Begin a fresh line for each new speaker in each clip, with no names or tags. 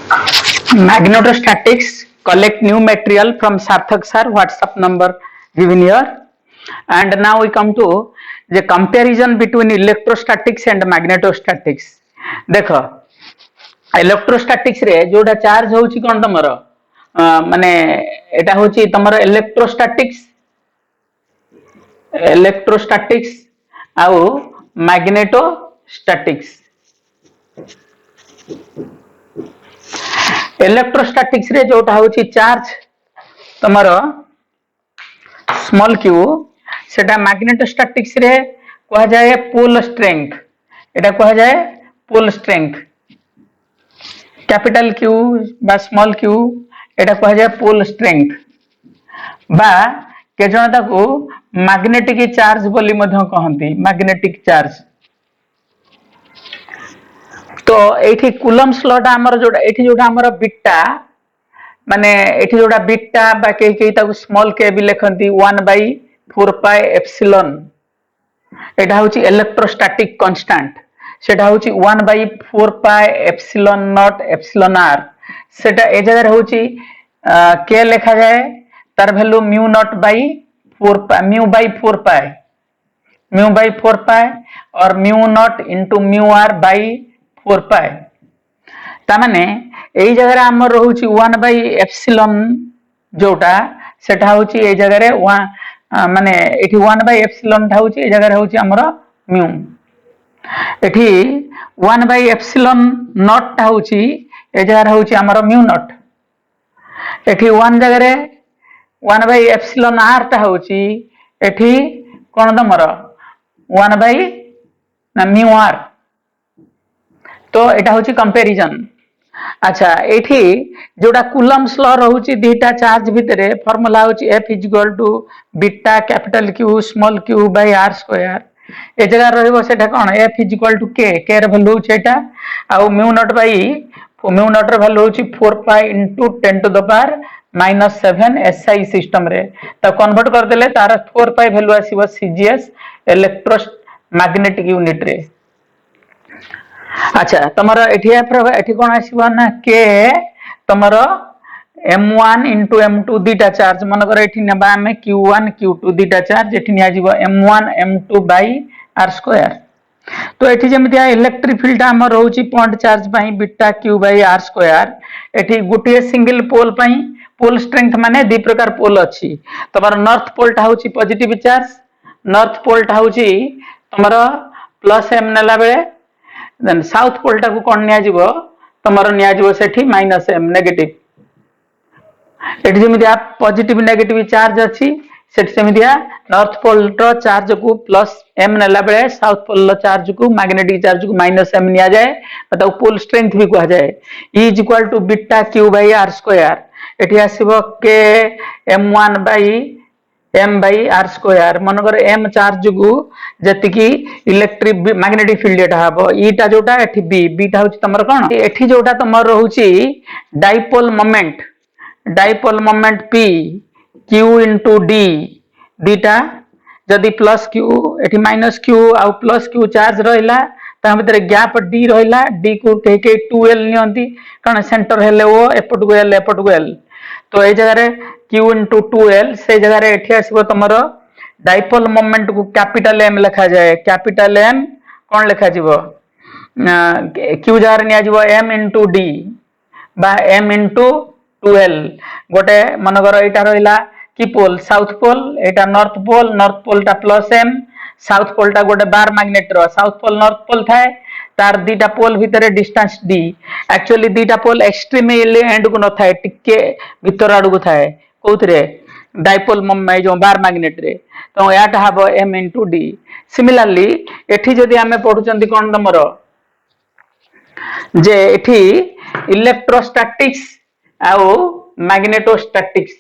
Magnetostatics collect new material from Sarthak sir WhatsApp number given here. And now we come to the comparison between electrostatics and magnetostatics. देखो electrostatics रे जोटा charge होची कोन तमरो माने एटा होची तमरो electrostatics आउ magnetostatics electrostatics रे जोटा होची चार्ज तमरो स्मॉल क्यू सेटा मैग्नेटोस्टैटिक्स रे कहा जाए पोल स्ट्रेंथ एटा कहा जाए पोल स्ट्रेंथ कैपिटल क्यू बा स्मॉल क्यू एटा कहा जाए पोल स्ट्रेंथ बा के जण ताको मैग्नेटिक चार्ज बोली मध्य कहंती मैग्नेटिक चार्ज तो एठी कूलम्स लॉ टा हमर जोटा एठी जोटा हमर बीटा माने एठी जोटा बीटा बा के ताको स्मॉल के भी लिखंती 1/4 पाई एप्सिलॉन एटा होची इलेक्ट्रोस्टैटिक कांस्टेंट सेटा होची 1/4 pi epsilon naught epsilon r सेटा ए जगह होची के लिखा जाए तार value mu naught by 4 pi mu by 4 pi और mu naught into mu r by 4 pi ता माने एई जगह हमर रहउची 1/एप्सिलॉन जोटा सेटा होची ए जगह रे माने एठी 1/एप्सिलॉन था होची ए जगह रे होची हमर म्यू एठी 1/एप्सिलॉन नॉट था होची ए जगह रे होची हमर म्यू नॉट एठी 1 जगह रे 1/एप्सिलॉन आर ता होची एठी कोन तमर 1/ ना म्यू आर तो एटा होची कंपैरिजन अच्छा एठी जोटा कूलम्स लॉ रहउची दीटा चार्ज भितरे फार्मूला होची F = beta capital Q small q by r square ए जगह रहइबो सेटा कोन F = k र वैल्यू होची एटा आ म्यू नॉट र वैल्यू होची 4 पाई इनटू 10⁻⁻7 SI सिस्टम रे त कन्वर्ट कर देले तार 4 पाई वैल्यू आसीबो CGS इलेक्ट्रोमैग्नेटिक यूनिट रे अच्छा तमरो एठी कोन आसीबो ना के तमरो m1 into m2 दीटा चार्ज मन कर एठी नेबा हमें q1 q2 दीटा चार्ज एठी निया जीवो m1 m2 bye r square तो एठी जेमितिया इलेक्ट्रिक फील्ड हमर रहउची पॉइंट चार्ज पई बीटा q बाय r स्क्वायर एठी गुटिए सिंगल पोल पई पोल स्ट्रेंथ माने दी प्रकार पोल अछि तमरो नॉर्थ पोल टा होची पॉजिटिव चार्ज नॉर्थ पोल टा होची तमरो प्लस m नेला बेले देन साउथ पोल टा को कोन निया जीवो तमरो निया जीवो सेठी -m नेगेटिव एठी जेमितिया पॉजिटिव नेगेटिव चार्ज अछि सेठी जेमितिया नॉर्थ पोल रो चार्ज को प्लस m नेला बेले साउथ पोल रो चार्ज को मैग्नेटिक चार्ज को -m निया जाए मतलब पोल स्ट्रेंथ भी कहा जाए E = beta q by r square एठी आसीबो k m1 by m by r square मनकर m चार्ज को जति की इलेक्ट्रिक मैग्नेटिक फील्ड एटा हबो ई टा जोटा एठी b टा होची तमर कोन एठी जोटा तमर रहउची dipole moment p q into d दीटा जदि प्लस q एठी माइनस q आ प्लस q चार्ज रहिला ता भीतर गैप d रहिला d को के 2l नियंती कारण सेंटर हेले ओ एपट को l तो ए जगह रे q into 2l से जगह रे एठी आसीबो तमरो डाइपोल मोमेंट को कैपिटल M लिखा जाए कैपिटल M कौन लिखा जीवो q जगह रे निया जीवो m into d बा m into 2l गोटे मनगर एटा रहिला की पोल साउथ पोल एटा नॉर्थ पोल टा प्लस m साउथ पोल टा गोटे बार मैग्नेट रो साउथ पोल नॉर्थ पोल थाए तार दीटा पोल भितरे डिस्टेंस d एक्चुअली दीटा पोल एक्सट्रीमली एंड को न थाए टिके भीतर आडू को थाए कोथरे डाइपोल मोमेंट जो बार मैग्नेट रे तो याटा हबो m into d सिमिलरली एठी जदी हमें पढुचंती कोन तमरो जे एठी इलेक्ट्रोस्टैटिक्स आउ मैग्नेटोस्टैटिक्स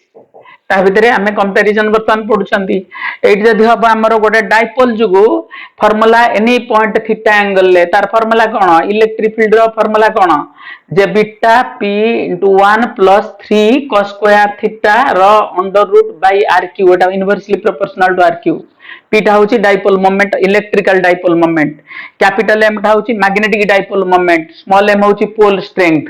ता भितरे हमें कंपैरिजन बर्तन पढुचंती एठी जदी हबो हमरो गोटे डाइपोल जुगु formula any point theta angle ले तार फार्मूला कोन इलेक्ट्रिक फील्ड रो फार्मूला कोन जे beta p into 1 plus 3 cos square theta रो अंडर रूट बाय rq एटा inversely proportional to rq p टा होची dipole moment electrical dipole moment capital M टा होची magnetic dipole moment small m होची पोल स्ट्रेंथ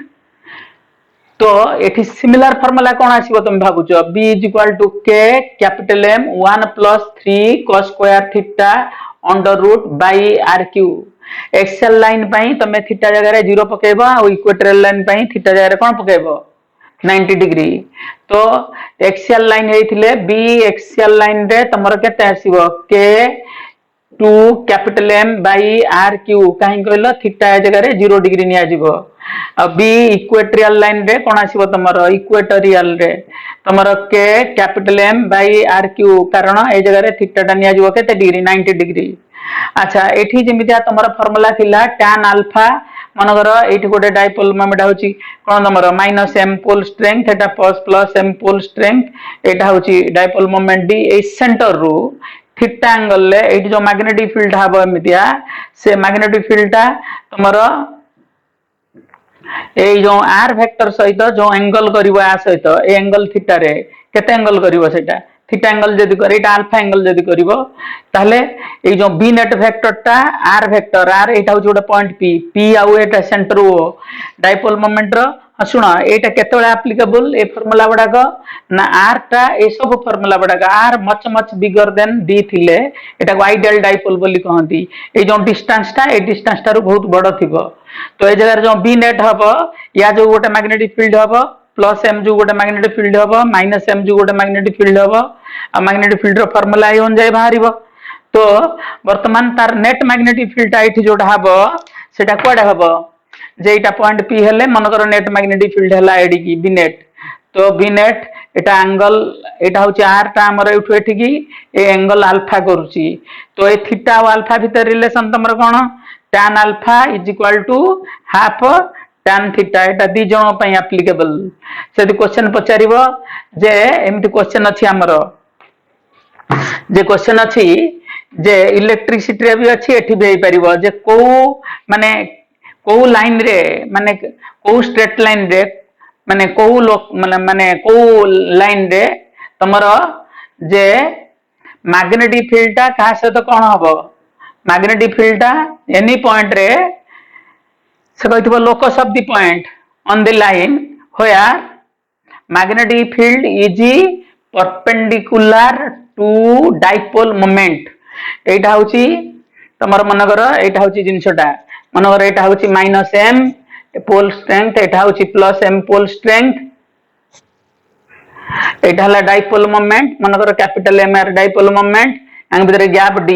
तो एठी सिमिलर फॉर्मूला कौन आसीबो तुम भाबुछ b is equal to k capital M 1 plus 3 cos square theta under root by rq axial line पई तमे थीटा जगह रे 0 पकेबो और इक्वेटोरियल लाइन पई थीटा जगह रे कोन पकेबो 90 डिग्री तो एक्सियल लाइन हेथिले b एक्सियल लाइन रे तमरो केते आसीबो k 2 capital M by rq काहे कहलो थीटा जगह रे 0 डिग्री निया जिवो आ बी इक्वेटोरियल लाइन रे कोन आसीबो तमरो इक्वेटोरियल रे तमरो के capital M by r cube कारण ए जगह रे थीटा टा निया जिवो केते डिग्री 90 डिग्री अच्छा एठी जेमितिया तमरो फार्मूला थिला tan अल्फा मनगर एठी गोटे डाइपोल मोमेंट होची कोन तमरो माइनस m पोल स्ट्रेंथ एटा प्लस m पोल स्ट्रेंथ एटा होची dipole moment D A centre रू थीटा एंगल ले एठी जो मैग्नेटिक फील्ड हाबो एमितिया से मैग्नेटिक फील्ड टा तमरो ए जो आर वेक्टर सहित जो एंगल करिवो आ सहित ए एंगल थीटा रे केते एंगल करिवो सेटा थीटा एंगल जदी करी एटा अल्फा एंगल जदी करिवो ताले ए जो बी नेट वेक्टर टा आर वेक्टर आर एटा हो जोडे पॉइंट पी आउ एटा सेंटर ओ डाइपोल मोमेंट रो सुनो एटा केतेबेला एप्लीकेबल ए फार्मूला बडा को ना आर टा ए सब फार्मूला बडा का r much bigger than d थिले एटा आइडियल डाइपोल बोली कहंती ए जो डिस्टेंस टा ए डिस्टेंस टा बहुत बड़ थिबो तो ए जगह जो बी नेट हबो या जो गोटे मैग्नेटिक फील्ड हबो प्लस एम जो गोटे मैग्नेटिक फील्ड हबो माइनस एम जो गोटे मैग्नेटिक फील्ड हबो आ मैग्नेटिक फील्ड रो फार्मूला ए अनुसार बाहरिबो तो वर्तमान तार नेट मैग्नेटिक फील्ड एठी जोटा हबो सेटा कोडे हबो जेटा पॉइंट पी हेले मनकर नेट मैग्नेटिक फील्ड हला एडी की बी नेट तो बी नेट एटा एंगल एटा होची आर टा हमर एठु एठी की ए एंगल अल्फा करूची तो ए थीटा और अल्फा भीतर रिलेशन तमर कोन tan alpha is equal to half tan theta एटा दी जण पई एप्लीकेबल से क्वेश्चन पचारिबो जे एमिति क्वेश्चन अछि हमर जे क्वेश्चन अछि जे इलेक्ट्रिसिटी रे भी अछि एठी भी परिबो जे को माने को लाइन रे माने को स्ट्रेट लाइन रे माने को माने को लाइन रे तमरो जे मैग्नेटिक फील्ड ता का से तो कोन हबो मैग्नेटिक फील्ड ता एनी पॉइंट रे से कहथिबो locus of the point on the line where magnetic field is perpendicular to dipole moment एटा होची तमर मनगर एटा होची जिंसटा मनगर एटा होची माइनस m पोल स्ट्रेंथ एटा होची प्लस m पोल स्ट्रेंथ एटा हला डाइपोल मोमेंट मनगर कैपिटल M आर डाइपोल मोमेंट अंग भीतर गैप d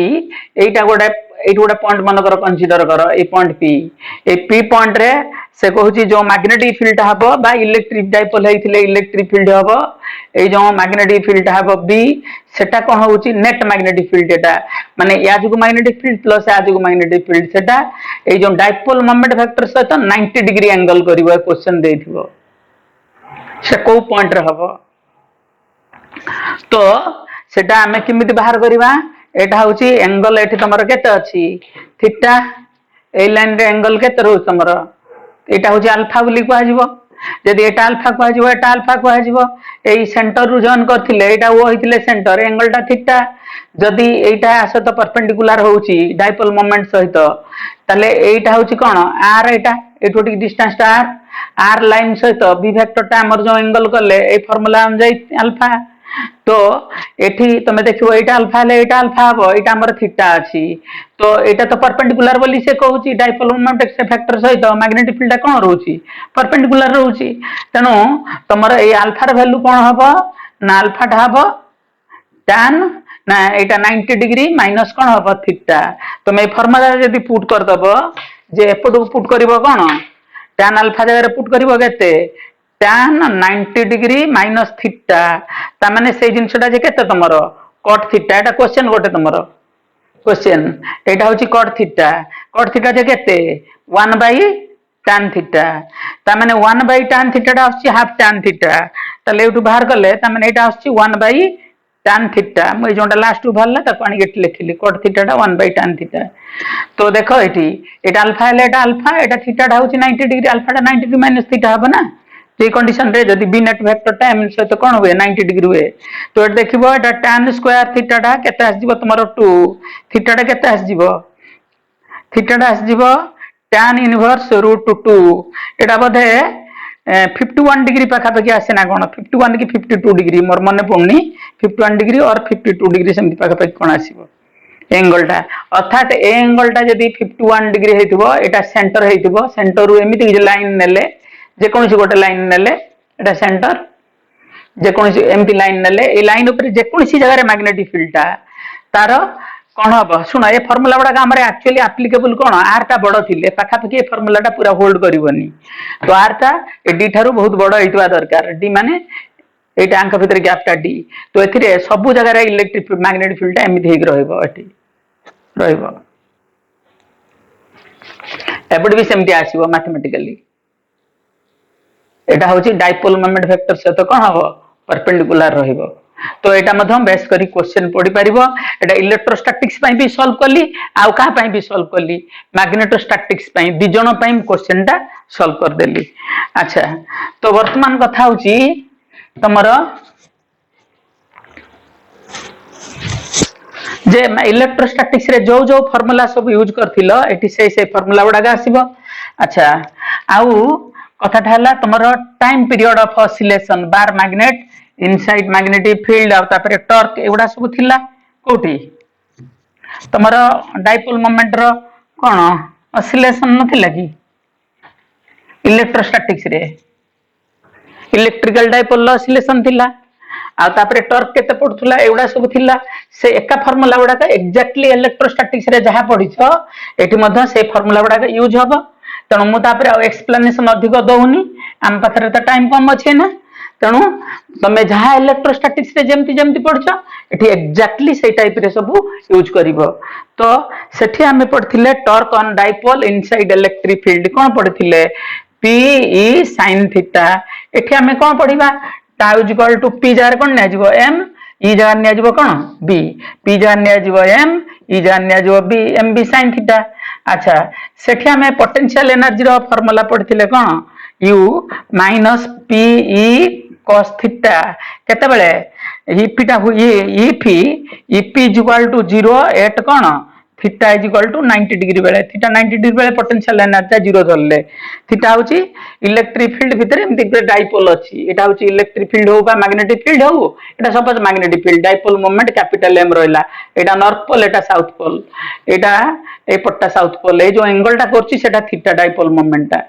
एटा गोटे पॉइंट मनकर कंसीडर करो ए पॉइंट p ए p पॉइंट रे से कहूची जो मैग्नेटिक फील्ड हबो बा इलेक्ट्रिक डाइपोल हेथिले इलेक्ट्रिक फील्ड हबो ए जो मैग्नेटिक फील्ड हबो b सेटा कोन होची नेट मैग्नेटिक फील्ड एटा माने या जो मैग्नेटिक फील्ड प्लस या जो मैग्नेटिक फील्ड सेटा ए जो डाइपोल मोमेंट वेक्टर सहित 90 डिग्री एंगल करिवो क्वेश्चन देथिबो से को पॉइंट रे हबो तो सेटा हमें किमिति बाहर करिवा एटा होची एंगल एठी तमरो केते अछि थीटा ए लाइन रे एंगल केते रहउ तमरो एटा होची अल्फा बोली को आजिवो यदि एटा अल्फा को आजिवो एई सेंटर रु जॉइन करथिले एटा वो हिथिले सेंटर एंगल टा थीटा जदि एटा आसे तो परपेंडिकुलर होउची डाइपोल मोमेंट सहित तले एटा होची कोन आर एटा एटोटिक डिस्टेंस टा आर लाइन सहित बी वेक्टर टा हमर जो एंगल करले ए फार्मूला अनुसार अल्फा तो एठी तमे देखिबो एटा अल्फा ले एटा अल्फा हबो एटा हमर थीटा अछि तो एटा तो परपेंडिकुलर बोली से कहूची डाइपोल मोमेंट से फैक्टर सहित मैग्नेटिक फील्ड कोन रहउची परपेंडिकुलर रहउची तनो तमर ए अल्फा र वैल्यू कोन हबो ना अल्फा टा हबो tan ना एटा 90 डिग्री माइनस कोन हबो थीटा तो मैं फार्मूला जदी पुट कर दबो जे एपटू पुट करिवो कोन tan अल्फा जगह रे पुट करिवो केते tan 90 डिग्री माइनस थीटा ता माने से जिंसटा जे केते तमरो cot थीटा एटा क्वेश्चन गोटे तमरो क्वेश्चन एटा होची cot थीटा जे केते 1 बाय tan थीटा ता माने 1 बाय tan थीटा टा आछि हाफ tan थीटा ताले एटू बाहर करले ता माने एटा आछि 1 बाय tan थीटा मैं जोंटा लास्ट टू भरला ता पानी गेट लिखिली cot थीटा टा 1 बाय tan थीटा तो देखो एठी एटा अल्फा ले एटा अल्फा एटा थीटा टा होची 90 डिग्री अल्फा टा 90 डिग्री माइनस थीटा हबो ना जे कंडीशन रे जदी बी नेट वेक्टर टा एम सहित कोन होए 90 डिग्री हुए तो एट देखिबो एटा tan स्क्वायर थीटा टा केते आस जिवो तमरो 2 थीटा टा केते आस जिवो थीटा टा आस जिवो tan इनवर्स √2 एटा बधे 51 डिग्री पाखापाखि आसे ना कौन 51 कि 52 डिग्री मोर मन पड़नी 51 डिग्री और 52 डिग्री सेमती पाखापाखि कौन आसीबो एंगलटा अर्थात ए एंगलटा जदि 51 डिग्री हेतिबो एटा सेंटर हेतिबो सेंटर रु एमिति लाइन नेले जे कोनसी गोटे लाइन नेले एटा सेंटर जे कोनसी एमिति लाइन नेले ए लाइन ऊपर जे कोनसी जगह रे मैग्नेटिक फील्डटा तार कौन हम शुण ए फर्मुला गुड़ा आम एक्चुअली आप्लिकेबल कौन आरटा बड़ थे पाखापाखि ए फर्मुलाटा पूरा होल्ड करनी तो आरटा ए डी ठारू बहुत बड़ होता दरकार डी माने एटा आंक भितर गैपटा डी तो एथिरे सब जगह इलेक्ट्रिक मैग्नेटिक फील्डटा एमिति हेक रहइबो एठी रहइबो एपट भी सेमती आसीबो मैथमेटिकली एटा होची डाइपोल मोमेंट वेक्टर सहित कौन हम परपेंडिकुलर रहिबो तो एटा मध्यम बेस करी क्वेश्चन पढ़ी परिबो एटा इलेक्ट्रोस्टैटिक्स पई भी सॉल्व कली आउ का पई भी सॉल्व कली मैग्नेटोस्टैटिक्स पई दि जण पई क्वेश्चन टा सॉल्व कर देली अच्छा तो वर्तमान कथा होची तमरो जे इलेक्ट्रोस्टैटिक्स रे जो जो फार्मूला सब यूज करथिलो एटी से फार्मूला गुडा आसीबो अच्छा आउ कथाटा हला तमरो time period of oscillation bar magnet inside magnetic field आ तापरे टॉर्क एगुडा सब थिला कोठी तमरो डाइपोल मोमेंट रो कोन ऑसिलेशन नथिला कि इलेक्ट्रोस्टैटिक्स रे इलेक्ट्रिकल डाइपोल ऑसिलेशन थिला आ तापरे टॉर्क केते पडथुला एगुडा सब थिला से एका फार्मूला गुडा एक्जेक्टली इलेक्ट्रोस्टैटिक्स रे जहा पडिछो एटी मध्ये से फार्मूला गुडा यूज हबो तेणु मु तापरे एक्सप्लेनेशन अधिक दउनी आम पाखरे त टाइम कम अछि ना तेणु तमे जहा इलेक्ट्रोस्टैटिक्स रे जेमती जेमती पढछ एठी एक्जेक्टली से टाइप रे सब यूज करिवो तो सेठी हमें पढथिले torque on dipole inside electric field कोन पढथिले p e sin थीटा एठी हमें कोन पढिबा टाउ इक्वल टू p जार कोन ने आजिवो m e जार ने आजिवो कोन b p जार ने आजिवो m e जार ने आजिवो b m b sin theta अच्छा सेठी हमें पोटेंशियल एनर्जी रो फार्मूला पढथिले कोन u minus p e cos theta केते बेले ईपी टा EP EP is equal to 0 at कोन theta is equal to 90 degree बेले थीटा 90 डिग्री बेले पोटेंशियल एनर्जी 0 धरले थीटा होची इलेक्ट्रिक फील्ड भितर एमति डाइपोल अछि एटा होची इलेक्ट्रिक फील्ड हो बा मैग्नेटिक फील्ड हो एटा suppose magnetic field dipole moment capital M रहला एटा नॉर्थ पोल एटा साउथ पोल एटा ए पट्टा साउथ पोल ए जो एंगल टा करछि सेटा थीटा डाइपोल मोमेंट टा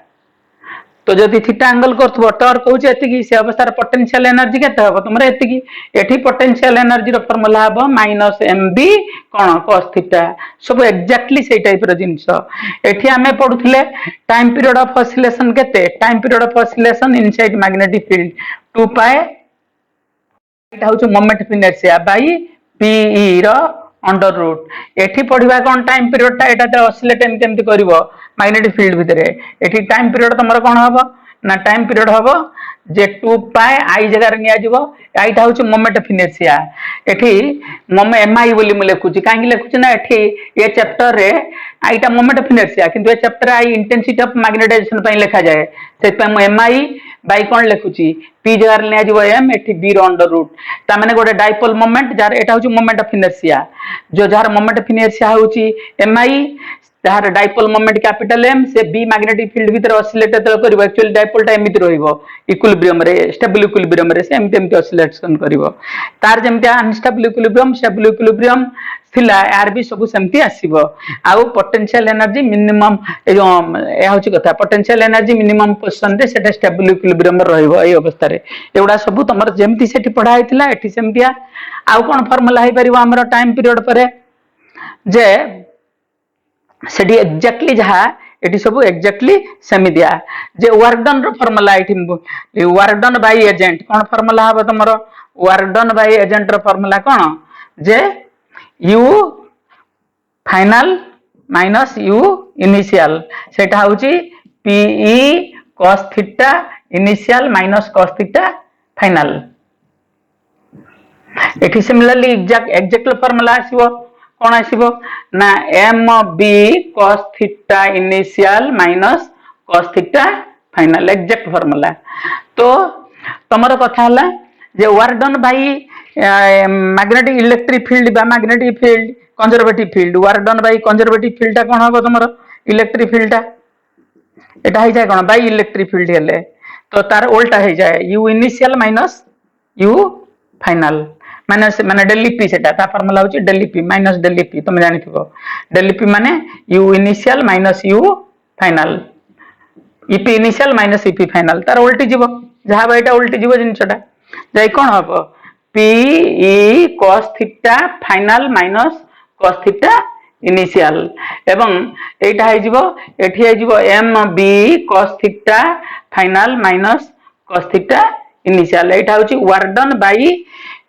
तो जदि थीटा एंगल करथबो टॉर्क होची एतिकी से अवस्था पोटेंशियल एनर्जी केते हबो तुमरे एतिकी एठी पोटेंशियल एनर्जी रो फार्मूला हबो माइनस mb कोन cos थीटा सब एक्जेक्टली से टाइप रो जिंस एठी हमें पढुथले टाइम पीरियड ऑफ ऑसिलेशन केते time period of oscillation inside magnetic field 2 pi एटा होची moment of inertia by pe रो अंडर रूट एठी पढिबा कोन टाइम पीरियड टा एटा त ऑसिलेट एम केमति करिवो मैग्नेटिक फील्ड भितरे एठी टाइम पीरियड तमर कोन हबो ना टाइम पीरियड हबो जे 2 पाई आई जगह रे निया जिवो आइटा होची मोमेंट ऑफ इनर्शिया एठी mi बोली मु लेखुची काहे लेखुची ना एठी ए चैप्टर रे आइटा मोमेंट ऑफ इनर्शिया किंतु ए chapter I intensity of magnetization पई लेखा जाय से पई मु mi बाई कोन लेखुची p जगह रे निया जिवो m एठी b रो अंडर रूट ता माने गोटे डाइपोल मोमेंट जार एटा होची मोमेंट ऑफ इनर्शिया जो जार मोमेंट ऑफ इनर्शिया होची mi jar dipole moment capital M से B मैग्नेटिक फील्ड भीतर ऑसिलेट करिवो एक्चुअली डाइपोल टा एमिति रहिवो इक्विलिब्रियम रे स्टेबल इक्विलिब्रियम रे से एमिति एमिति ऑसिलेशन करिवो तार जेमति अनस्टेबल इक्विलिब्रियम स्टेबल इक्विलिब्रियम थिला आर भी सब सेमति आसीबो आउ पोटेंशियल एनर्जी मिनिमम ए जो ए होची कथा पोटेंशियल एनर्जी मिनिमम पोजीशन रे सेटा स्टेबल इक्विलिब्रियम रे रहिवो ए अवस्था रे एउडा सब तमर जेमति सेठी पढा हैतिला एठी सेमतिया आउ कोन फार्मूला है परिबो हमरो टाइम पीरियड परे जे सेठी एक्जेक्टली जहा एटी सब एक्जेक्टली सेमी दिया जे वर्क डन रो फार्मूला एटी वर्क डन बाय एजेंट कोन फार्मूला हबो तमरो वर्क डन बाय एजेंट रो फार्मूला कोन जे u final minus u initial सेटा होची pe cos theta initial minus cos theta final एटी सिमिलरली एग्जैक्ट फार्मूला आसीबो कोन आसीबो ना mb cos theta initial minus cos theta final exact formula तो तमरो कथा हला जे work done by magnetic electric field बा magnetic field conservative field work done by conservative field ता कोन हबो तमरो इलेक्ट्रिक फील्ड ता एटा है जाय कोन बाय इलेक्ट्रिक फील्ड हेले तो तार उल्टा हो जाए you initial minus you final minus माने डेली पी सेटा ता फार्मूला होची daily P minus daily P तुम जानि थिबो डेली पी माने you initial minus you final EP initial minus EP final तार उल्टी जीवो जहा एटा उल्टी जीवो जिनसटा जाई कोन हबो p e cos theta final minus cos theta initial एवं एटा हे जीवो एठी हे जीवो M B cos theta final minus cos theta initial एटा होची work done by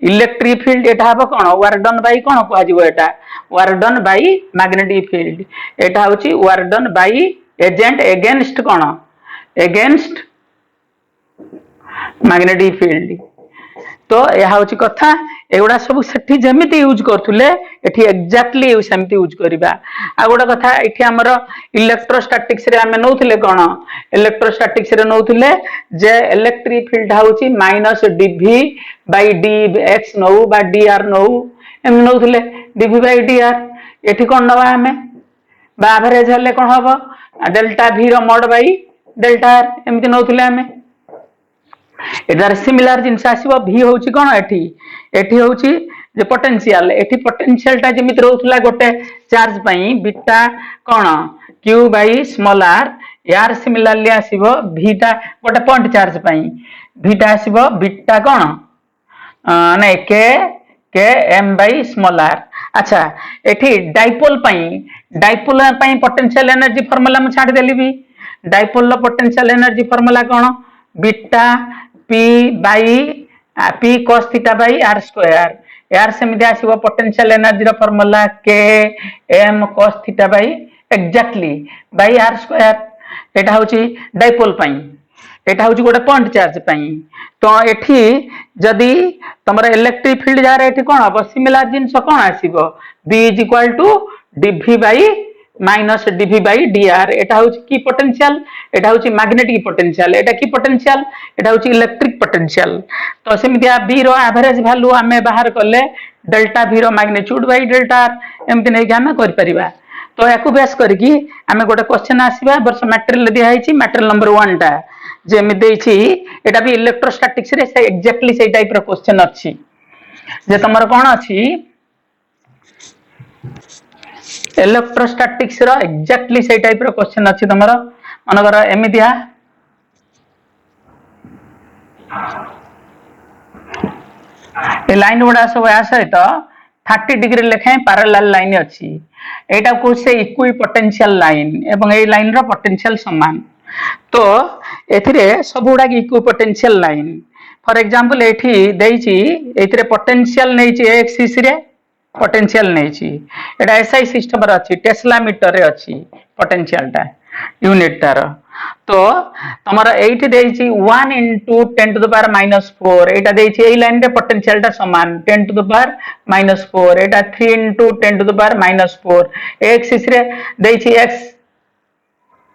electric field एटा हबो कोन वर्क डन बाय कोन को जीवो एटा work done by magnetic field एटा होची work done by agent against कोन अगेंस्ट मैग्नेटिक फील्ड तो यह हूँ कथा एगुड़ा सब सेठी जमिति यूज करथुले एठी एक्जेक्टली सेमती यूज करिबा आ गोटा कथा एठी हमर इलेक्ट्रोस्टैटिक्स रे हमें नउथले कोन इलेक्ट्रोस्टैटिक्स रे नउथले जे इलेक्ट्रिक फील्ड हाउची minus d v by d x नउ बा डी आर नउ एम नउथले डीवी बाय डी आर एठी कोन नबा हमें बा एवरेज हले कोन हबो डेल्टा v रो मोड बाय डेल्टा आर एमति नउथले हमें एटार सिमिलर जिनस आसीबो v होची कोन एठी होची जे पोटेंशियल एठी पोटेंशियल ता जेमिति रहउतला गोटे चार्ज पई beta cone q by small r यार सिमिलरली आसीबो v ता गोटे पॉइंट चार्ज पई v ता आसीबो बीटा कोन नै के m बाय स्मॉल r अच्छा एठी डाइपोल पई पोटेंशियल एनर्जी फार्मूला म छाड़ देली भी डाइपोल रो पोटेंशियल एनर्जी फार्मूला कोन beta p by p cos theta by r square यार सेमिति आसीबो पोटेंशियल एनर्जी रो formula k m cos theta by exactly by r square एटा होची डाइपोल पई एटा होची गोटे पॉइंट चार्ज पई तो एठी जदी तमरा इलेक्ट्रिक फील्ड जा रे एठी कोन हबो सिमिलर जिंस कोन आसीबो b dv by minus d v by d r एटा होची की पोटेंशियल एटा होची मैग्नेटिक पोटेंशियल एटा की पोटेंशियल एटा होची इलेक्ट्रिक पोटेंशियल तो सेमितिया बी रो एवरेज वैल्यू हमें बाहर करले डेल्टा v रो मैग्नीट्यूड बाय डेल्टा आर एमति नै कि हमें कर परिबा तो याकू बेस करकी हमें गोटे क्वेश्चन आसीबा वर्ष मटेरियल दिया हैची मटेरियल नंबर 1 टा जे में देछि एटा भी इलेक्ट्रोस्टैटिक्स रे से एक्जेक्टली से टाइप रो क्वेश्चन अछि जे तमर कोन अछि इलेक्ट्रोस्टैटिक्स रो एक्जेक्टली से टाइप रो क्वेश्चन अछि तमरो मनकर एमितिया ए लाइन गुडा सब आ सहित 30 डिग्री लेखे पैरेलल लाइन अछि एटा को से इक्वी पोटेंशियल लाइन एवं ए लाइन रो पोटेंशियल समान तो एथिरे सब गुडा equipotential line for example एठी देइछि एथिरे पोटेंशियल नैछि एक्सिस रे पोटेंशियल नैछि एटा एसआई सिस्टम रे अछि टेस्ला मीटर रे अछि पोटेंशियल टा यूनिट तार तो तमरा 8 देइछि 1 into 10 to the power -4 Etah देइछि AE line रे पोटेंशियल टा समान 10 to the power -4 Etah 3 into 10 to the power -4 axis रे देइछि x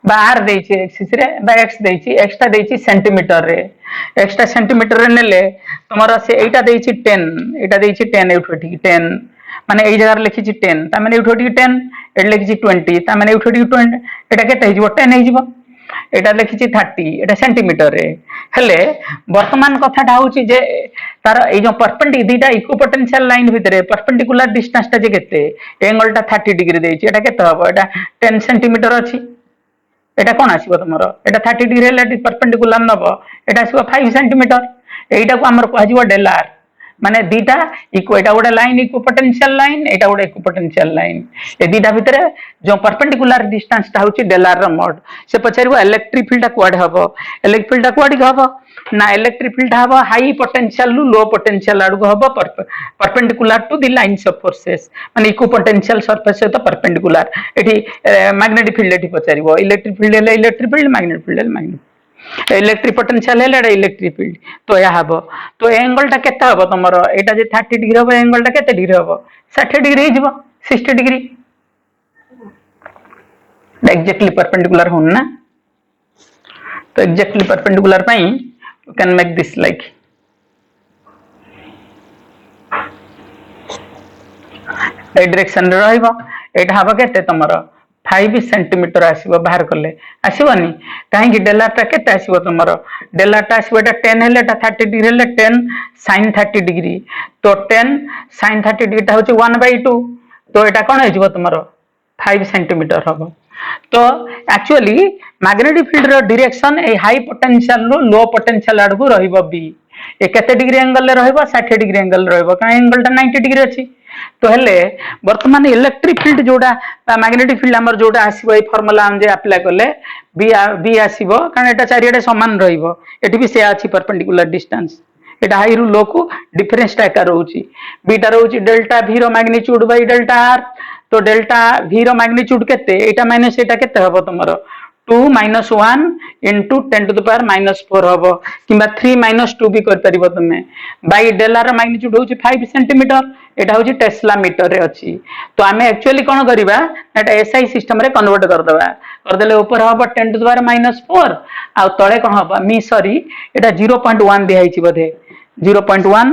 बाहर देइछि एक्सिस रे बा x देइछि x टा देइछि सेंटीमीटर रे x टा सेंटीमीटर रे नेले तमरा से एटा देइछि 10 एटा देइछि 10 एठोठी 10 माने एई जगह लिखिछि 10 ता माने एठोठी 10 एट लिखिछि 20 ता माने एठोठी 20 एटा केते हिजबो 10 हिजबो एटा लिखिछि 30 एटा सेंटीमीटर रे हेले वर्तमान कथाटा होछि जे तार ए जो परपेंडिकुलर दीटा इक्विपोटेंशियल लाइन भितरे परपेंडिकुलर डिस्टेंस टा जे केते एंगल टा 30 डिग्री देइछि एटा केते हबो एटा 10 सेंटीमीटर अछि एटा कोन आसीबो तमरो एटा 30 डिग्री हेले परपेंडिकुलर नबो एटा आसीबो 5 सेंटीमीटर एटा को हमर कहजिबो डेलार माने दीटा इक्व एटा गोटे लाइन इक्विपोटेंशियल लाइन एटा गोटे इक्विपोटेंशियल लाइन ए दीटा भितरे जो परपेंडिकुलर डिस्टेंस टा होची डेलार रो मोड से पछारिबो इलेक्ट्रिक फील्ड कुआडे हबो इलेक्ट्रिक फील्ड कुआडे हबो ना इलेक्ट्रिक फील्ड हबो हाई पोटेंशियल लु लो पोटेंशियल आडू हबो perpendicular to the lines of forces माने इक्विपोटेंशियल सरफेस से तो परपेंडिकुलर एठी मैग्नेटिक फील्ड एठी पछारिबो इलेक्ट्रिक फील्ड ले इलेक्ट्रिक फील्ड मैग्नेटिक फील्ड ले मैग्नेटिक इलेक्ट्रिक पोटेंशियल है इलेक्ट्रिक फील्ड तो या हबो तो एंगल टा केते हबो तमरो एटा जे 30 डिग्री हबो एंगल टा केते डिग्री हबो 60 डिग्री हिजबो 60 डिग्री एक्जेक्टली परपेंडिकुलर होन ना तो एक्जेक्टली परपेंडिकुलर पई you can make this like a direction रे रहइबो एटा हबो केते तमरो 5 सेंटीमीटर आसीबो बाहर कले आसीबनी काहे डेलाटा केते आसीबो तुमरो डेलाटा आसीबो एटा 10 हेले एटा 30 डिग्री हेले 10 sin 30 डिग्री तो 10 sin 30 डिग्री टा होची 1/2 तो एटा कोन हेजिबो तुमरो 5 सेंटीमीटर हबो तो एक्चुअली मैग्नेटिक फील्ड रो डायरेक्शन ए हाई पोटेंशियल रो लो पोटेंशियल आड़ को रहइबो बी ए केते डिग्री एंगल रे रहइबो 60 डिग्री एंगल रहइबो का एंगल टा 90 डिग्री अछि तो हेले वर्तमान इलेक्ट्रिक फील्ड जोड़ा मैग्नेटिक फील्ड हमर जोड़ा आसीबो ए फार्मूला हम जे अप्लाई करले बी आसीबो कारण एटा चारियाडे समान रहइबो एठी भी से अछि परपेंडिकुलर डिस्टेंस एटा हाई रु लो को डिफरेंस टा का रहउची बीटा रहउची डेल्टा v रो मैग्नीट्यूड बाय डेल्टा r तो डेल्टा v रो मैग्नीट्यूड केते एटा माइनस एटा केते हबो तमरो 2 - 1 into 10 to the power -4 हबो किबा 3 - 2 भी कर परिबो तमे बाय डेल r मैग्नीट्यूड होची 5 सेंटीमीटर एटा होची टेस्ला मीटर रे अछि तो आमे एक्चुअली कोन करिबा एटा एसआई सिस्टम रे कन्वर्ट कर दबा कर देले ऊपर हबो 10 to the power -4 आ तळे कोन हबो मी सॉरी एटा 0.1 दिया हिची बधे 0.1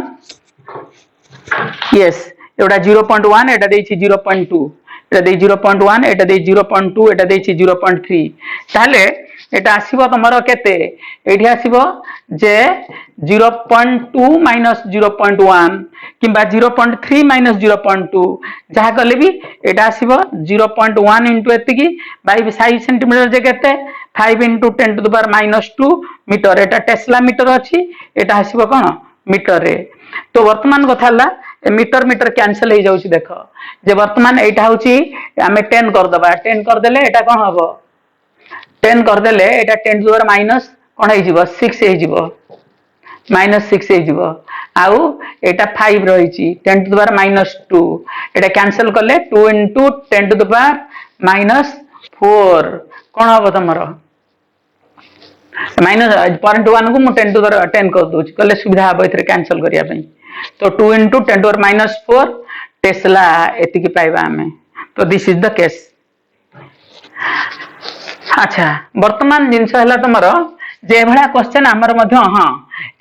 यस एटा 0.1 एटा देछि 0.2 एटा दे 0.1 एटा दे 0.2 एटा देछि 0.3 ताले एटा आसीबो तमरो केते एठी आसीबो जे 0.2 - 0.1 किबा 0.3 - 0.2 जहा कले भी एटा आसीबो 0.1 इनटू एतिकी बाय 5 सेंटीमीटर जे केते 5 into 10 to the power -2 metre एटा टेस्ला मीटर अछि एटा आसीबो कोन मीटर रे तो वर्तमान कथाला मीटर मीटर कैंसिल हो जाउची देखो जे वर्तमान एटा होची हमें 10 कर दबा 10 कर देले एटा कोन हबो 10 कर देले एटा 10 टू द माइनस कोन हे जिवो 6 हे जिवो -6 हे जिवो आउ एटा 5 रहिची 10 टू द -2 एटा कैंसिल करले 2 into 10 to the power -4 कोन हबो तमरो -0.1 को मु 10 to the 10 कर दोची कले सुविधा हबो एथरे कैंसिल करिया पई तो 2 into 10 to the -4 टेस्ला एतिकी पाइबा हमें तो दिस इज द केस अच्छा वर्तमान जिंस हला तमरो जे भला क्वेश्चन हमर मध्य हां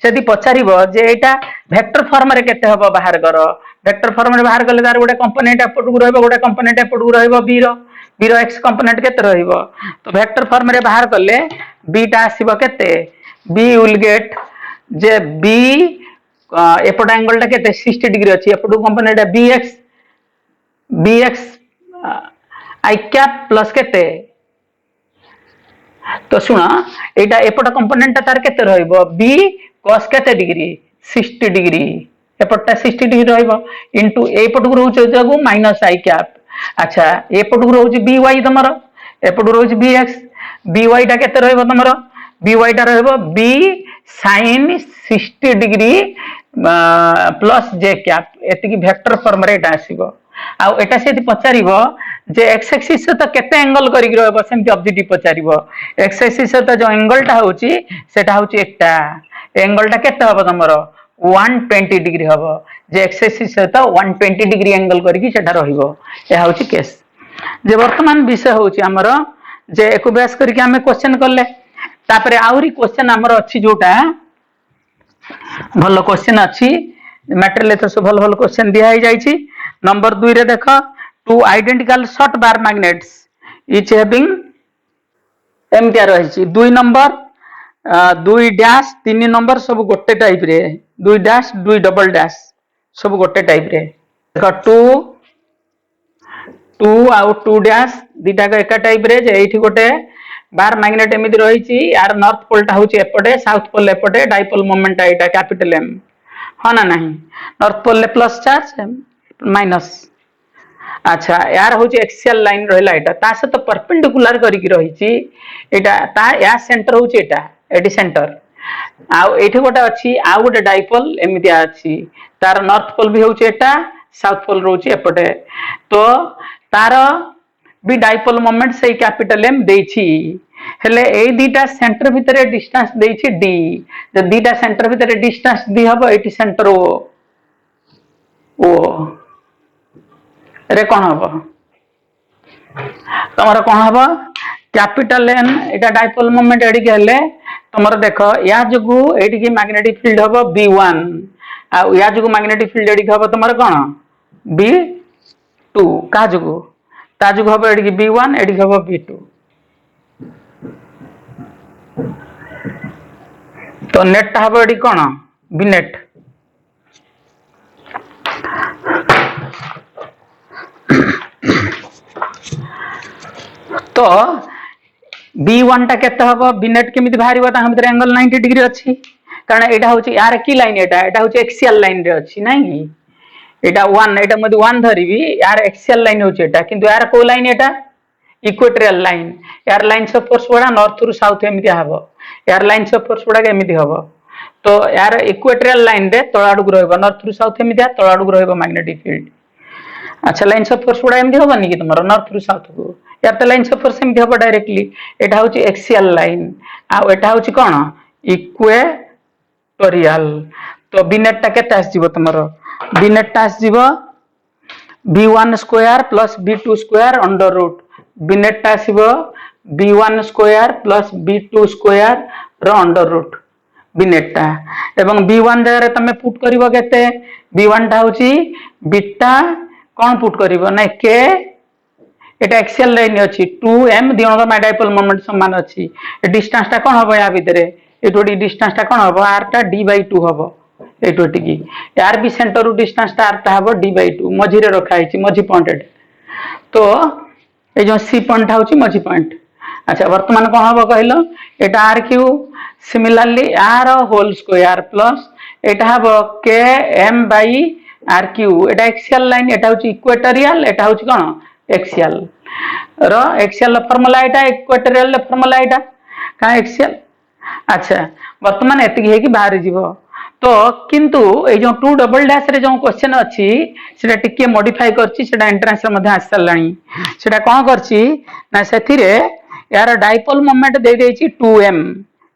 यदि पचारिबो जे एटा वेक्टर फॉर्म रे केते हबो बाहर करो वेक्टर फॉर्म रे बाहर करले तार गोटे कंपोनेंट एपट को रहइबो गोटे कंपोनेंट एपट को रहइबो b रो x कंपोनेंट केते रहइबो तो वेक्टर फॉर्म रे बाहर करले b टा आसीबो केते b विल गेट जे b एपट एंगल टा केते 60 डिग्री अछि एपट component bx i cap plus केते तो सुना एटा एपट कंपोनेंट तार केते रहइबो b cos केते डिग्री 60 डिग्री एपटटा 60 डिग्री रहइबो इनटू एपट को रहउछ जगु -i कैप अच्छा एपट को रहउछ by तमरो एपट को रहउछ bx by टा केते रहइबो तमरो by टा रहइबो b sin 60 degree plus j cap एतिकी वेक्टर फॉर्म रे एटा आसीबो आ एटा से पचारिबो जे x एक्सिस से तो केते एंगल करि रहबो सेमति ऑब्जेक्टिव पचारिबो x एक्सिस से तो जो एंगल टा होची सेटा होची एकटा एंगल टा केते हबो तमरो 120 डिग्री हबो जे x एक्सिस से तो 120 डिग्री एंगल करिकि सेटा रहिबो ए होची केस जे वर्तमान विषय होची हमरो जे एको बेस करिकि हमें क्वेश्चन करले तापरे आउरी क्वेश्चन हमरो अछि जोटा भलो क्वेश्चन अछि मैटेरियल तो सब भलो क्वेश्चन दिया ही जाई छी नंबर 2 रे देखो two identical short bar magnets each having एमटिआर रहिछि 2 नंबर 2 डैश 3 नंबर सब गोटे टाइप रे 2 डैश 2 डबल डैश सब गोटे टाइप रे देखो 2 आउ 2 डैश दीटा का एका टाइप रे जे एठी गोटे बार मैग्नेट एमिति रहिछि यार नॉर्थ पोल टा होछि एपटे साउथ पोल एपटे डाइपोल मोमेंट एटा कैपिटल एम हां ना नहीं नॉर्थ पोल ले प्लस चार्ज माइनस अच्छा यार होची एक्सियल लाइन रहला एटा ता से तो परपेंडिकुलर करी की रहिची एटा ता या सेंटर होची एटा एडी सेंटर आ एठी गोटा अछि आ गोटे डाइपोल एमितिया अछि तार नॉर्थ पोल भी होची एटा साउथ पोल रोची एपटे तो तार भी डाइपोल मोमेंट से कैपिटल एम देछि हेले ए दीटा सेंटर भितरे डिस्टेंस देछि d जे दीटा सेंटर भितरे डिस्टेंस दी हबो एटी सेंटर ओ रे कोन हबो तमरा कोन हबो कैपिटल एन एटा डाइपोल मोमेंट एडी गेले तमरा देखो या जगु एडी की मैग्नेटिक फील्ड हबो b1 आ या जगु मैग्नेटिक फील्ड एडी हबो तमरा कोन b2 का जगु ताजुक हम एडिकी B1 एडिक हम B2 तो नेट हम एडी कौन बी नेट तो B1 टा केते हबो बी नेट केमिति बाहरिबो ता हम एंगल 90 डिग्री अछि कारण एटा होची यार की लाइन एटा होची एक्सियल लाइन रे अछि नै कि एटा 1 एटा मधे 1 धरिबी यार एक्सियल लाइन होची एटा किंतु यार को लाइन एटा इक्वेटोरियल लाइन यार लाइन्स ऑफ फोर्स बडा नॉर्थ रु साउथ एमिति हबो यार लाइन्स ऑफ फोर्स बडा केमिति हबो तो यार इक्वेटोरियल लाइन रे तळाडुक रहबो नॉर्थ रु साउथ एमिति तळाडुक रहबो मैग्नेटिक फील्ड अच्छा लाइन्स ऑफ फोर्स बडा एमिति हबो नी कि तुमरो नॉर्थ रु साउथ को यार तो लाइन्स ऑफ फोर्स एमिति हबो डायरेक्टली एटा होची एक्सियल लाइन आ एटा होची कोन इक्वेटोरियल तो बी नेट टा केते आसीबो तुमरो बी नेट टा आसीबो B1 square plus B2 square under root B net टा आसीबो B1 square plus B2 square रो अंडर रूट बी नेट टा एवं B1 जगह रे तमे पुट करिवो केते B1 टा होची बीटा कोन पुट करिवो नै k एटा एक्सियल लाइन अछि 2m दियोंगा माय डाइपोल मोमेंट समान अछि ए डिस्टेंस टा कोन हबो या भितरे एटोडी डिस्टेंस टा कोन हबो r टा d/2 हबो एटोटी की यार भी सेंटर रु डिस्टेंस टा r टा हबो d/2 मझी रे रखा हिची मझी पॉइंट तो ए जो सी पॉइंट होची मझी पॉइंट अच्छा वर्तमान कोन हबो कहलो एटा r cube similarly r whole square plus एटा हबो k m by r cube एटा एक्सियल लाइन एटा होची इक्वेटोरियल एटा होची कोन एक्सियल रो एक्सियल फार्मूला एटा इक्वेटोरियल फार्मूला एटा का एक्सियल अच्छा वर्तमान एतिकी हे कि बाहर जीवो तो किंतु ए जो 2 डबल डैश रे जो क्वेश्चन अछि सेटा टिके मॉडिफाई करछि सेटा एंट्रेंस रे मध्ये आसलाणी सेटा कोन करछि ना सेथि रे यार डाइपोल मोमेंट दे देछि 2m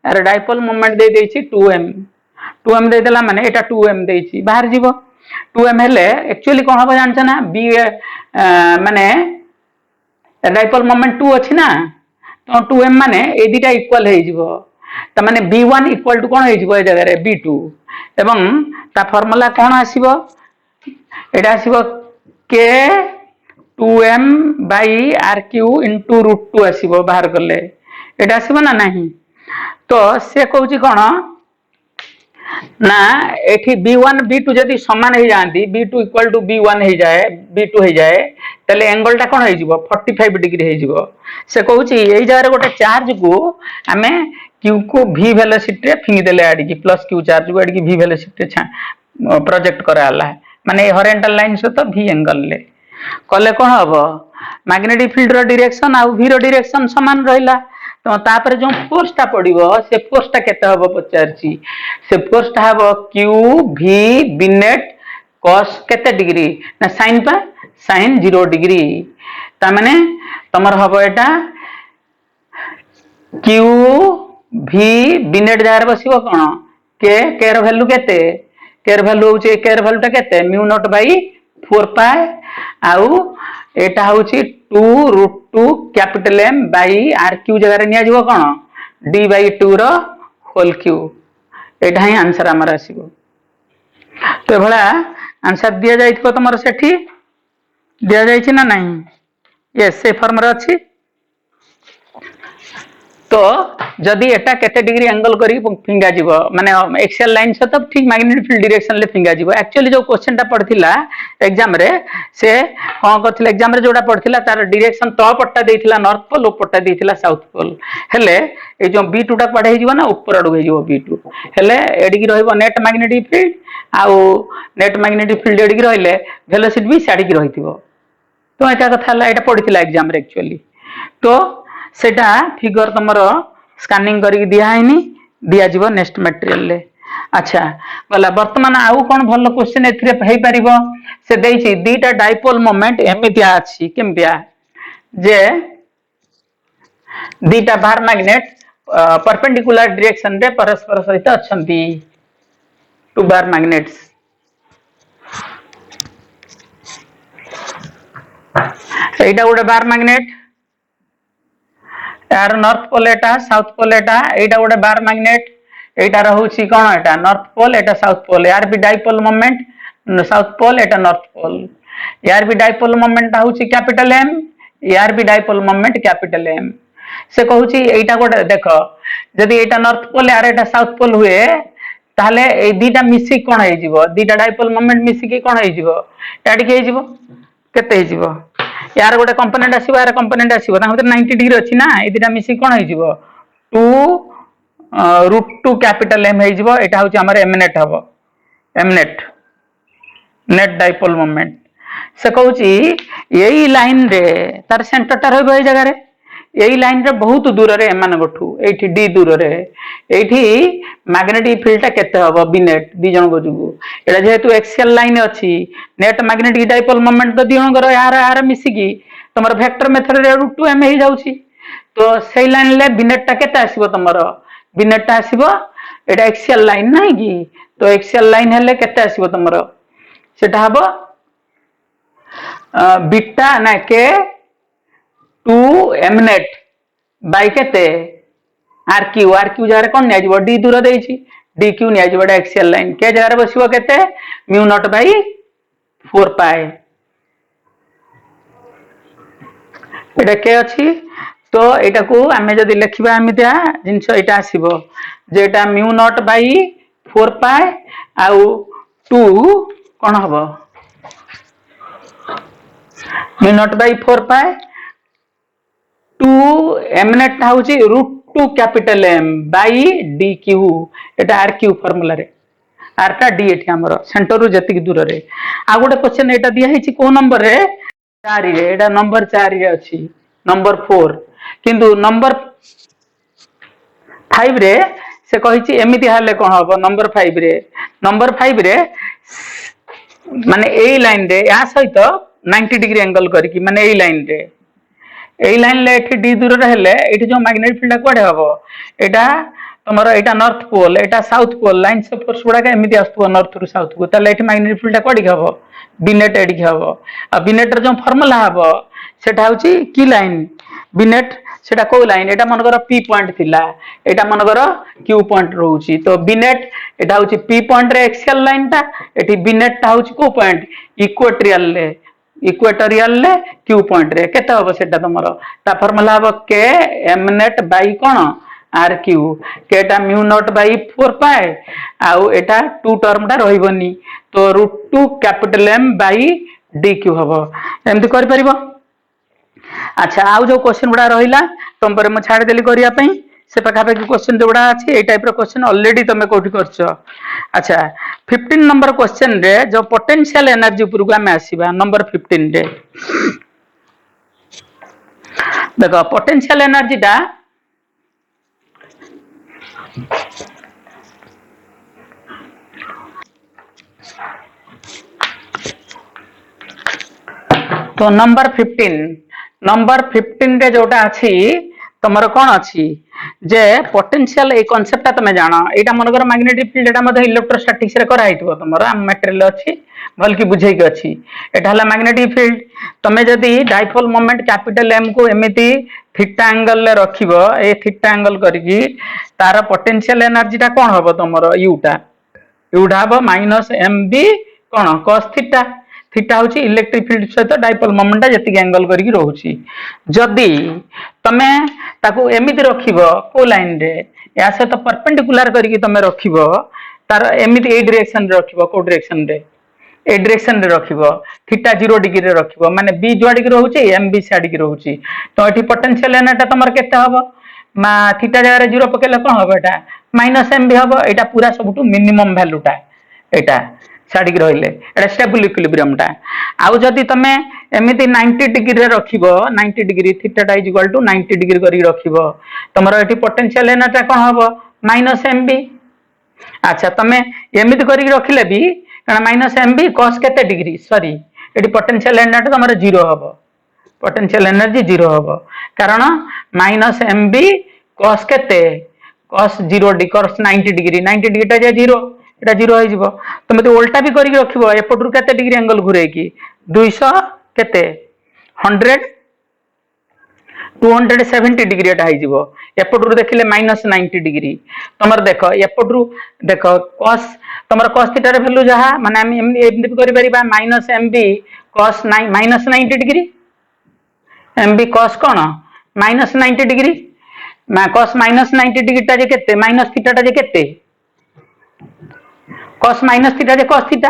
यार डाइपोल मोमेंट दे देछि 2m दे देला माने एटा 2m देछि बाहर जीवो 2m हेले एक्चुअली कोन हबो जानछ ना बी माने डाइपोल मोमेंट 2 अछि ना तो 2m माने ए दिटा इक्वल हे जीवो त माने B1 इक्वल टू कोन हे जीवो ए जगह रे B2 एवं ता formula cone आसीबो Etah आसीबो k 2m by rq into √2 आसीबो बाहर करले एटा आसीबो ना नाही तो से कहउची कोन ना एठी B1 B2 जदी समान हे जांती B2 इक्वल टू B1 हे जाए B2 हे जाए तले एंगल टा कोन हे जीवो 45 डिग्री हे जीवो से कहउची एई जगह गोटे चार्ज को हमें q को v वेलोसिटी रे फिंगी देले आडी की प्लस q चार्ज को आडी की v वेलोसिटी रे प्रोजेक्ट कराला माने हॉरिजॉन्टल लाइन से तो v एंगल ले कले कोन हबो मैग्नेटिक फील्ड रो डायरेक्शन आ v रो डायरेक्शन समान रहिला तो तापर जो फोर्स टा पडिबो से फोर्स टा केते हबो पचारची से फोर्स टा हबो q v b net cos केते डिग्री ना sin पा sin 0 डिग्री ता माने तमर हबो एटा q v b नेट जार बसिबो कोन k रो वैल्यू केते k रो वैल्यू होचे k रो वैल्यू टा केते μ0 बाय 4 पाई आउ एटा होची 2√2 कैपिटल M बाय RQ जगह रे निया जीवो कोन d/2 रो होल क्यू एटा ही आंसर हमर आसीबो तो भला आंसर दिया जाइथबो तमरो सेठी दिया जाइछि ना नाही यस से फॉर्म रे अछि तो जदी एटा केते डिग्री एंगल करी फिंगा जीवो माने एक्सियल लाइन से तो ठीक मैग्नेटिक फील्ड डायरेक्शन ले फिंगा जीवो एक्चुअली जो क्वेश्चन टा पढ़थिला एग्जाम रे से कोन करथिला एग्जाम रे जोडा पढ़थिला तार डायरेक्शन तो पट्टा देथिला नॉर्थ पोल ओ पट्टा देथिला साउथ पोल हेले ए जो B2 टा पढाई जीवो ना ऊपर अडु जीवो B2 हेले एडी की रहइबो नेट मैग्नेटिक फील्ड आउ नेट मैग्नेटिक फील्ड एडी की रहले वेलोसिटी भी साडी की रहिथिबो तो एटा कथाला एटा पढ़थिला एग्जाम रे एक्चुअली तो सेटा फिगर तमरो स्कैनिंग करी दिया हैनी दिया जीवो नेक्स्ट मटेरियल ले अच्छा गला वर्तमान आउ कोन भलो क्वेश्चन एथिरे हेई परिबो से देइछि दीटा डाइपोल मोमेंट एमितिया अछि केमतिया जे दीटा बार मैग्नेट परपेंडिकुलर डायरेक्शन रे परस्पर सहित अछंती टू बार मैग्नेट्स एटा गोटे बार मैग्नेट यार नॉर्थ पोल एटा साउथ पोल एटा एटा गोटे बार मैग्नेट एटा रहउछि कोन एटा नॉर्थ पोल एटा साउथ पोल यार भी डाइपोल मोमेंट साउथ पोल एटा नॉर्थ पोल यार भी डाइपोल मोमेंट होउछि कैपिटल M यार भी डाइपोल मोमेंट कैपिटल एम से कहूँ एटा गोटे देख जदि एटा नॉर्थ पोल यार एटा साउथ पोल हुए ताहले ए दीटा मिसी कोन हे जीवो दीटा डाइपोल मोमेंट मिसी की कोन हे जीवो एडिक हे जीवो केते हे जीवो यार गोटे कंपोनेंट आसीबो यार कंपोनेंट आसीबो ता मतलब 90 डिग्री अछि ना ए दीटा मिसी कोन हे जीवो 2 √2 कैपिटल एम हे जीवो एटा होची हमर एम नेट हबो M net net dipole moment से कहूची यही लाइन रे तार सेंटर टा रहबो ए जगह रे यही लाइन रे बहुत दूर रे एमान गठू एठी डी दूर रे एठी मैग्नेटिक फील्ड टा केते हबो बी नेट दी जण को जुगु एटा जेहेतु एक्सियल लाइन अछि नेट मैग्नेटिक डाइपोल मोमेंट तो दी जण को यार यार मिसी की तमर वेक्टर मेथड रे √2 एम हे जाउची तो सेही लाइन ले बी नेट टा केते आसीबो तमरो बी नेट टा आसीबो एटा एक्सियल लाइन नाही की तो एक्सियल लाइन हेले केते आसीबो तमरो सेटा हबो बीटा ना के 2 एम नेट बाय केते आर क्यू जगह कोन नै जबो डी दूर देइछि डी क्यू नै जबो एक्सियल लाइन के जगह रे बसिबो केते म्यू नॉट बाय 4 पाई एटा के अछि तो एटा को हमें जदी लिखिबा एमितिया जिंस एटा आसीबो जे एटा म्यू नॉट बाय 4 पाई आउ 2 कोन हबो mu naught by 4 pi 2 M net हउची √2 capital M by D Q एटा आर क्यू फार्मूला रे आर टा डी एठी हमर सेंटर रु जति दूर रे आ गोटे क्वेश्चन एटा दिया हिची को नंबर रे 4 रे एटा नंबर 4 रे अछि नंबर 4 किंतु नंबर 5 रे से कहिची एमिति हाले कोन हबो नंबर 5 रे माने ए लाइन रे या सहित 90 डिग्री एंगल करकी माने ए लाइन रे एई लाइन ले एठी डी दूर रहले एठी जो मैग्नेटिक फील्ड कोडे हबो एटा तमरो एटा नॉर्थ पोल एटा साउथ पोल लाइन से फोर्स गुडा के एमिति आस्तबो नॉर्थ रु साउथ को तले एठी मैग्नेटिक फील्ड कोडे हबो बी नेट एडी हबो आ बी नेट रे जो फार्मूला हबो सेटा होची की लाइन बी नेट सेटा को लाइन एटा मनकर पी पॉइंट थिला एटा मनकर क्यू पॉइंट रहउची तो बी नेट एटा होची पी पॉइंट रे एक्सियल लाइन ता एठी बी नेट ता होची को पॉइंट इक्वेटोरियल ले इक्वेटोरियल ले क्यू पॉइंट रे केते हबो सेटा तमरो ता फार्मूला हबो के एम नेट बाय कोन आर क्यू केटा म्यू नॉट बाय 4 पाई आउ एटा 2 टर्म टा रहिबोनी तो √2 capital M by D Q हबो एमति कर परिबो अच्छा आउ जो क्वेश्चन बडा रहिला तुम पर म छाड़ देली करिया पई से पाखापाखि क्वेश्चन जो बडा अछि ए टाइप रो क्वेश्चन ऑलरेडी तमे कोठी करछो अच्छा 15 नंबर क्वेश्चन रे जो पोटेंशियल एनर्जी ऊपर को हम आसीबा नंबर 15 रे देखो पोटेंशियल एनर्जी दा तो नंबर 15 रे जोटा अछि तमरो कोन अछि जे पोटेंशियल ए कांसेप्ट तमे जानो एटा मनकर मैग्नेटिक फील्ड एटा मधे इलेक्ट्रोस्टैटिक्स रे करा हितबो तमरो हम मटेरियल अछि भल की बुझै के अछि एटा हला मैग्नेटिक फील्ड तमे जदी डाइपोल मोमेंट कैपिटल एम को एमिति थीटा एंगल ले रखिबो ए थीटा एंगल करकी तार पोटेंशियल एनर्जी ता कोन हबो तमरो यूटा हबो -mb कोन cos थीटा थीटा होची इलेक्ट्रिक फील्ड सहित डाइपोल मोमेंट जति एंगल करकी रहउची जदी तमे ताको एमिति रखिबो को लाइन रे या से तो परपेंडिकुलर करकी तमे रखिबो तार एमिति ए डायरेक्शन रे रखिबो को डायरेक्शन रे ए डायरेक्शन रे रखिबो थीटा 0 डिग्री रे रखिबो माने b जोडी की रहउची एम बी साइड की रहउची तो एठी पोटेंशियल एनर्जी तमर केते हबो मा थीटा जगह रे 0 पकेले कोन हबो एटा -mb हबो एटा पूरा सबटू मिनिमम वैल्यू टा एटा साड़ी की रहिले एटा स्टेबल इक्विलिब्रियम टा आउ जदी तमे एमिति 90 डिग्री रे रखिबो 90 डिग्री थीटा टा इज इक्वल टू 90 डिग्री करी रखिबो तमरो एठी पोटेंशियल एनर्जी कोन हबो -mb अच्छा तमे एमिति करी रखिले भी कारण -mb cos केते डिग्री सॉरी एठी पोटेंशियल एनर्जी तमरो 0 हबो पोटेंशियल एनर्जी 0 हबो कारण -mb cos केते cos 0 डिग्री cos 90 डिग्री टा जे 0 एटा 0 होई जिवो तमे तो उल्टा भी करी रखिबो एपटरु केते डिग्री एंगल घुरे की 200 केते 100 270 डिग्री एटा होई जिवो एपटरु देखिले -90 डिग्री तमर देखो एपटरु देखो cos तमर cos थीटा रे वैल्यू जहा माने हम एमति भी करि परिबा -mb cos -90 degree M B cos कौन minus 90 degree cos minus 90 degree टा जे केते माइनस थीटा टा जे केते कस माइनस थीटा जे कस थीटा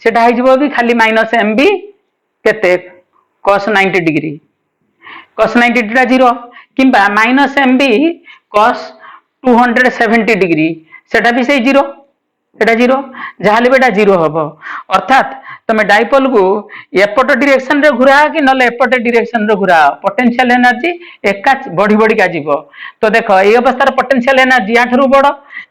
सेटा है जिवो भी खाली माइनस एम बी केते कस 90 डिग्री कस 90 डिग्री 0 किंबा माइनस एम बी कस 270 डिग्री सेटा भी से 0 एटा 0 जहाले बेटा 0 हबो अर्थात तमे डाइपोल को एपट डायरेक्शन रे घुरा कि नले एपट डायरेक्शन रे घुरा पोटेंशियल एनर्जी एका बढ़ी बढ़ी का जीवो तो देखो ए अवस्था पोटेंशियल एनर्जी याठरू बड़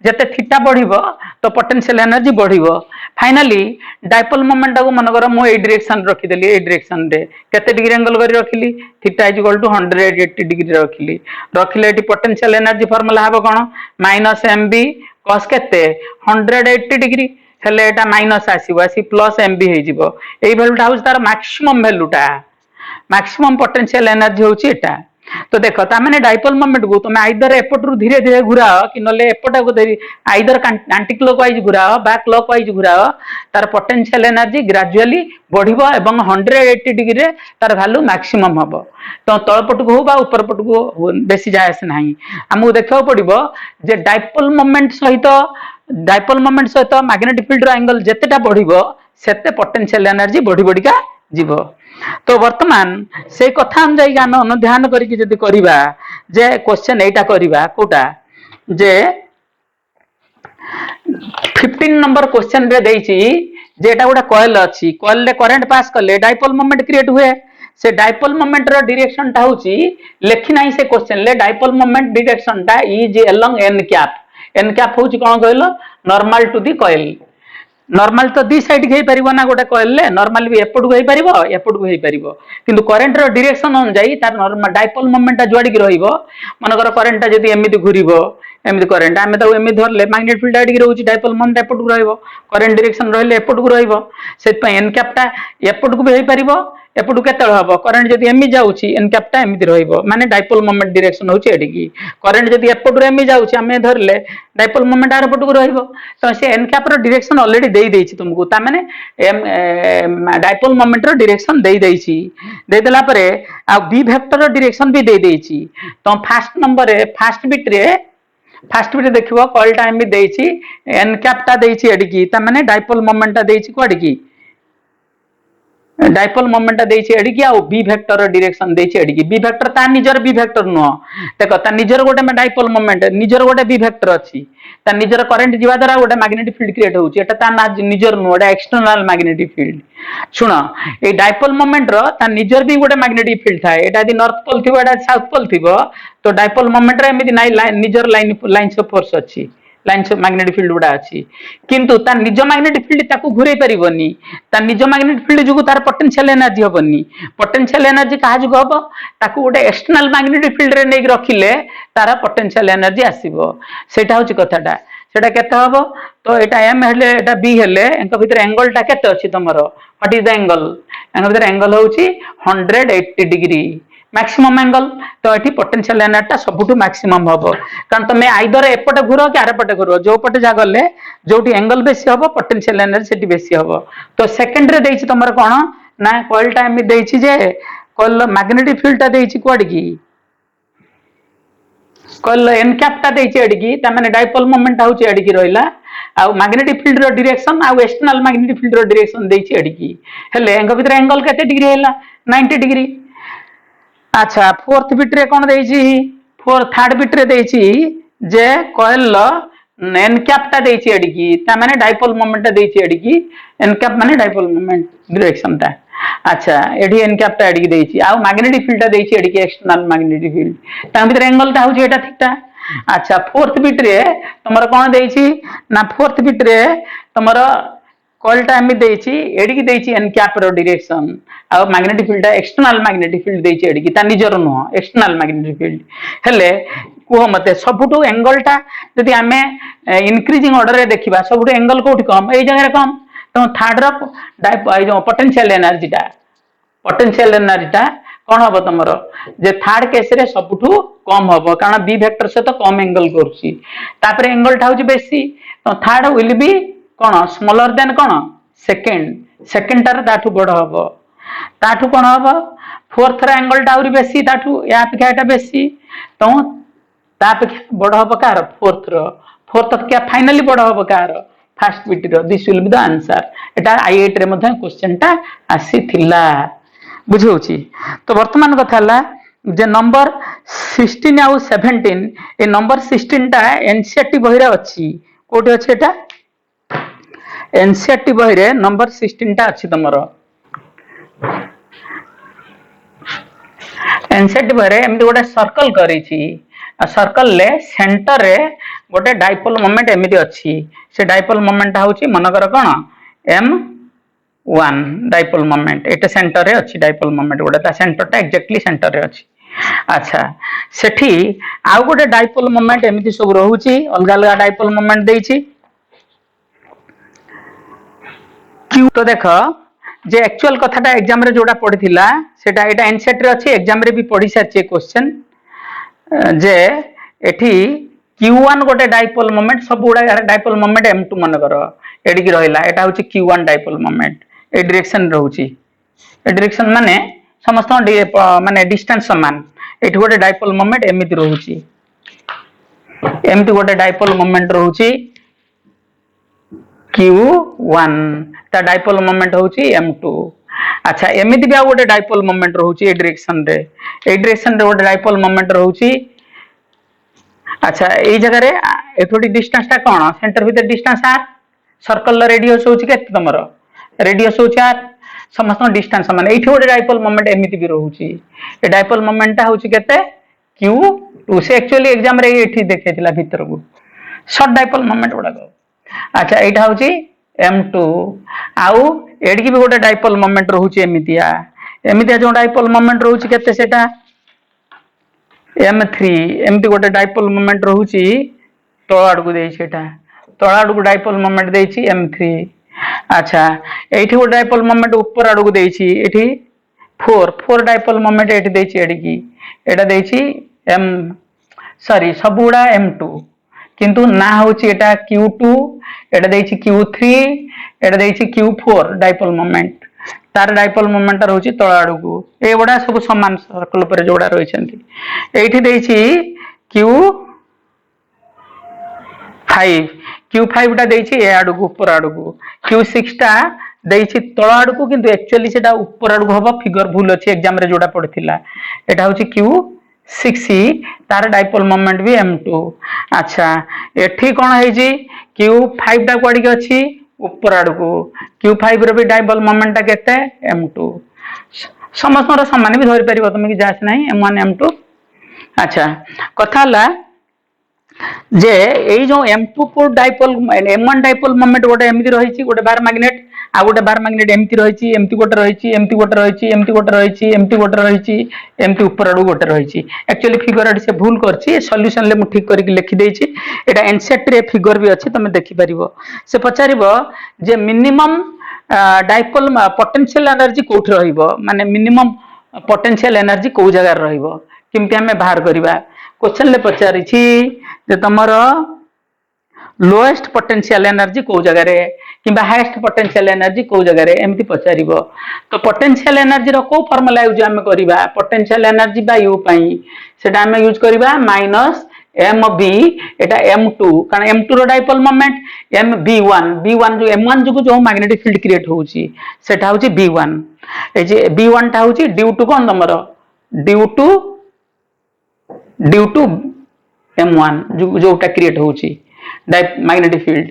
जते थीटा बढ़िबो तो पोटेंशियल एनर्जी बढ़िबो फाइनली डाइपोल मोमेंट को मन कर मु ए डायरेक्शन रखी देली ए डायरेक्शन रे केते डिग्री एंगल करी रखिली theta is equal to 180 degree रखिली रखिले एटी पोटेंशियल एनर्जी फार्मूला हबो कोन माइनस एमबी कस केते 180 डिग्री हेले एटा माइनस आसीबो आसी प्लस एमबी हे जिवो एई वैल्यूटा होउछ तार मैक्सिमम वैल्यूटा मैक्सिमम पोटेंशियल एनर्जी होउछ एटा तो देखो ता माने डाइपोल मोमेंट को तुम आइदर एपटरू धीरे धीरे घुराओ कि नले एपटा को आइदर एंटी क्लॉकवाइज घुराओ बा क्लॉकवाइज घुराओ तार पोटेंशियल एनर्जी ग्रेजुअली बढ़िबो एवं 180 डिग्री रे तार वैल्यू मैक्सिमम हबो तो तळपट को हो बा ऊपर पट को बेसी जायस नाही हमहु देखो पड़िबो जे डाइपोल मोमेंट सहित मैग्नेटिक फील्ड रो एंगल जतेटा बढ़िबो सेते पोटेंशियल एनर्जी बढ़ी बढ़िका जीवो तो वर्तमान से कथा अनुଯାयी आम अनुध्यान करके जदि करिबा जे क्वेश्चन एटा करिबा कोटा जे 15 नंबर क्वेश्चन रे देइची जे एटा गोटा कॉइल अछि कॉइल रे करंट पास करले डाइपोल मोमेंट क्रिएट हुए से डाइपोल मोमेंट रो डायरेक्शन टा होची लेखि नाही से क्वेश्चन ले डाइपोल मोमेंट डायरेक्शन टा इज अलोंग एन कैप होची कोन कहलो normal to the coil normal to the side गई परिबो ना गोटे कॉइल ले नॉर्मल भी एपट गई परिबो एपट गई परिबो किंतु करंट रो डायरेक्शन अनुଯାयी तार नॉर्मल डाइपोल मोमेंट जोड़ी की रहिबो मनकर करंट टा जदी एमिति घुरिबो एमिति करंट आमे तो एमिति धरले मैग्नेटिक फील्ड आडी रहउची डाइपोल मोमेंट एपट को रहिबो करंट डायरेक्शन रहले एपट को रहिबो सेत पय एन कैप टा एपट को भी होई परिबो एपट केतळ हबो करंट जदी एमि जाउची एन कैप टा एमिति रहिबो माने डाइपोल मोमेंट डायरेक्शन होची एडिकी करंट जदी एपट रे एमि जाउची आमे धरले डाइपोल मोमेंट आर पट को रहिबो तो से एन कैप रो डायरेक्शन ऑलरेडी देई देइची तुमको ता माने डाइपोल मोमेंट रो डायरेक्शन देई देइची देई देला परे आ बी वेक्टर रो डायरेक्शन भी देई देइची तो फर्स्ट नंबर रे फर्स्ट बिट रे देखिबो कॉइल टाइम भी देइची एन कैप टा देइची एडिकी ता माने डाइपोल मोमेंट टा देइची कोडिकी डाइपोल मोमेंट देइछि एडिकी आ बी वेक्टर डायरेक्शन देइछि एडिकी बी वेक्टर ता निजर बी वेक्टर नो देखो ता निजर गोटे डाइपोल मोमेंट निजर गोटे बी वेक्टर अछि ता निजर करंट जीवा द्वारा गोटे मैग्नेटिक फील्ड क्रिएट होउछि एटा ता निजर नो एटा एक्सटर्नल मैग्नेटिक फील्ड सुन ए डाइपोल मोमेंट रो ता निजर भी गोटे मैग्नेटिक फील्ड थाए एटा यदि नॉर्थ पोल थिबो एटा साउथ पोल थिबो तो डाइपोल मोमेंट रे एमिति नाइ निजर लाइन ऑफ फोर्स अछि लाइन्स ऑफ मैग्नेटिक फील्ड गुडा अछि किंतु ता निज मैग्नेटिक फील्ड ताकू घुरे परिबोनी ता निज मैग्नेटिक फील्ड जुगु तार पोटेंशियल एनर्जी होबनी पोटेंशियल एनर्जी कहा जुगु होबो ताकू गोटे एक्सटर्नल मैग्नेटिक फील्ड रे नै रखिले तार पोटेंशियल एनर्जी आसीबो सेटा होची कथाटा सेटा केते होबो तो एटा एम हेले एटा बी हेले एंक भीतर एंगल टा केते अछि तमरो व्हाट इज द एंगल एंक भीतर एंगल होची 180 डिग्री मैक्सिमम एंगल तो ये पोटेंशियल एनर्जी सबुठू मैक्सिमम हम कारण तुम आइदर एपटे घुर कि आरपटे घुर जो पटे जा गले जो एंगल बेसी हम पोटेंशियल एनर्जी से बेसी हम तो सेकेंड रे देछि तुमर कोन ना कॉइल टाइम देछि जे कॉइल मैग्नेटिक फील्ड टा देछि कोड की कॉइल एन कैप टा देछि एडकी त माने डाइपोल मोमेंट होछि एडकी रहिला आ मैग्नेटिक फील्ड रो डायरेक्शन आ एक्सटर्नल मैग्नेटिक फील्ड रो डायरेक्शन देछि एडकी हेले एंग भीतर एंगल केते डिग्री हैला 90 डिग्री अच्छा फोर्थ बिट रे कोन देछि थर्ड बिट रे देछि जे कॉइल एन कैप टा देछि एडकी त माने डाइपोल मोमेंट देछि एडकी एन कैप माने डाइपोल मोमेंट डायरेक्शन ता अच्छा एडी एन कैप टा एडकी देछि आ मैग्नेटिक फील्ड टा देछि एडकी एक्सटर्नल मैग्नेटिक फील्ड ता भीतर एंगल ता होछि एटा थीटा अच्छा फोर्थ बिट रे तमरो कोन देछि ना फोर्थ बिट रे तमरो कॉइल टा एमि देछि एडकी देछि एन कैप रो डायरेक्शन आ magnetic field external magnetic field देछि एडकी ता निजर नो एक्सटर्नल मैग्नेटिक फील्ड हेले कुह मते सबुटू एंगल टा यदि आमे इंक्रीजिंग ऑर्डर रे देखिबा सबुटू एंगल कोठी कम एई जगह रे कम तो थर्ड रो पोटेंशियल एनर्जी टा कौन हम तुम जे थर्ड केस रे सबुठू कम हम कारण बी वेक्टर से तो कम एंगल करुची तापर एंगल टा होची बेसी तो थर्ड विल बी कौन स्मॉलर देन कौन सेकंड टार दाठू बड़ हम ताठू कौन हम फोर्थ एंगल टा आउरी बेसी ताठू या अपेक्षा एटा बेसी तो ता अपेक्षा बड़ हम कार फोर्थ अपेक्षा फाइनाली बड़ हम कार फास्ट बीट this will be the answer एटा आईआईटी रे मध्ये क्वेश्चन टा आसीथिला बुझौची तो वर्तमान कथा हला जे नंबर 16 आउ 17 ए नंबर 16 टा एनसीईआरटी बही रे अछि कोठी अछि एटा एनसीईआरटी बही रे नंबर 16 टा अछि तमरो एनसीईआरटी बही रे एमती गोटे सर्कल करिछि आ सर्कल ले सेंटर रे गोटे डाइपोल मोमेंट एमिति अछि से डाइपोल मोमेंट होछि मनकर कोन m1 डाइपोल मोमेंट एटा सेंटर रे अछि डाइपोल मोमेंट गोटे ता सेंटर टा एक्जेक्टली सेंटर रे अछि अच्छा सेठी आउ गोटे डाइपोल मोमेंट एमिति सब रहउछि अलग अलग डाइपोल मोमेंट देइछि क्यू तो देखो जे एक्चुअल कथाटा एग्जाम रे जोड़ा पढ़िथिला सेटा एटा एनसेट रे अछि एग्जाम रे भी पढ़ि सारछि क्वेश्चन जे एठी q1 गोटे डाइपोल मोमेंट सब गुडा डाइपोल मोमेंट m2 मन करो एडी की रहिला एटा होछि q1 डाइपोल मोमेंट ए डायरेक्शन रहउछि ए डायरेक्शन माने समस्त माने डिस्टेंस समान एठी गोटे डाइपोल मोमेंट एमिति रहउछि एमिति गोटे डाइपोल मोमेंट रहउछि q1 ता डाइपोल मोमेंट होउछि m2 अच्छा एमिति भी गोटे डाइपोल मोमेंट रहउछि ए डायरेक्शन रे गोटे डाइपोल मोमेंट रहउछि अच्छा ए जगह रे एथोडी डिस्टेंस ता कोन सेंटर भीतर डिस्टेंस r सर्कल रेडियस होउछि केते तमरो रेडियस होउछि r समस्त डिस्टेंस माने एठी गोटे डाइपोल मोमेंट एमिति भी रहउछि ए डाइपोल मोमेंट ता होउछि केते q2 से एक्चुअली एग्जाम रे एठी देखैतिला भीतर को शॉर्ट डाइपोल मोमेंट गुडा को अच्छा एटा होउछि m2 आउ एडी की भी गोटे डाइपोल मोमेंट रहउछि एमितिया जो डाइपोल मोमेंट रहउछि केते सेटा m3 एमती गोटे डाइपोल मोमेंट रहउछि तळ आडू देइ सेटा तळ आडू डाइपोल मोमेंट देइछि m3 अच्छा एठी गोटे डाइपोल मोमेंट ऊपर आडू देइछि एठी 4 डाइपोल मोमेंट एठी देइछि एडी की एटा देइछि सब गुडा m2 किंतु ना होछि एटा q2 एटा देइछि q3 एटा देइछि q4 डाइपोल मोमेंट तार डाइपोल मोमेंट रहउछि तळ आडू को ए बडा सब समान सर्कल पर जोडा रहिसंती एठी देइछि q5 टा देइछि ए आडू को ऊपर आडू को q6 टा देइछि तळ आडू को किंतु एक्चुअली सेटा ऊपर आडू हबो फिगर भूल अछि एग्जाम रे जोडा पड़थिला एटा होछि q6 तार डाइपोल मोमेंट भी m2 अच्छा एठी कोन हेछि q5 टा कोडी के अछि ऊपर आडू को q5 रो भी डाइपोल मोमेंट केते m2 समस्त समान भी धरि परिबो तुम कि जास नाही m1 m2 अच्छा कथा ला जे एई जो m2 dipole m1 dipole moment गोटे एमिति रहिछि गोटे बार मैग्नेट आ गोटे बार मैग्नेट एमिति रहिछि एमिति गोटे रहिछि एमिति गोटे रहिछि एमिति गोटे रहिछि एमिति गोटे रहिछि एमिति ऊपर आडू गोटे रहिछि एक्चुअली फिगर एडी से भूल करछि सॉल्यूशन ले मु ठीक करिक लिखि देइछि एटा एनसेट रे फिगर भी अछि तमे देखि परिबो से पचारिबो जे मिनिमम डाइपोल पोटेंशियल एनर्जी कोठ रहिबो माने मिनिमम पोटेंशियल एनर्जी को जगह रहिबो किमति हमें बाहर करिबा क्वेश्चन ले पचारिछि जे तमरो लोएस्ट पोटेंशियल एनर्जी को जगह रे किबा हाईएस्ट पोटेंशियल एनर्जी को जगह रे एमति पचारिबो तो पोटेंशियल एनर्जी रो को फार्मूला यूज हम करिबा पोटेंशियल एनर्जी बा u पई सेटा हम यूज करिबा -mb एटा m2 कारण m2 रो डाइपोल मोमेंट b1 जो m1 जो मैग्नेटिक फील्ड क्रिएट होउची सेटा होउची b1 ए जे b1 टा होउची ड्यू टू कोन तमरो ड्यू टू m1 जोटा क्रिएट होउची magnetic field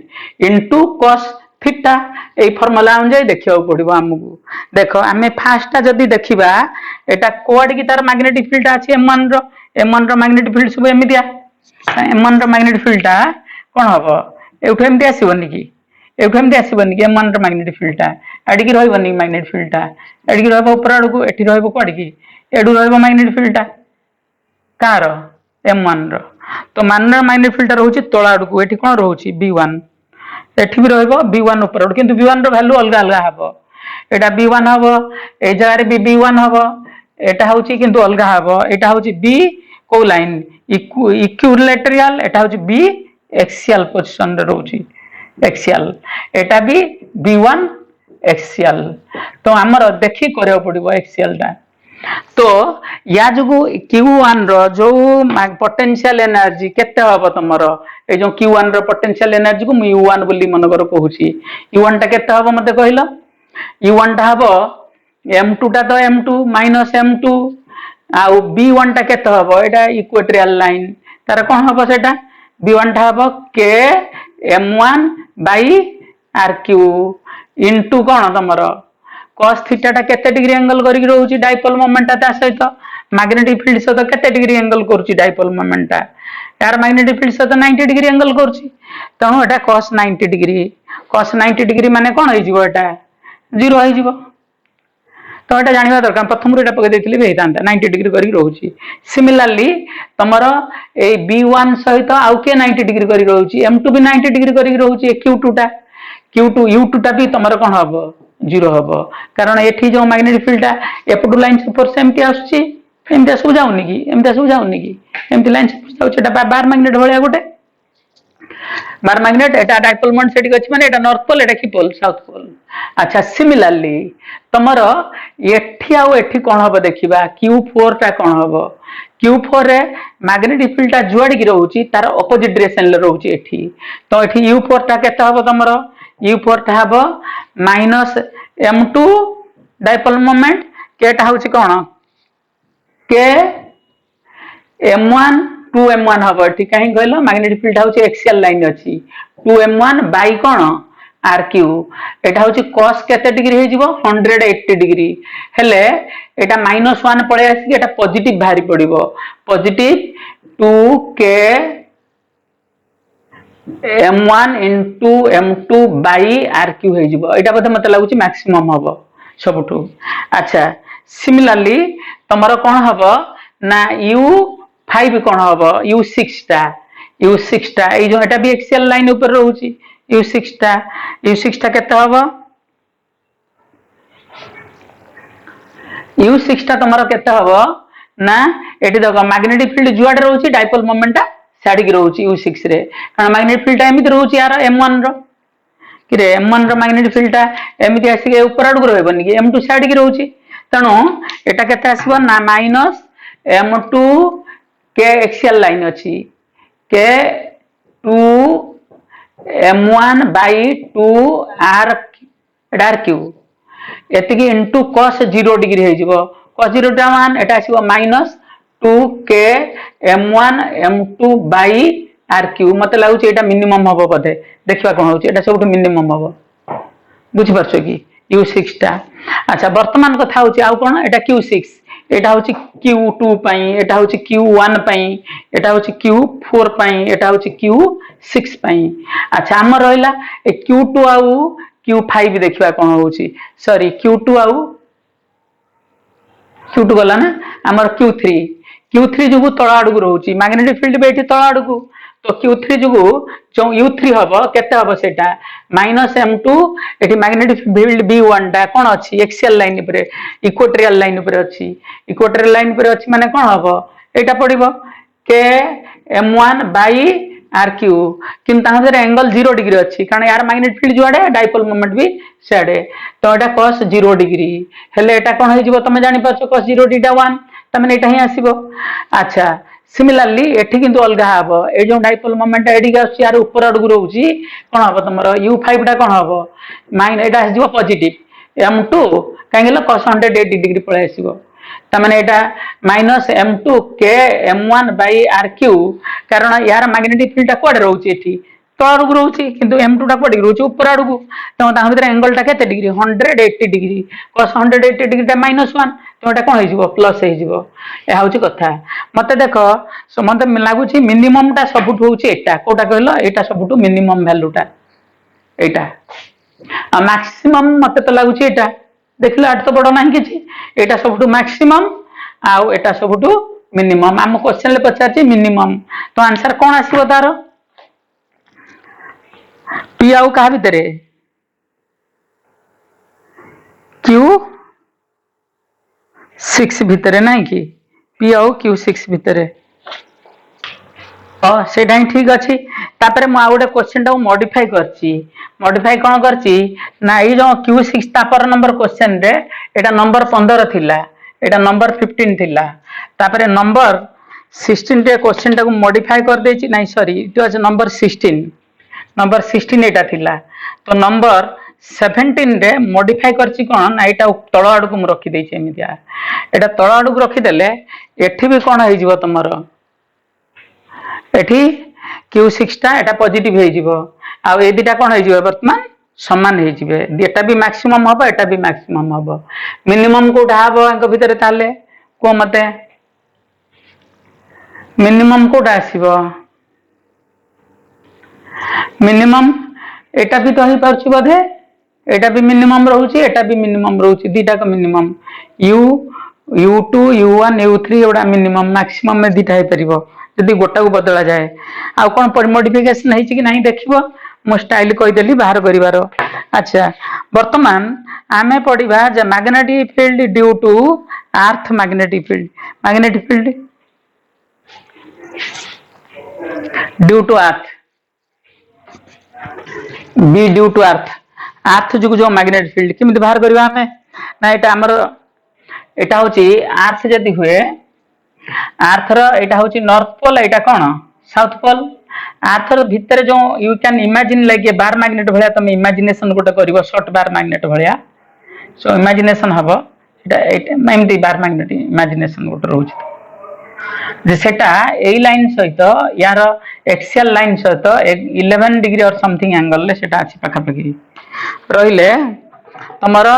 into cos theta ए फार्मूला अनुसार देखियो पड़िबो हमकु देखो हमें फास्ट जदी देखिबा एटा कोड की तार मैग्नेटिक फील्ड अछि m1 रो मैग्नेटिक फील्ड सब एमिदिया m1 रो मैग्नेटिक फील्ड टा कोन हबो एउठ एमति आसीबनी की m1 रो मैग्नेटिक फील्ड टा एडी की रहइबनी मैग्नेटिक फील्ड टा एडी की रहबो ऊपर आडू को एठी रहबो कोड की एडू रहबो मैग्नेटिक फील्ड टा कार m1 रो तो मानर मैग्नेटिक फील्ड रहउची तळ आडू को एठी कोन रहउची b1 एठी भी रहइबो b1 ऊपर आडू किंतु b1 रो वैल्यू अलग अलग हबो एटा b1 हबो ए जगह रे भी b1 हबो एटा होउची किंतु अलग हबो एटा होउची b को लाइन इक्विलैटरल एटा होउची b एक्सियल पोजीशन रे रहउची एक्सियल एटा भी b1 एक्सीएल तो आमर देखी करियो पड़िबो एक्सीएल टा तो या जो Q1 रो जो पोटेंशियल एनर्जी केते हबो तमरो ए जो Q1 रो पोटेंशियल एनर्जी को मु U1 बोली मन कर कहूची U1 टा केते हबो मते कहिलो U1 टा हबो M2 टा तो M2 माइनस M2 आउ B1 टा केते हबो एटा इक्वेटोरियल लाइन तार कोन हबो सेटा B1 टा हबो K M1 by RQ into कोन तमरो cos थीटा टा केते डिग्री एंगल करिक रहउची डाइपोल मोमेंट ता सहित मैग्नेटिक फील्ड सहित केते डिग्री एंगल करूची डाइपोल मोमेंट ता यार मैग्नेटिक फील्ड सहित 90 डिग्री एंगल करूची तणो एटा cos 90 डिग्री माने कोन होई जिवो एटा 0 होई जिवो तो एटा जानिबा दरकार प्रथम एटा पके देथिली बे हेतांता 90 डिग्री करिक रहउची सिमिलरली तमरो ए B1 सहित आउ के 90 डिग्री करिक रहउची M2 भी 90 डिग्री करिक रहउची Q2 टा Q2 U2 टा भी तमरो कोन हबो 0 हबो कारण एठी जो मैग्नेटिक फील्ड टा एपटू लाइन सुपर सेमटी आछी एमटा सब जाउनी की एमटा सब जाउनी की एमटी लाइन सुपर सेटा बार मैग्नेट भलिया गोटे बार मैग्नेट एटा डाइपोल मोमेंट सेटिक अछि माने एटा नॉर्थ पोल एटा की पोल साउथ पोल अच्छा सिमिलरली तमरो एठी आउ एठी कोन हबो देखिबा Q4 टा कोन हबो Q4 रे मैग्नेटिक फील्ड टा जुआडी की रहउची तार ऑपोजिट डायरेक्शन ले रहउची एठी तो एठी U4 टा केते हबो तमरो U4 टा हबो माइनस M2 डाइपोल मोमेंट केटा होची कोन के M1 2M1 हबो ठीक काहे कहलो मैग्नेटिक फील्ड होची एक्सियल लाइन अछि 2M1 बाई कोन RQ एटा होची cos केते डिग्री हे जिवो 180 डिग्री हेले एटा -1 पळे आसी एटा पॉजिटिव भारी पडिबो positive 2k M1 into M2 by RQ हे जिवो एटा बते मते लागुची मैक्सिमम हबो सबठू अच्छा सिमिलरली तमरो कोन हबो ना U5 कोन हबो U6 टा ए जो एटा भी एक्सियल लाइन ऊपर रहउची U6 टा केते हबो U6 टा तमरो केते हबो ना एटी देखो मैग्नेटिक फील्ड जुआड रहउची डाइपोल मोमेंट टा साडी रहउची U6 रे कारण मैग्नेटिक फील्ड टा एमिति रहउची यार M1 रो कि रे M1 रो मैग्नेटिक फील्ड टा एमिति आसी के ऊपर आडू रहबनी कि M2 साडी की रहउची तणो एटा केते आसीबो ना माइनस M2 के एक्सियल लाइन अछि के 2 M1 बाई 2 RQ एतिकी इनटू cos 0 डिग्री हे जिवो cos 0 टा मान एटा आसीबो minus 2k M1 M2 by RQ मते लागुची एटा मिनिमम हबो बदे देखिबा कोन होची एटा सबटु मिनिमम हबो बुझि परछो की U6 टा अच्छा वर्तमान कथा होची आउ कोन एटा Q6 एटा होची Q2 पई एटा होची Q1 पई एटा होची Q4 पई एटा होची Q6 पई अच्छा हम रहला ए Q2 आउ Q5 देखिबा कोन होची सॉरी Q2 आउ Q2 गला ना हमर Q3 जुगु तळा आडगु रहउची मैग्नेटिक फील्ड बेठी तळा आडगु तो Q3 जुगु जो U3 हबो केते हबो सेटा -M2 एठी मैग्नेटिक फील्ड B1 टा कोन अछि एक्सियल लाइन ऊपर इक्वेटोरियल लाइन ऊपर अछि इक्वेटोरियल लाइन ऊपर अछि माने कोन हबो एटा पडिबो K M1 बाई RQ किंतु ताहर एंगल 0 डिग्री अछि कारण यार मैग्नेटिक फील्ड जुआडे डाइपोल मोमेंट भी साडे तो एटा cos 0 डिग्री हेले एटा कोन होई जिवो तमे जानि परछो cos 0 डिग्री 1 तमे एटा ही आसीबो अच्छा सिमिलरली एठी किंतु अलगा हबो ए जो डाइपोल मोमेंट एडी के आसी यार ऊपर अडगु रहउची कोन हबो तमरो U5 टा कोन हबो माइन एटा आसीबो पॉजिटिव M2 काहेला cos 180 डिग्री पळे आसीबो तमाने एटा -M2 K M1 by RQ कारण यार मैग्नेटिक फील्ड टा कोड रहउची एठी तळाडगु रहउची किंतु M2 टा कोडी रहउची ऊपर अडगु तो ता भीतर एंगल टा केते डिग्री 180 डिग्री cos 180 डिग्री टा -1 तो एटा कोन होई जिवो प्लस होई जिवो ए हाउची कथा मते देखो समते लागुची मिनिमम टा सबुठ होउची एटा कोटा कहलो एटा सबुठ मिनिमम वैल्यू टा एटा आ मैक्सिमम मते तो लागुची एटा देखले आठ तो बड़ नाही किछि एटा सबुठ मैक्सिमम आउ एटा सबुठ मिनिमम हम क्वेश्चन ले पचारची मिनिमम तो आंसर कोन आसीबो तारो P आउ कहा भितरे Q6 भितरे नाही कि P आउ Q6 भितरे ସେଇଟା ହିଁ ଠିକ ଅଛି। ତାପରେ ମୁଁ ଆଉ ଗୋଟେ क्वेश्चन ଟାକୁ मॉडिफाई करछि। मॉडिफाई कौन करछि ना एई जो Q6 तापर नंबर क्वेश्चन रे एटा नंबर 15 थिला, एटा नंबर 15 थिला। तापर नंबर 16 रे क्वेश्चन टाକୁ मॉडिफाई कर देछि, नहीं sorry it was number 16, number 16 एटा थिला। तो नंबर 17 रे मॉडिफाई करछि कोन ना एटा तळ आडू को रखि देछि एमितिया। एटा तळ आडू को रखि देले एठी भी कोन होई जिवो तमरो, एठी Q6 टा एटा पॉजिटिव हे जिवो आ ए दिटा कोन हे जिवो वर्तमान समान हे जिवे। एटा भी मैक्सिमम हबो, एटा भी मैक्सिमम हबो। मिनिमम कोठा हबो अंक भितर ताले को मते मिनिमम कोठा आसीबो, मिनिमम एटा भी तो ही परछि बोधे, एटा भी मिनिमम रहउची, एटा भी मिनिमम रहउची, दीटा का minimum U2 U1 U3 एवडा minimum, maximum में दीटा हे परिबो यदि गोटा को बदला जाए। आ कोन मॉडिफिकेशन हेछि कि नहीं देखिबो, मो स्टाइल कहि देली बाहर करिवारो। अच्छा वर्तमान आमे पढिबा जे magnetic field due to earth magnetic field, magnetic field due to earth B due to earth, earth जो जो मैग्नेटिक फील्ड किमिति बाहर करबा हमें ना एटा हमर एटा होची अर्थ जदी हुए अर्थ रो एटा होची नॉर्थ पोल, एटा कोन साउथ पोल। अर्थ रो भीतर जो you can imagine like a bar magnet भलिया, तुम इमेजिनेशन गोटे करिवो शॉर्ट बार मैग्नेट भलिया, सो इमेजिनेशन हबो एटा एमती बार मैग्नेट इमेजिनेशन गोटे रहउची जे सेटा ए लाइन सहित यार एक्सियल लाइन सहित 11 डिग्री और समथिंग एंगल ले सेटा अछि पाखा पाखी रहिले तमरो।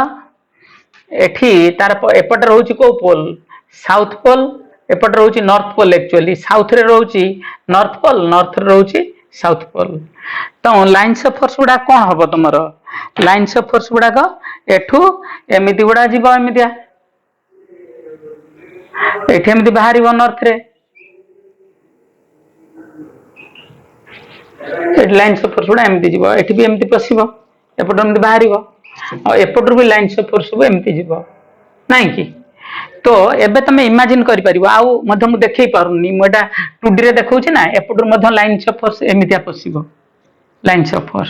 एठी तार एपट रहउची को पोल साउथ पोल, एपट रहउची नॉर्थ पोल। एक्चुअली साउथ रे रहउची नॉर्थ पोल, नॉर्थ रे रहउची साउथ पोल। तो लाइन्स ऑफ फोर्स गुडा कोन हबो तमरो, लाइन्स ऑफ फोर्स गुडा को एठू एमिति गुडा जीवो, एमितिया एठी एमिति बाहरिबो नॉर्थ रे, लाइन्स ऑफ फोर्स गुडा एमिति जीवो, एठी भी एमिति पसिबो, एपट एमिति बाहरिबो आ एपट भी लाइन्स ऑफ फोर्स एमिति जीवो नहीं कि। तो एबे तमे इमेजिन करि परिबो, आउ मध्य मु देखै पारुनी, मु एटा 2D रे देखौछि ना, एपट मध्य लाइन्स ऑफ फोर्स एमितिया पसिबो, लाइन्स ऑफ फोर्स।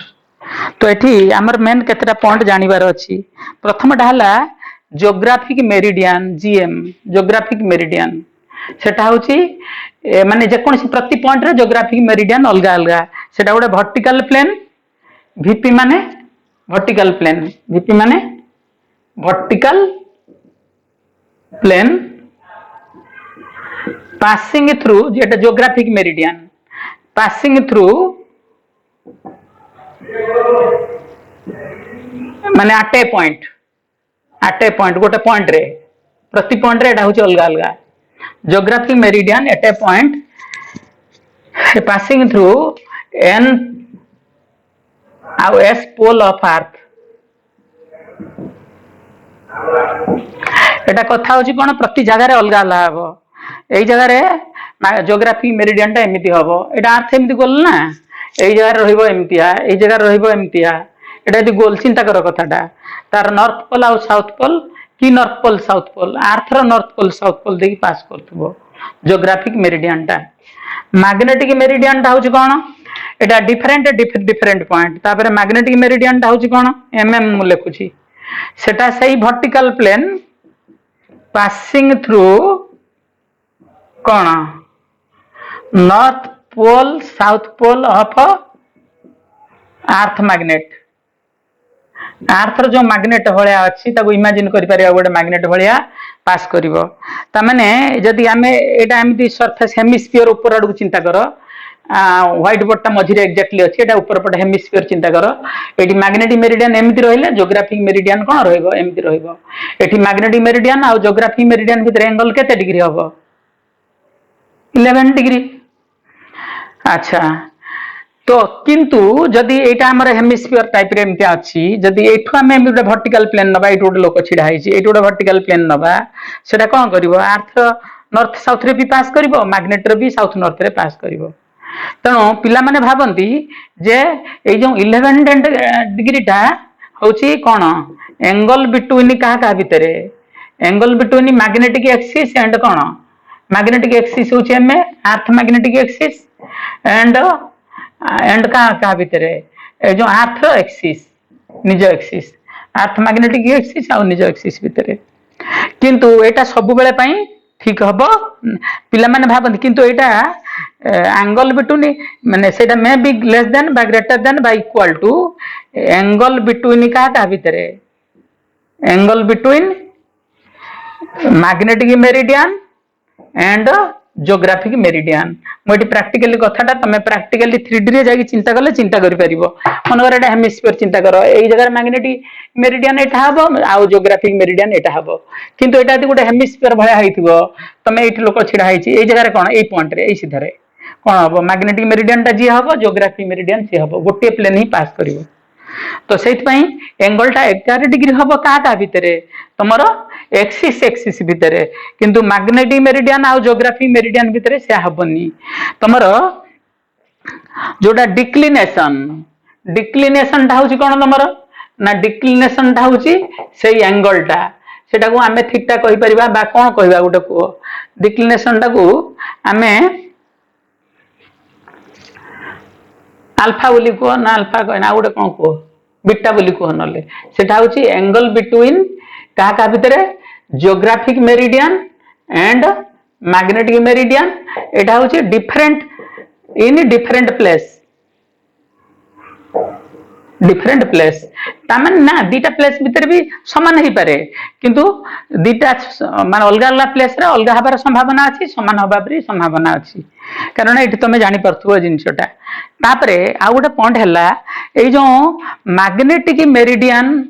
तो एठी हमर मेन केतरा पॉइंट जानिबार अछि। प्रथमटा हला geographic meridian GM, geographic meridian सेटा होछि माने जे कोनसी प्रति पॉइंट रे ज्योग्राफिक मेरिडियन अलगा अलगा, सेटा गोटे वर्टिकल प्लेन, वीपी माने वर्टिकल प्लेन, वीपी माने वर्टिकल प्लेन पासिंग थ्रू जेटा ज्योग्राफिक मेरिडियन पासिंग थ्रू माने आटे पॉइंट गोटे पॉइंट रे प्रति पॉइंट रे एटा होछि अलगा अलगा। Geographic meridian at a point passing through N आउ एस पोल ऑफ अर्थ। एटा कथा होछि कोन प्रति जगह रे अलगा अलगा हबो, एई जगह रे ज्योग्राफिक मेरिडियन टा एमिति हबो, एटा अर्थ एमिति गोल ना, एई जगह रे रहइबो एमितिया, एई जगह रे रहइबो एमितिया, एटा यदि गोल चिंता करो कथाटा। तार नॉर्थ पोल आ साउथ पोल कि north pole south pole, earth रो नॉर्थ पोल साउथ पोल देखि पास करथबो ज्योग्राफिक मेरिडियन टा। मैग्नेटिक मेरिडियन टा होछि कोन एटा डिफरेंट पॉइंट। तापर मैग्नेटिक मेरिडियन टा होछि कोन एमएम मु लेखुछि, सेटा सही वर्टिकल प्लेन पासिंग थ्रू कोन north pole south pole of earth magnet. Earth जो मैग्नेट भलिया अछि ताको इमेजिन करि परिया गोटे मैग्नेट भलिया पास करिवो। ता माने जदि आमे एटा एमिति सरफेस हेमिस्फीयर ऊपर आडू चिंता करो, व्हाइट बोर्ड टा मझिरे एक्जेक्टली अछि, एटा ऊपर पटे हेमिस्फीयर चिंता करो। एटी मैग्नेटिक मेरिडियन एमिति रहिले ज्योग्राफिक मेरिडियन कोन रहइबो एमिति रहइबो। एटी मैग्नेटिक मेरिडियन आ ज्योग्राफिक मेरिडियन भितर एंगल केते डिग्री हबो 11 डिग्री। अच्छा तो किंतु जदि एटा हमर हेमिस्फीयर टाइप रे एमिति अछि, जदि एठु हम गोटे वर्टिकल प्लेन नबा, एठु गोटे लोक छिडा हैछि, एठु गोटे वर्टिकल प्लेन नबा, सेटा कोन करिवो अर्थ नॉर्थ साउथ रे भी पास करिवो, मैग्नेट रे भी साउथ नॉर्थ रे पास करिवो। तेणु पिला माने भाबंती जे ए जो 11 डिग्री टा होछि कोन एंगल बिटवीन कहा भितरे, angle between magnetic axis and कोन मैग्नेटिक एक्सिस होछि एम अर्थ मैग्नेटिक एक्सिस एंड का भितर ए जो अर्थ एक्सिस निज एक्सिस अर्थ मैग्नेटिक एक्सिस आ निज एक्सिस भितर किंतु एटा सब बेले पई ठीक हम पिला माने भाबंती किंतु एटा एंगल बिटवीन माने सेटा मे बी लेस देन बा ग्रेटर देन बा इक्वल टू एंगल बिटवीन का भितर angle between magnetic meridian and geographic meridian मोटी प्रैक्टिकली कथाटा तुम प्रैक्टिकली 3D रे जाकी चिंता कले चिंता करि परिबो मनकर एटा हेमिस्फीयर चिंता करो एई जगह मैग्नेटिक मेरिडियन एटा हबो आ जियोग्राफिक मेरिडियन एटा हबो किंतु एटा गोटे हेमिस्फीयर भया हैथिबो तुम एठी लोक छिडा हैछि एई जगह रे कोन एई पॉइंट रे एई सीधा रे कोन हबो मैग्नेटिक मेरिडियन टा जी हबो जियोग्राफिक मेरिडियन सी हबो गोटे प्लेन ही पास करिवो तो सेइतपई एंगल टा 11 डिग्री हबो का भितरे तमरो एक्सिस एक्सिस भितरे किंतु मैग्नेटिक मेरिडियन आ जियोग्राफिक मेरिडियन भितरे से हबनी तमरो जोटा डिक्लिनेशन टा होची कोन तमरो ना डिक्लिनेशन टा होची सेई एंगल टा सेटा को आमे थीटा कहि परिबा बा कोन कहिबा गोटे को डिक्लिनेशन टा को आमे अल्फा बोली कह ना अल्फा कह ना गोटे कौन कह बीटा बोली कह नले सेटा होची एंगल बिटवीन का भितर geographic meridian and magnetic meridian एटा होची डिफरेंट इन डिफरेंट प्लेस तामन ना दीटा प्लेस भीतर भी समान ही पारे किंतु दीटा मान अलग अलग प्लेस रे अलग हबार संभावना अछि समान हबा परी संभावना अछि कारण एठी तमे जानि परथुव जिंसटा तापरे आ गोटे पॉइंट हला ए जो मैग्नेटिक मेरिडियन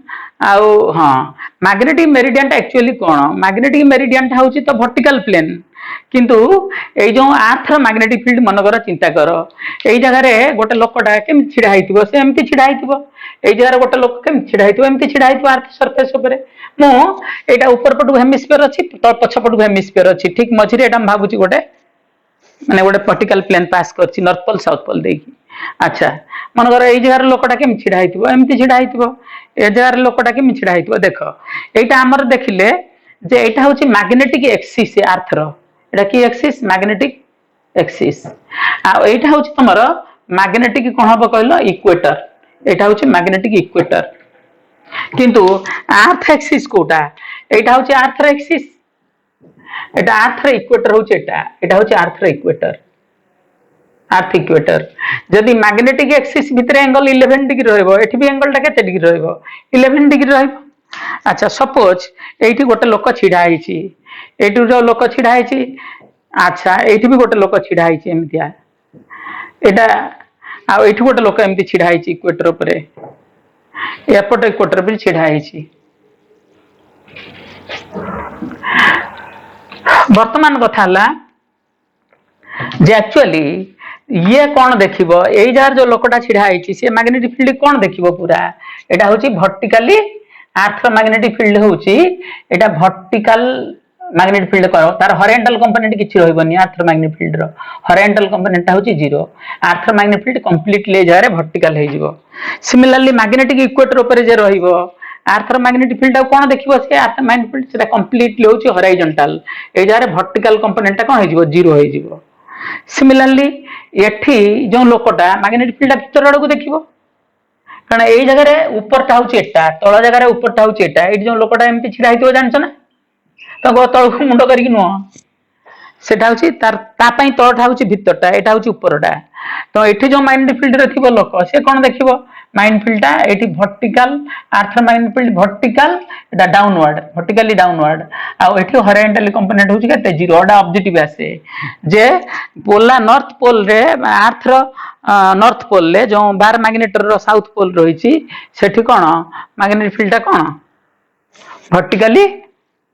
आउ हां मैग्नेटिक मेरिडियन टा एक्चुअली कोन मैग्नेटिक मेरिडियन टा होची तो वर्टिकल प्लेन किंतु ए जो अर्थ मैग्नेटिक फील्ड मनकर चिंता कर ए जगह रे गोटे लोकटा केम छिडा हैतिबो से एमति छिडा हैतिबो ए जगह रे गोटे लोक केम छिडा हैतिबो एमति छिडा हैतिबो अर्थ सरफेस ऊपर मो एटा ऊपर पटु हेमिस्फीयर अछि तो पछ पटु हेमिस्फीयर अछि ठीक मझिरे एटा भाबुची गोटे माने गोटे वर्टिकल प्लेन पास करछि नॉर्थ पोल साउथ पोल देकी अच्छा मनकर ए जगह रे लोकटा केम छिडा हैतिबो एमति छिडा हैतिबो ए जगह रे लोकटा केम छिडा हैतिबो देखो एटा हमर देखिले जे एटा होछि मैग्नेटिक एक्सिस अर्थ रो एटा की एक्सिस मैग्नेटिक एक्सिस आ एटा होछि तमरो मैग्नेटिक कोन हबो कहलो इक्वेटर एटा होछि मैग्नेटिक इक्वेटर किंतु अर्थ एक्सिस कोटा एटा होछि अर्थ एक्सिस एटा अर्थ इक्वेटर होछि एटा होछि अर्थ इक्वेटर जदि मैग्नेटिक एक्सिस भितर एंगल 11 डिग्री रहइबो एठी भी एंगल टा केते डिग्री रहइबो 11 डिग्री रहइबो अच्छा सपोज एठी गोटे लोक छिडा हैछि एठी जो लोक छिडा हैछि अच्छा एठी भी गोटे लोक छिडा हैछि एमितिया एटा आ एठी गोटे लोक एमति छिडा हैछि इक्वेटर ऊपर एयरपोर्ट इक्वेटर भी छिडा हैछि वर्तमान कथा हला जे एक्चुअली ये कौन देखिबो एई जार जो लोकटा छिडा हैछि से मैग्नेटिक फील्ड कौन देखिबो पूरा एटा होछि वर्टिकली अर्थ मैग्नेटिक फील्ड होछि एटा वर्टिकल मैग्नेटिक फील्ड करो तार हॉरिजॉन्टल कंपोनेंट किछि रहइबनी अर्थ मैग्नेटिक फील्ड रो हॉरिजॉन्टल कंपोनेंट होछि 0 अर्थ मैग्नेटिक फील्ड कंप्लीटली जारे वर्टिकल हे जिवो सिमिलरली मैग्नेटिक इक्वेटर ऊपर जे रहिबो अर्थ मैग्नेटिक फील्ड कोन देखिबो से अर्थ मैग्नेटिक फील्ड सेटा कंप्लीटली होछि हॉरिजॉन्टल ए जारे वर्टिकल कंपोनेंट कोन हे जिवो 0 हे जिवो सिमिलरली एठी जो लोकटा मैग्नेटिक फील्ड भीतर आडू देखिबो कारण एई जगह रे ऊपर टा होछि एटा तळ जगह रे ऊपर टा होछि एटा एठी जो लोकटा एमपि छिडा हितो जानछ ना तो गो तळ मुंड करिक नो सेटा होछि तार ता पई तळटा होछि भीतरटा एटा होछि ऊपरटा तो एठी जो मैग्नेटिक फील्ड रे थिबो लोक से कोन देखिबो मैग्नेटिक फील्ड टा एठी वर्टिकल अर्थ मैग्नेटिक फील्ड वर्टिकल एटा डाउनवर्ड वर्टिकली डाउनवर्ड आ एठी हॉरिजॉन्टली कंपोनेंट होछि केते 0 ओडा ऑब्जेक्टिव आसे जे पोला नॉर्थ पोल रे अर्थ रो नॉर्थ पोल ले जो बार मैग्नेटर रो साउथ पोल रहिछि सेठी कोन मैग्नेटिक फील्ड टा कोन वर्टिकली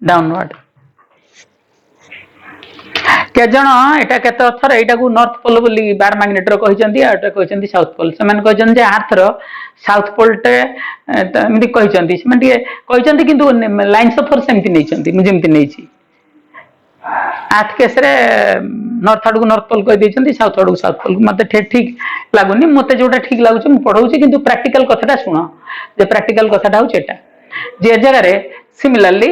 डाउनवर्ड के जण एटा केते थर एटा को नॉर्थ पोल बोली बार मैग्नेटर कहिसंती एटा कहिसंती साउथ पोल से माने कहिसंती जे अर्थ रो साउथ पोल टे एमति कहिसंती से माने कहिसंती किंतु लाइन्स ऑफ फोर्स एमति नैसंती मु जेमति नैछि अर्थ केस रे नॉर्थ आडू नॉर्थ पोल कहि दैछंती साउथ आडू साउथ पोल मते ठीक लागुनी मते जोटा ठीक लागुछ मु पढौछि किंतु प्रैक्टिकल कथाटा सुनो जे प्रैक्टिकल कथाटा होछ एटा जे जगह रे सिमिलरली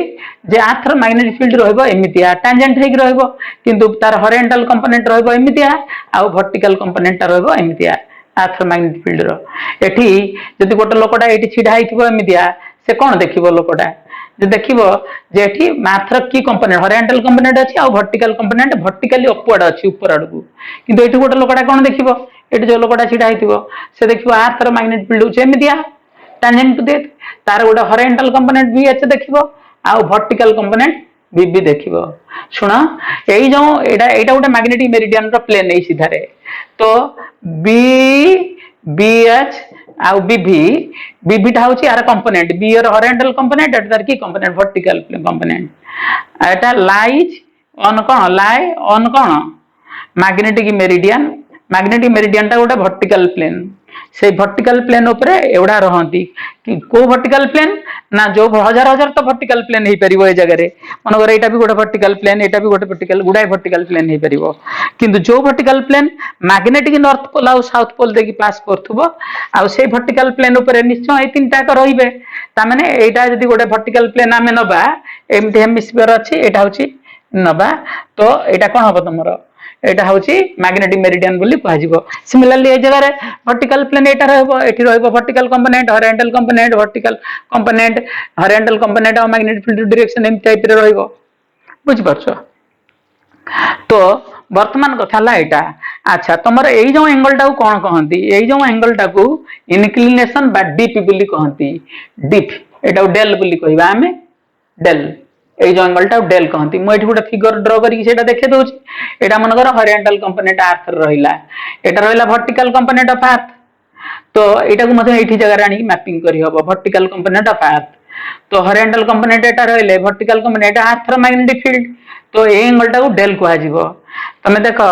जे आर्थर मैग्नेटिक फील्ड रहइबो एमितिया टैंजेंट हेक रहइबो किंतु तार हॉरिजॉन्टल कंपोनेंट रहइबो एमितिया आ वर्टिकल कंपोनेंट रहइबो एमितिया आर्थर मैग्नेटिक फील्ड रो एठी जदि गोटे लोकटा एठी छिडा हिथिबो एमितिया से कोन देखिबो लोकटा जे देखिबो जे एठी आर्थर की कंपोनेंट हॉरिजॉन्टल कंपोनेंट अछि आ वर्टिकल कंपोनेंट वर्टिकली अपवर्ड अछि ऊपर आडू किंतु एठी गोटे लोकटा कोन देखिबो एठी जो लोकटा छिडा हिथिबो से देखिबो आर्थर मैग्नेटिक फील्ड होचे एमितिया टैंजेंट टू दिस तार गोटे हॉरिजॉन्टल कंपोनेंट VH देखिबो आ वर्टिकल कंपोनेंट VB देखिबो सुना एई जो एटा गोटे मैग्नेटिक मेरिडियन रो प्लेन एई सीधा रे तो BH आ BB टा होची यार कंपोनेंट B र हॉरिजॉन्टल कंपोनेंट एट तार की कंपोनेंट वर्टिकल कंपोनेंट एटा लाइज ऑन कोन मैग्नेटिक मेरिडियन टा गोटे वर्टिकल प्लेन से वर्टिकल प्लेन ऊपर एवढा रहंती कि को वर्टिकल प्लेन ना जो हजार हजार तो वर्टिकल प्लेन हे परिबो ए जगह रे मनगर एटा भी गोटे वर्टिकल प्लेन एटा भी गोटे वर्टिकल गुडाय वर्टिकल प्लेन हे परिबो किंतु जो vertical plane magnetic north pole आ साउथ पोल देखि पास करथुबो आ से वर्टिकल प्लेन ऊपर निश्चय ए तीनटा का रहिबे ता माने एटा जदी गोटे वर्टिकल प्लेन आमे नबा एमटी हेमिस्फीयर अछि एटा होछि नबा तो एटा कोन हबो तमरो एटा होची मैग्नेटिक मेरिडियन बोली कहजिबो सिमिलरली ए जगह रे वर्टिकल प्लेन एटा रहबो एठी रहबो vertical component horizontal component vertical component horizontal component और मैग्नेटिक फील्ड डायरेक्शन एम टाइप रे रहबो बुझ परछो तो वर्तमान कथा ला एटा अच्छा तमर एई जो एंगल टा को कोन कहंती एई जो एंगल टा को इंक्लिनेशन बा डिप बोली कहंती डिप एटा डेल बोली कहबा हमें डेल এই যে অ্যাঙ্গেলটা ডেল কহନ୍ତି মই এটি গোটা ফিগার ড্র করি সেটা দেখে দউছি এটা মনে করো হরিজন্টাল কম্পোনেন্ট আর্থ রহিলা এটা রহিলা ভার্টিক্যাল কম্পোনেন্ট অফ আর্থ তো এটাকে মধ্যে এইটি জায়গায় আনি ম্যাপিং করি হবো ভার্টিক্যাল কম্পোনেন্ট অফ আর্থ তো হরিজন্টাল কম্পোনেন্ট এটা রহিলে ভার্টিক্যাল কম্পোনেন্ট এটা আর্থর ম্যাগনেটিক ফিল্ড তো এই অ্যাঙ্গেলটাକୁ ডেল কুহাଯିବ तमे देखो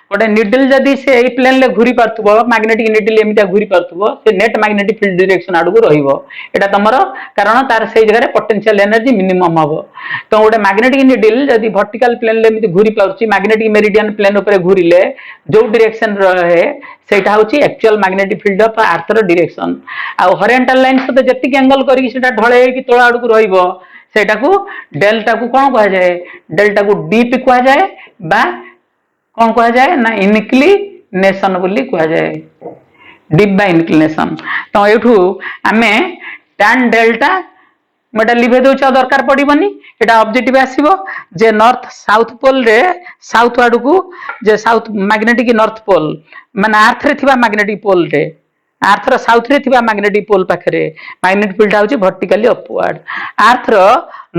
गोटे निडल जदि से एई प्लेन ले घुरी पारथुबो मैग्नेटिक निडल एमिता घुरी पारथुबो से नेट मैग्नेटिक फील्ड डायरेक्शन आडू रहिबो एटा तमरो कारण तार सेई जगह रे पोटेंशियल एनर्जी मिनिमम हबो तो गोटे मैग्नेटिक निडल जदि वर्टिकल प्लेन ले एमिति घुरी पारुची मैग्नेटिक मेरिडियन प्लेन ऊपर घुरिले जो डायरेक्शन रहे सेटा होची actual magnetic field of earth रो डायरेक्शन आ हॉरिजॉन्टल लाइन सते जति एंगल करी सेटा ढळे कि तोळा आडू रहिबो सेटा को डेल्टा को कोन कहा जाए डेल्टा को डीप कहा जाए बा कौन कहा जाए ना इनक्लिनेशन बोली कहा जाए डीप बाय इनक्लिनेशन तो एठू आमे tan डेल्टा मटा लिभे दउछ दरकार पड़िबनी एटा ऑब्जेक्टिव आसीबो जे नॉर्थ साउथ पोल रे साउथ आडू को जे साउथ मैग्नेटिक नॉर्थ पोल माने अर्थ रे थिबा मैग्नेटिक पोल रे अर्थ रो साउथ रे थिबा मैग्नेटिक पोल पाखरे मैग्नेटिक फील्ड होची वर्टिकली अपवर्ड अर्थ रो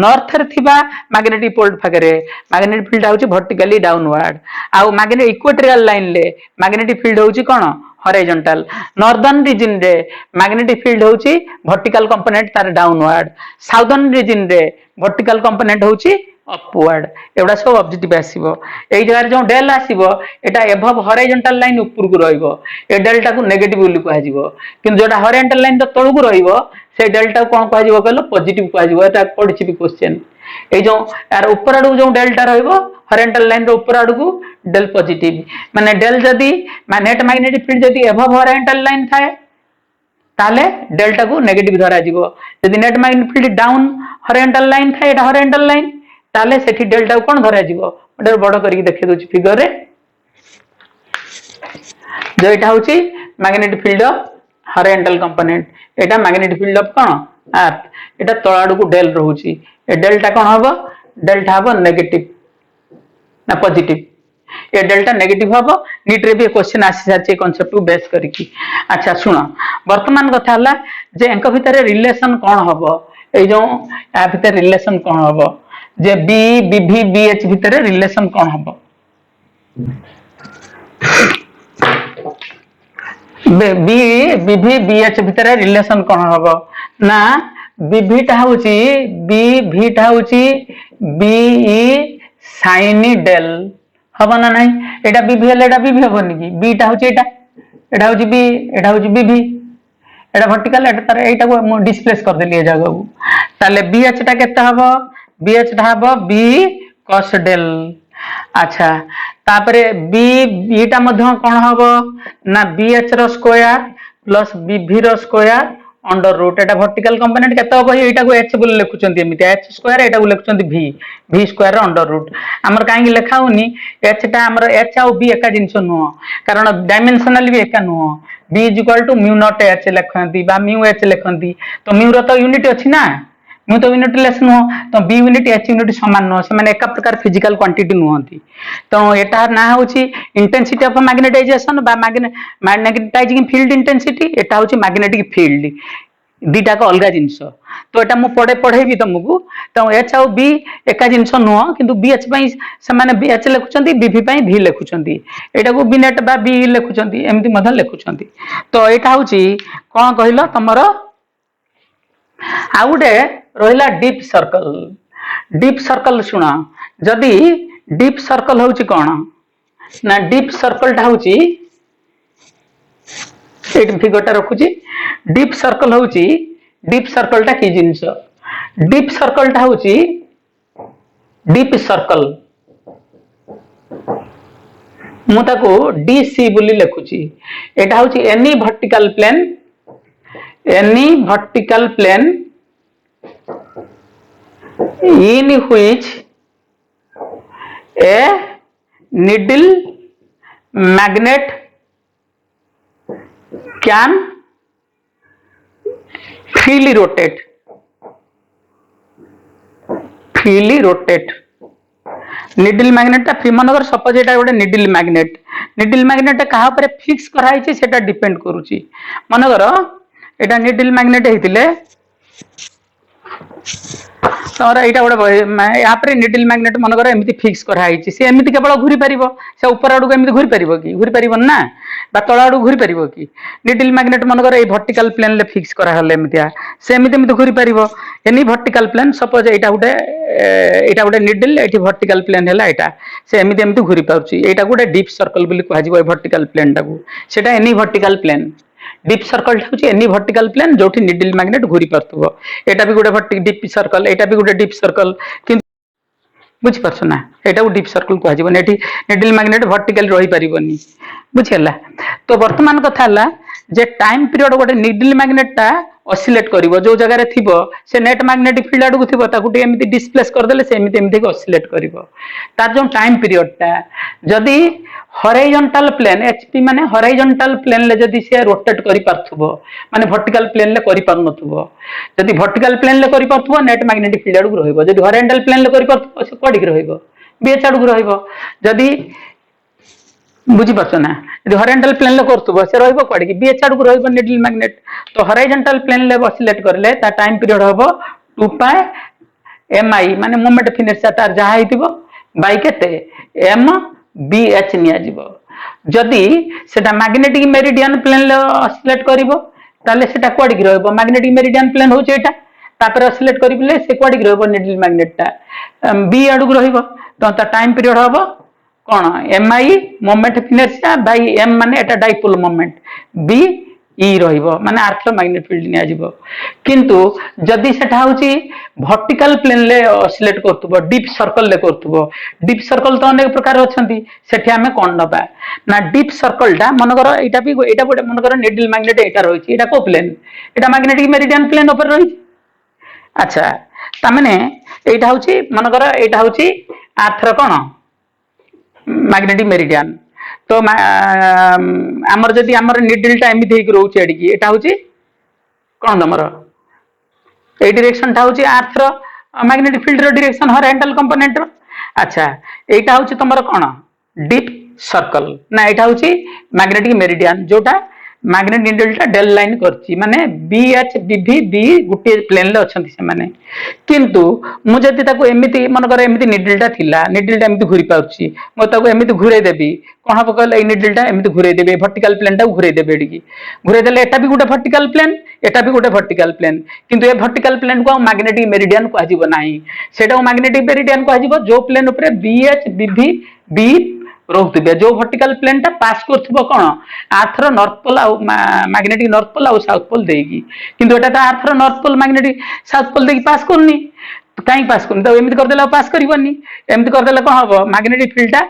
नॉर्थ रे थिबा मैग्नेटिक पोल पाखरे मैग्नेटिक फील्ड होची वर्टिकली डाउनवर्ड आ मैग्नेटिक इक्वेटोरियल लाइन ले मैग्नेटिक फील्ड होची कोन हॉरिजॉन्टल नॉर्दर्न रीजन रे मैग्नेटिक फील्ड होची वर्टिकल कंपोनेंट तार डाउनवर्ड साउदर्न रीजन रे वर्टिकल कंपोनेंट होची अपवर्ड एवडा सब ऑब्जेक्टिव आसीबो एई जगह जो डेल आसीबो एटा एबव हॉरिजॉन्टल लाइन ऊपर को रहइबो ए डेल्टा को नेगेटिव बोली कहा जिवो किंतु जोटा हॉरिजॉन्टल लाइन तो तळु को रहइबो से डेल्टा को कोन कहा जिवो कहलो पॉजिटिव कहा जिवो एटा पढिछि भी क्वेश्चन ए जो यार ऊपर आडू जो डेल्टा रहइबो हॉरिजॉन्टल लाइन रो ऊपर आडू को डेल पॉजिटिव माने डेल जदी नेट मैग्नेटिक फील्ड जदी एबव हॉरिजॉन्टल लाइन थाए ताले डेल्टा को नेगेटिव धरा जिवो जदी net magnetic field down horizontal line थाए एटा हॉरिजॉन्टल लाइन ताले सेठी डेल्टा को कोन धरा जिवो ओडे बड करी देखि दोछि फिगर रे जो एटा होची magnetic field of horizontal component Etah magnetic field of cone अर्थ एटा तळाडू को डेल रहउची ए डेल्टा कोन हबो डेल्टा हबो नेगेटिव ना पॉजिटिव ए डेल्टा नेगेटिव हबो नीट रे भी क्वेश्चन आसी जाचे कांसेप्ट को बेस करकी अच्छा सुनो वर्तमान कथा हला जे एंक भितरे रिलेशन कोन हबो ए जो आ भितर रिलेशन कोन हबो जे बी बीभी बीएच भितर रिलेशन कोन हबो बी बीभी बीएच भितर रिलेशन कोन हबो ना बीभी टा होची बी भी टा होची बी साइन डेल हबो ना नहीं एटा बीभी हले एटा बीभी हबोनी की बी टा होची एटा होची बी एटा होची बीभी एटा वर्टिकल एटा तार एटा को मो डिस्प्लेस कर देली ए जगह को ताले बीएच टा केते हबो बीएच टा हबो बी cos डेल अच्छा तापरे बी बीटा मध्य कोन हबो ना बीएच रो स्क्वायर प्लस बीभी रो स्क्वायर अंडर रूट एटा वर्टिकल कंपोनेंट केते हो एटा को h बोल लिखुचंती एमिति h स्क्वायर एटा को लिखुचंती v स्क्वायर अंडर रूट हमर काहे लिखा होनी h टा हमर h आ v एका जिंस नुह कारण डायमेंशनल भी एका नुह v = μ नॉट h लिखंती बा μ h लिखंती तो μ रो तो यूनिट अछि ना म्यू तो यूनिट लेस नुह तो बी यूनिट एच यूनिट समान नुह से माने एक प्रकार फिजिकल क्वांटिटी नुहंती तो एटा ना होची इंटेंसिटी ऑफ मैग्नेटाइजेशन बा मैग्नेटाइजिंग फील्ड इंटेंसिटी एटा होची मैग्नेटिक फील्ड दीटा का अलग जिनस तो एटा मु पढ़ेबी तुमको तो एच आउ बी एका जिनस नुह किंतु बी एच पई से माने बी एच लिखुचंती बी वी पई वी लिखुचंती एटा को बी नेट बा बी लिखुचंती एमती मध लिखुचंती तो एटा होची कोन कहिलो तमरो आ गुटे रहिला डीप सर्कल शुण जदि डीप सर्कल होची कोन ना डीप सर्कल टा होची एट फिगरटा रखुची डीप सर्कल टा की जिंस डीप सर्कल टा होची डीप सर्कल मु ताको डीसी बोली लिखुची एटा होची any vertical plane in which a needle magnet can freely rotate needle magnet free मनगर सपोज एटा गोटे निडिल मैग्नेट कहा पर फिक्स कराई छि सेटा डिपेंड करूची मनगर एटा निडिल मैग्नेट हेतिले तोरा एटा गोटे यहाँ पर निडिल मैग्नेट मनकर एमती फिक्स कराई सी एमती केवल घूरी पार से ऊपर आड़ को घूरी पार कि घूरी पार ना बा तल आड़ घूरी पार कि निडिल मैग्नेट मनकर ये वर्टिकल प्लेन ले फिक्स कराले एमतिया से एमती घूरी पार एनी वर्टिकल प्लेन सपोज एटा गोटे निडिल एटी वर्टिकल प्लेन है एटा से एमती घूरी पारुची एटा गोटे डीप सर्कल बोली कह वर्टिकल प्लेन टाकू सेटा any vertical plane dip circle होची एनी वर्टिकल प्लेन जोठी निडिल मैग्नेट घूरी पारथुबो एटा भी गोटे डीप सर्कल एटा भी गोटे डीप सर्कल किंतु बुझी परछ ना एटा को डीप सर्कल कह जिवो नेठी निडिल मैग्नेट वर्टिकल रही परिबोनी बुझियला तो वर्तमान कथा हला जे टाइम पीरियड गोटे निडिल मैग्नेट ता ऑसिलेट करिवो जो जगह रे थिबो से नेट मैग्नेटिक फील्ड आडू थिबो ताकू टे एमिति डिस्प्लेस कर देले से एमिति के ऑसिलेट करिवो तार जो टाइम पीरियड ता जदी हॉरिजॉन्टल प्लेन एचपी माने हॉरिजॉन्टल प्लेन ले जदी से रोटेट करि पारथुबो माने वर्टिकल प्लेन ले करि पारनथुबो जदी वर्टिकल प्लेन ले करि पारथुबो नेट मैग्नेटिक फील्ड आडू रहइबो जदी हॉरिजॉन्टल प्लेन ले करि पारथुबो से कोडिक रहइबो बीएच आडू रहइबो जदी बुझी परछ ना यदि हॉरिजॉन्टल प्लेन ले करथुबो से रहइबो कोडी कि बीएच आडू रहइबो निडिल मैग्नेट तो हॉरिजॉन्टल प्लेन ले ऑसिलेट करले ता टाइम पीरियड होबो 2 पाई एमआई माने मोमेंट ऑफ इनर्शिया तार जहा हेतिबो बाई केते एम बीएच निया जिवो जदी सेटा मैग्नेटिक मेरिडियन प्लेन ले ऑसिलेट करिवो ताले सेटा कोडी रहइबो मैग्नेटिक मेरिडियन प्लेन होचे एटा तापर ऑसिलेट करिबले से कोडी रहइबो निडिल मैग्नेट ता बी आडू रहइबो तो ता टाइम पीरियड होबो कौन MI moment of inertia by M माने एटा डाइपोल मोमेंट बी ई रहिबो माने आर्थोमैग्नेटिक फील्ड निया जिवो किंतु जदी सेटा होची वर्टिकल प्लेन ले ऑसिलेट करथुबो डीप सर्कल ले करथुबो डीप सर्कल तो अनेक प्रकार अछंती सेठी हमें कोन नबा ना डीप सर्कल टा मनकर एटा भी एटा गोटे मनकर निडिल मैग्नेट एटा रहिछि एटा को प्लेन एटा मैग्नेटिक मेरिडियन प्लेन ऊपर रहिछि अच्छा ता माने एटा होची मनकर एटा होची आर्थर कोन मैग्नेटिक मेरिडियन तो आमर जदि आमर निडिल टा एमिति हेक रहउछि एडिकी एटा होछि कोन तमर ए डायरेक्शन टा होछि अर्थ रो मैग्नेटिक फील्ड रो डायरेक्शन हॉरिजॉन्टल कंपोनेंट रो अच्छा एटा होछि तमर कोन डीप सर्कल ना एटा होछि मैग्नेटिक मेरिडियन जोटा मैग्नेट निडल टा डेल लाइन करछि माने बीएच बीवी बी गुटे प्लेन ले अछंती से माने किंतु मु जति ताको एमिति मन करे एमिति निडल टा थिला निडल टा एमिति घुरी पाउछि मो ताको एमिति घुरे देबी कोन हबो कहले ए निडल टा एमिति घुरे देबे वर्टिकल प्लेन टा घुरे देबे एडिकी घुरे देले एटा भी गुटे वर्टिकल प्लेन एटा भी गुटे वर्टिकल प्लेन किंतु ए वर्टिकल प्लेन को मैग्नेटिक मेरिडियन को आजिबो नाही सेटा मैग्नेटिक मेरिडियन को आजिबो जो प्लेन ऊपर बीएच बीवी बी रोकथिबे जो वर्टिकल प्लेन टा पास करथिबो कोन आर्थर नॉर्थ पोल आ मैग्नेटिक नॉर्थ पोल आ साउथ पोल देगी किंतु एटा ता आर्थर north pole magnetic south pole देगी पास करनी तो काई पास करनी तो एमिति कर देला पास करिवनी एमिति कर देला कोन हबो मैग्नेटिक फील्ड टा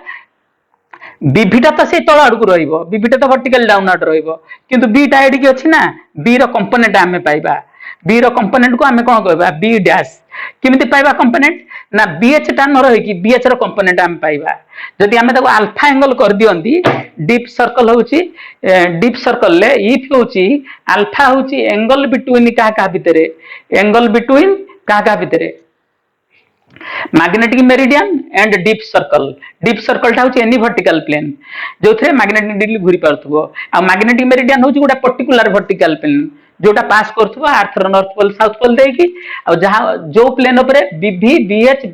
विभिटा तो से तल आड़ को रहिबो विभिटा तो वर्टिकल डाउन आड़ रहिबो किंतु बीटा एडी की अछि ना बी रो कंपोनेंट आमे पाइबा बी रो कंपोनेंट को आमे कोन कहबा बी डैश किमिति पाइबा कंपोनेंट ना बीएच टा न रही कि बीएच रो कंपोनेंट आमे पाइबा जदि आमे ताको अल्फा एंगल कर दियंती डीप सर्कल होउची डीप सर्कल ले इफ होउची अल्फा होउची एंगल बिटवीन का भितरे एंगल बिटवीन का भितरे magnetic meridian and deep circle टा होची एनी वर्टिकल प्लेन जो थे मैग्नेटिक निडल घुरी पारथबो आ मैग्नेटिक मेरिडियन होची गोटा पर्टिकुलर वर्टिकल प्लेन जोटा पास करथबो अर्थ रो नॉर्थ पोल साउथ पोल देकी आ जहां जो प्लेन ऊपर बीवी बीएच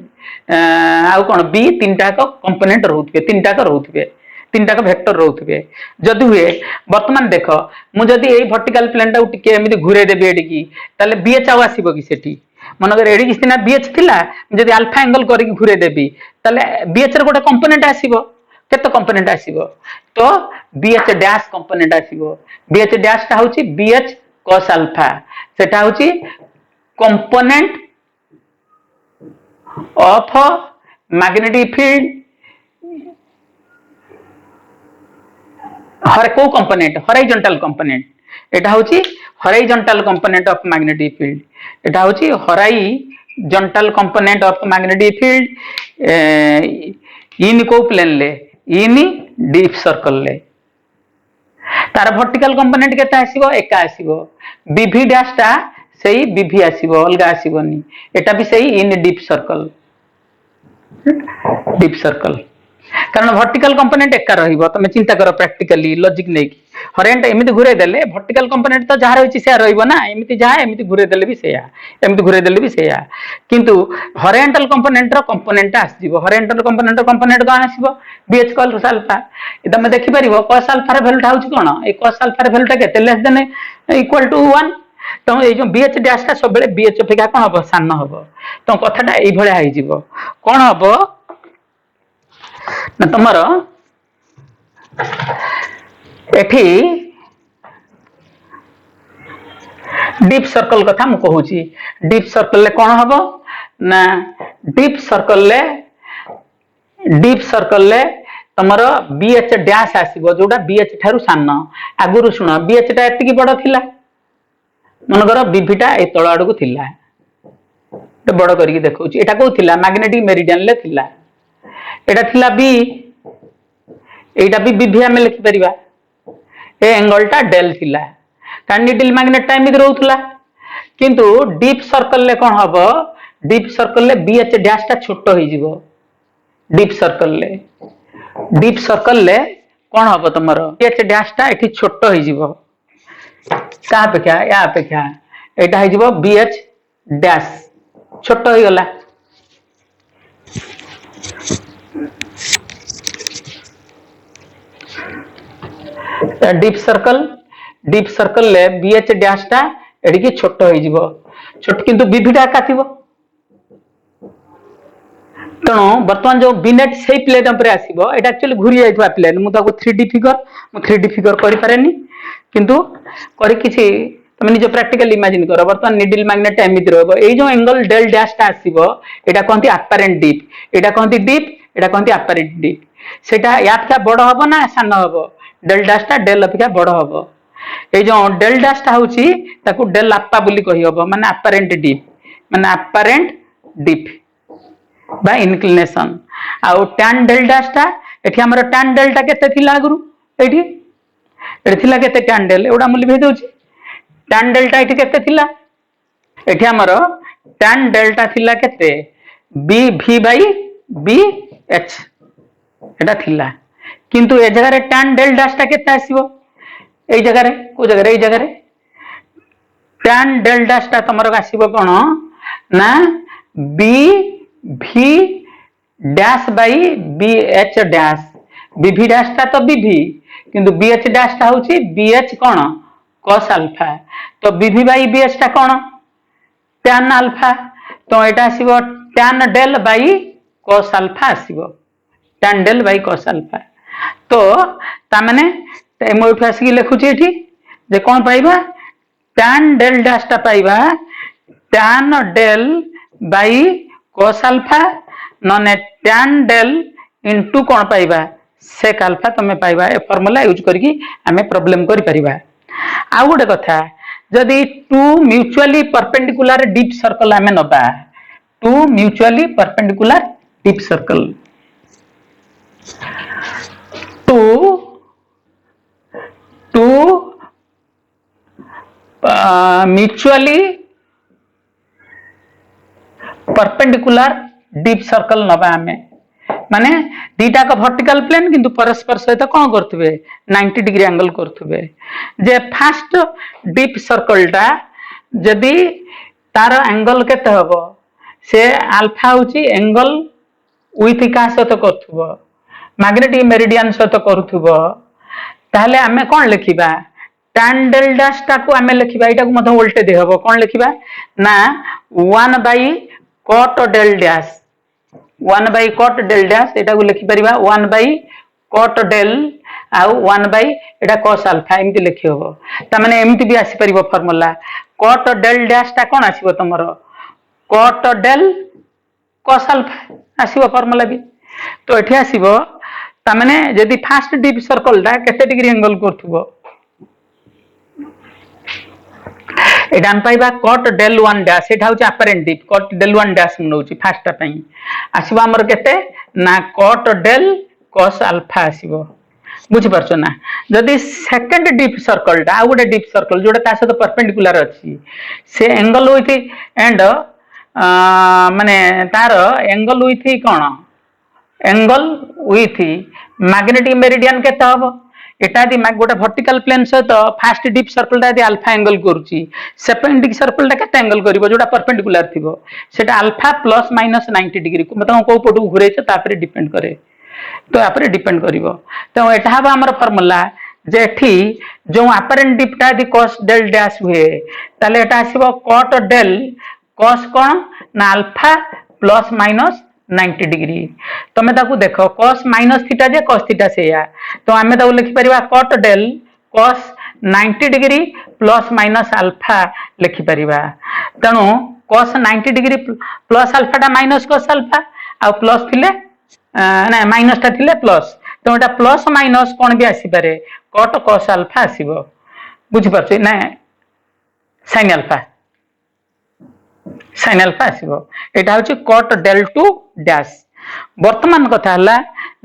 आ कोन बी तीनटा को कंपोनेंट रहउथबे तीनटा को रहउथबे तीनटा को वेक्टर रहउथबे जदि हुए वर्तमान देखो मु जदि एई वर्टिकल प्लेन टा टिके एमिति घुरे देबे एडिकी ताले बीएच आउ आसीबो कि सेठी मनकर एडी कि सिना बीएच थिला जदि अल्फा एंगल करिक घुरे देबी ताले बीएच रे गोटे कंपोनेंट आसीबो केते कंपोनेंट आसीबो तो बीएच डैश कंपोनेंट आसीबो बीएच डैश टा होची बीएच cos अल्फा सेटा होची कंपोनेंट ऑफ मैग्नेटिक फील्ड हर को कंपोनेंट हॉरिजॉन्टल कंपोनेंट एटा होची horizontal component of magnetic field एटा होची horizontal component of magnetic field in को प्लेन ले इन डीप सर्कल ले तार वर्टिकल कंपोनेंट केते आसीबो एका आसीबो बीवी डैश टा सेही बीवी आसीबो अलगा आसीबोनी एटा भी सेही इन डीप सर्कल कारण वर्टिकल कंपोनेंट एका रहिबो तमे चिंता करो प्रैक्टिकली लॉजिक नै कि हरेंट एमिति घुरे देले वर्टिकल कंपोनेंट तो जहा रहिछि से रहिबो ना एमिति जहा एमिति घुरे देले भी सेया एमिति घुरे देले भी सेया किंतु हॉरिजॉन्टल कंपोनेंट रो कंपोनेंट आसीबो हॉरिजॉन्टल कंपोनेंट कोन आसीबो बीएच cos अल्फा तमे देखि परिबो cos अल्फा रे वैल्यू होउछि कोन ए cos अल्फा रे वैल्यू टा केते लेस देन इक्वल टू 1 तो ए जो बीएच डैश टा सब बेले बीएच अपेक्षा कोन हबो सान हबो तो कथाटा एई भले आइ जिवो कोन हबो ना तमरो एठी डीप सर्कल कथा मु कहूची डीप सर्कल ले कोन हबो ना डीप सर्कल ले तमरो बीएच डैश आसीबो जोटा बीएच थारु सान आगुरु सुनो बीएच टा एति की बड़ थिला मन करो बीवी टा ए तळ आडू थिला तो बड़ करिक देखौची एटा को थिला मैग्नेटिक मेरिडियन ले थिला एटा थिला बी एटा भी बीवी हमें लिखि परिबा ए एंगल टा डेल थिला कारण निडल मैग्नेट टाइम इधर रहउतला किंतु डीप सर्कल ले कोन हबो डीप सर्कल ले बीएच डैश टा छोटो होई जिवो डीप सर्कल ले कोन हबो तमरो बीएच डैश टा एठी छोटो होई जिवो का अपेक्षा या अपेक्षा एटा होई जिवो बीएच डैश छोटो होई गला डीप सर्कल ले बीएच डैश टा एडी की छोटो होई जिवो छोट किंतु बीवी टा का थिबो तणो वर्तमान जो बिनेट से प्लेन ऊपर आसीबो एटा एक्चुअली घुरी जाइतबा प्लेन मु ताको 3D फिगर करि पारेनी किंतु करि किछि तमे निज प्रैक्टिकल इमेजिन करो वर्तमान निडल मैग्नेट एमिति रहबो ए जो एंगल डेल डैश टा आसीबो एटा कोनती अपरेंट डीप एटा कोनती डीप एटा कोनती अपरेंट डीप सेटा यात का बड़ हबो ना सान हबो डेल डैश टा डेल अपेक्षा बड़ हबो ए जो डेल डैश टा होची ताकू डेल अप्पा बोली कहि हबो माने अपरेंट डीप बा इंक्लिनेशन आ टैन डेल डैश टा एठी हमर टैन डेल टा केते थिला गुरु एठी थिला केते टैन डेल एडा मूल्य भेद होची टैन डेल टा एठी केते थिला एठी हमर टैन डेल टा थिला केते B v by B H एटा थिला किंतु ए जगह रे टैन डेल डैश टा केते आसीबो ए जगह रे को जगह रे ए जगह रे टैन डेल डैश टा तमरो आसीबो कोन ना B v dash by B H dash BV dash टा तो बीवी किंतु बी एच डैश टा होची बी एच कोन cos अल्फा तो बीवी बाई बी एच टा कोन tan अल्फा तो एटा आसीबो tan del by cos alpha आसीबो tan del by cos alpha तो ता माने मो एठु आसी लिखुची एठी जे कोन पाइबा tan डेल डैश टा पाइबा tan del by cos alpha नने tan डेल इनटू कोन पाइबा सेक अल्फा तुम पाइबा ए फॉर्मूला यूज करके आमे प्रॉब्लम करि परिबा। आ गोटे कथा जदि two mutually perpendicular deep circle आमे नबा two mutually perpendicular deep circle two mutually perpendicular deep circle नबा आमे माने दीटा का वर्टिकल प्लेन किंतु परस्पर सहित कौन करथुबे 90 डिग्री एंगल करथुबे जे फास्ट डीप सर्कल टा जदि तार एंगल केते हबो से अल्फा होची एंगल विथ का सहित करथुबो मैग्नेटिक मेरिडियन सहित करथुबो ताहले आमे कोन लिखिबा tan del dash टा को आमे लिखिबा एटा को मधे वोल्टेज दे हबो कोन लिखिबा ना 1 by cot del dash 1 by cot del dash एटा को लिखि परिबा 1 by cot del आउ 1 by एटा cos alpha एमति लिखि हबो त माने एमति भी आसी परिबो फार्मूला cot del dash टा कोन आसीबो तमरो cot del cos alpha आसीबो फार्मूला भी तो एठी आसीबो त माने जदी फास्ट डीप सर्कल टा केते डिग्री एंगल करथुबो एटा हम पाइबा cot del 1 dash एटा होची apparent dip cot del 1 dash नउची फास्ट पई आसीबा हमर केते ना cot del cos alpha आसीबो बुझि परछो ना जदी सेकंड डीप सर्कल टा आ गुटे डीप सर्कल जोटा ता सहित परपेंडिकुलर अछि से एंगल विथ एंड माने तार angle with cone angle with magnetic meridian केते हबो एटा दि गोटे वर्टिकल प्लेन सहित फास्ट डीप सर्कल टा अल्फा एंगल करूची सेकंड डीप सर्कल टा केते एंगल करिवो जोटा परपेंडिकुलर थिबो सेटा अल्फा प्लस माइनस 90 डिग्री मतलब को पटु घुरेछ तापरे डिपेंड करे तो यापर डिपेंड करिवो तो एटा हबा हमर फार्मूला जे एठी जो अपरेंट डीप टा दि cos del dash हुए ताले एटा आसीबो cot del cos कोन ना अल्फा प्लस माइनस 90 डिग्री तमे ताकू देखो cos माइनस थीटा जे cos थीटा सेया तो आमे ताकू लिखि परिबा cot del cos 90 degree plus minus alpha लिखि परिबा तणो cos 90 डिग्री प्लस अल्फा टा माइनस cos अल्फा आ प्लस थिले ना माइनस टा थिले प्लस तो एटा प्लस माइनस कोन भी आसी पारे cot cos अल्फा आसीबो बुझि परछ ना sin अल्फा आसीबो एटा होची cot del 2 dash वर्तमान कथा हला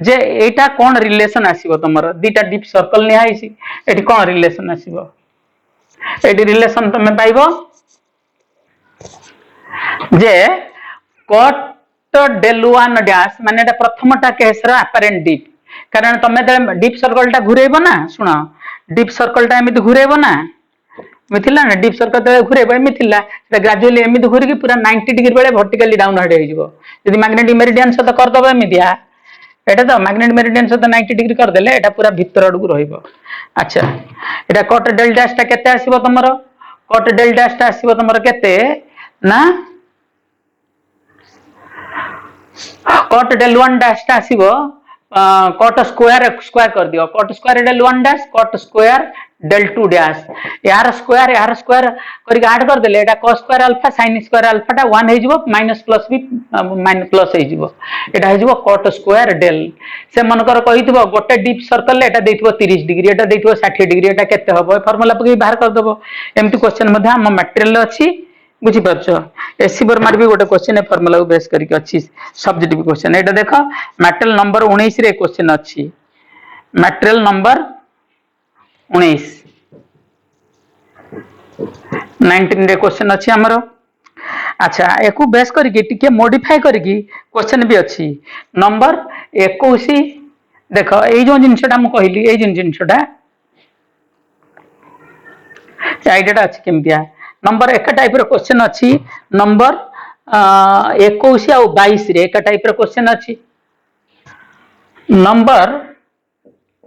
जे एटा कोन रिलेशन आसीबो तमरो दीटा डीप सर्कल ने आइसी एटी कोन रिलेशन आसीबो एटी रिलेशन तमे पाइबो जे cot del 1 dash माने एटा प्रथमटा केस रा अपरेंट डीप कारण तमे डीप सर्कल टा घुरेबो ना सुनो डीप सर्कल टा एमिति घुरेबो ना मिथिला ना डीप सर्कल ता घुरेबो एमिथिला सेटा ग्रेजुअली एमिति घुरी की पूरा 90 डिग्री बेले वर्टिकली डाउन हेड हे जिवो यदि मैग्नेटिक मेरिडियन से कर दबो एमितिया एटा तो मैग्नेटिक मेरिडियन से 90 डिग्री कर देले एटा पूरा भीतर अडकु रहइबो अच्छा एटा cot del dash टा केते आसीबो तमरो cot del dash टा आसीबो तमरो केते ना cot del 1 dash टा आसीबो cot स्क्वायर कर दियो cot square del 1 dash cot square del 2 dash यार स्क्वायर करी ऐड कर देले एटा cos square alpha sin square alpha टा 1 हे जिवो माइनस प्लस भी माइनस प्लस हे जिवो एटा हे जिवो cot स्क्वायर del से मन कर कहितबो गोटे डीप सर्कल ले एटा देथिबो 30 डिग्री एटा देथिबो 60 डिग्री एटा केते हबो फार्मूला पकि बाहर कर दबो एम्ति क्वेश्चन मध्ये हम मटेरियल अछि बुझि परछो एसी बर्मार भी गोटे क्वेश्चन फार्मूला को बेस करके अछि सब्जेक्टिव क्वेश्चन एटा देखो मटेरियल नंबर 19 रे क्वेश्चन अछि मटेरियल नंबर 19 19 रे क्वेश्चन अछि हमरो अच्छा एको बेस करके टिके मॉडिफाई करके क्वेश्चन भी अछि नंबर 21 देखो ए जो जिनसटा हम कहली ए जिनसटा आइडिया अछि केमतिया नंबर एक टाइप रो क्वेश्चन अछि नंबर 21 आ 22 रे एक टाइप रो क्वेश्चन अछि नंबर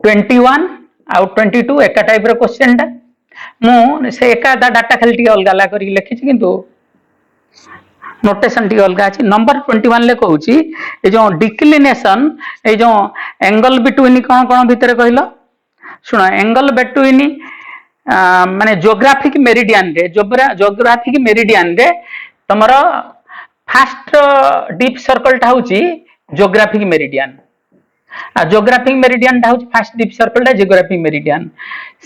21 आ 22 एक टाइप रो क्वेश्चन टा मु से एका डाटा खाली टी अलग अलग करी लिखि छी किंतु नोटेशन टी अलग अछि नंबर 21 ले कहूची ए जो डिक्लिनेशन ए जो एंगल बिटवीन कोन भीतर कहलो सुनो एंगल बिटवीन माने ज्योग्राफिक मेरिडियन रे तमरो फास्ट डीप सर्कल टा होची ज्योग्राफिक मेरिडियन जियोग्राफिक मेरिडियन टा हूँ फास्ट डीप सर्कल टा जियोग्राफिक मेरिडियन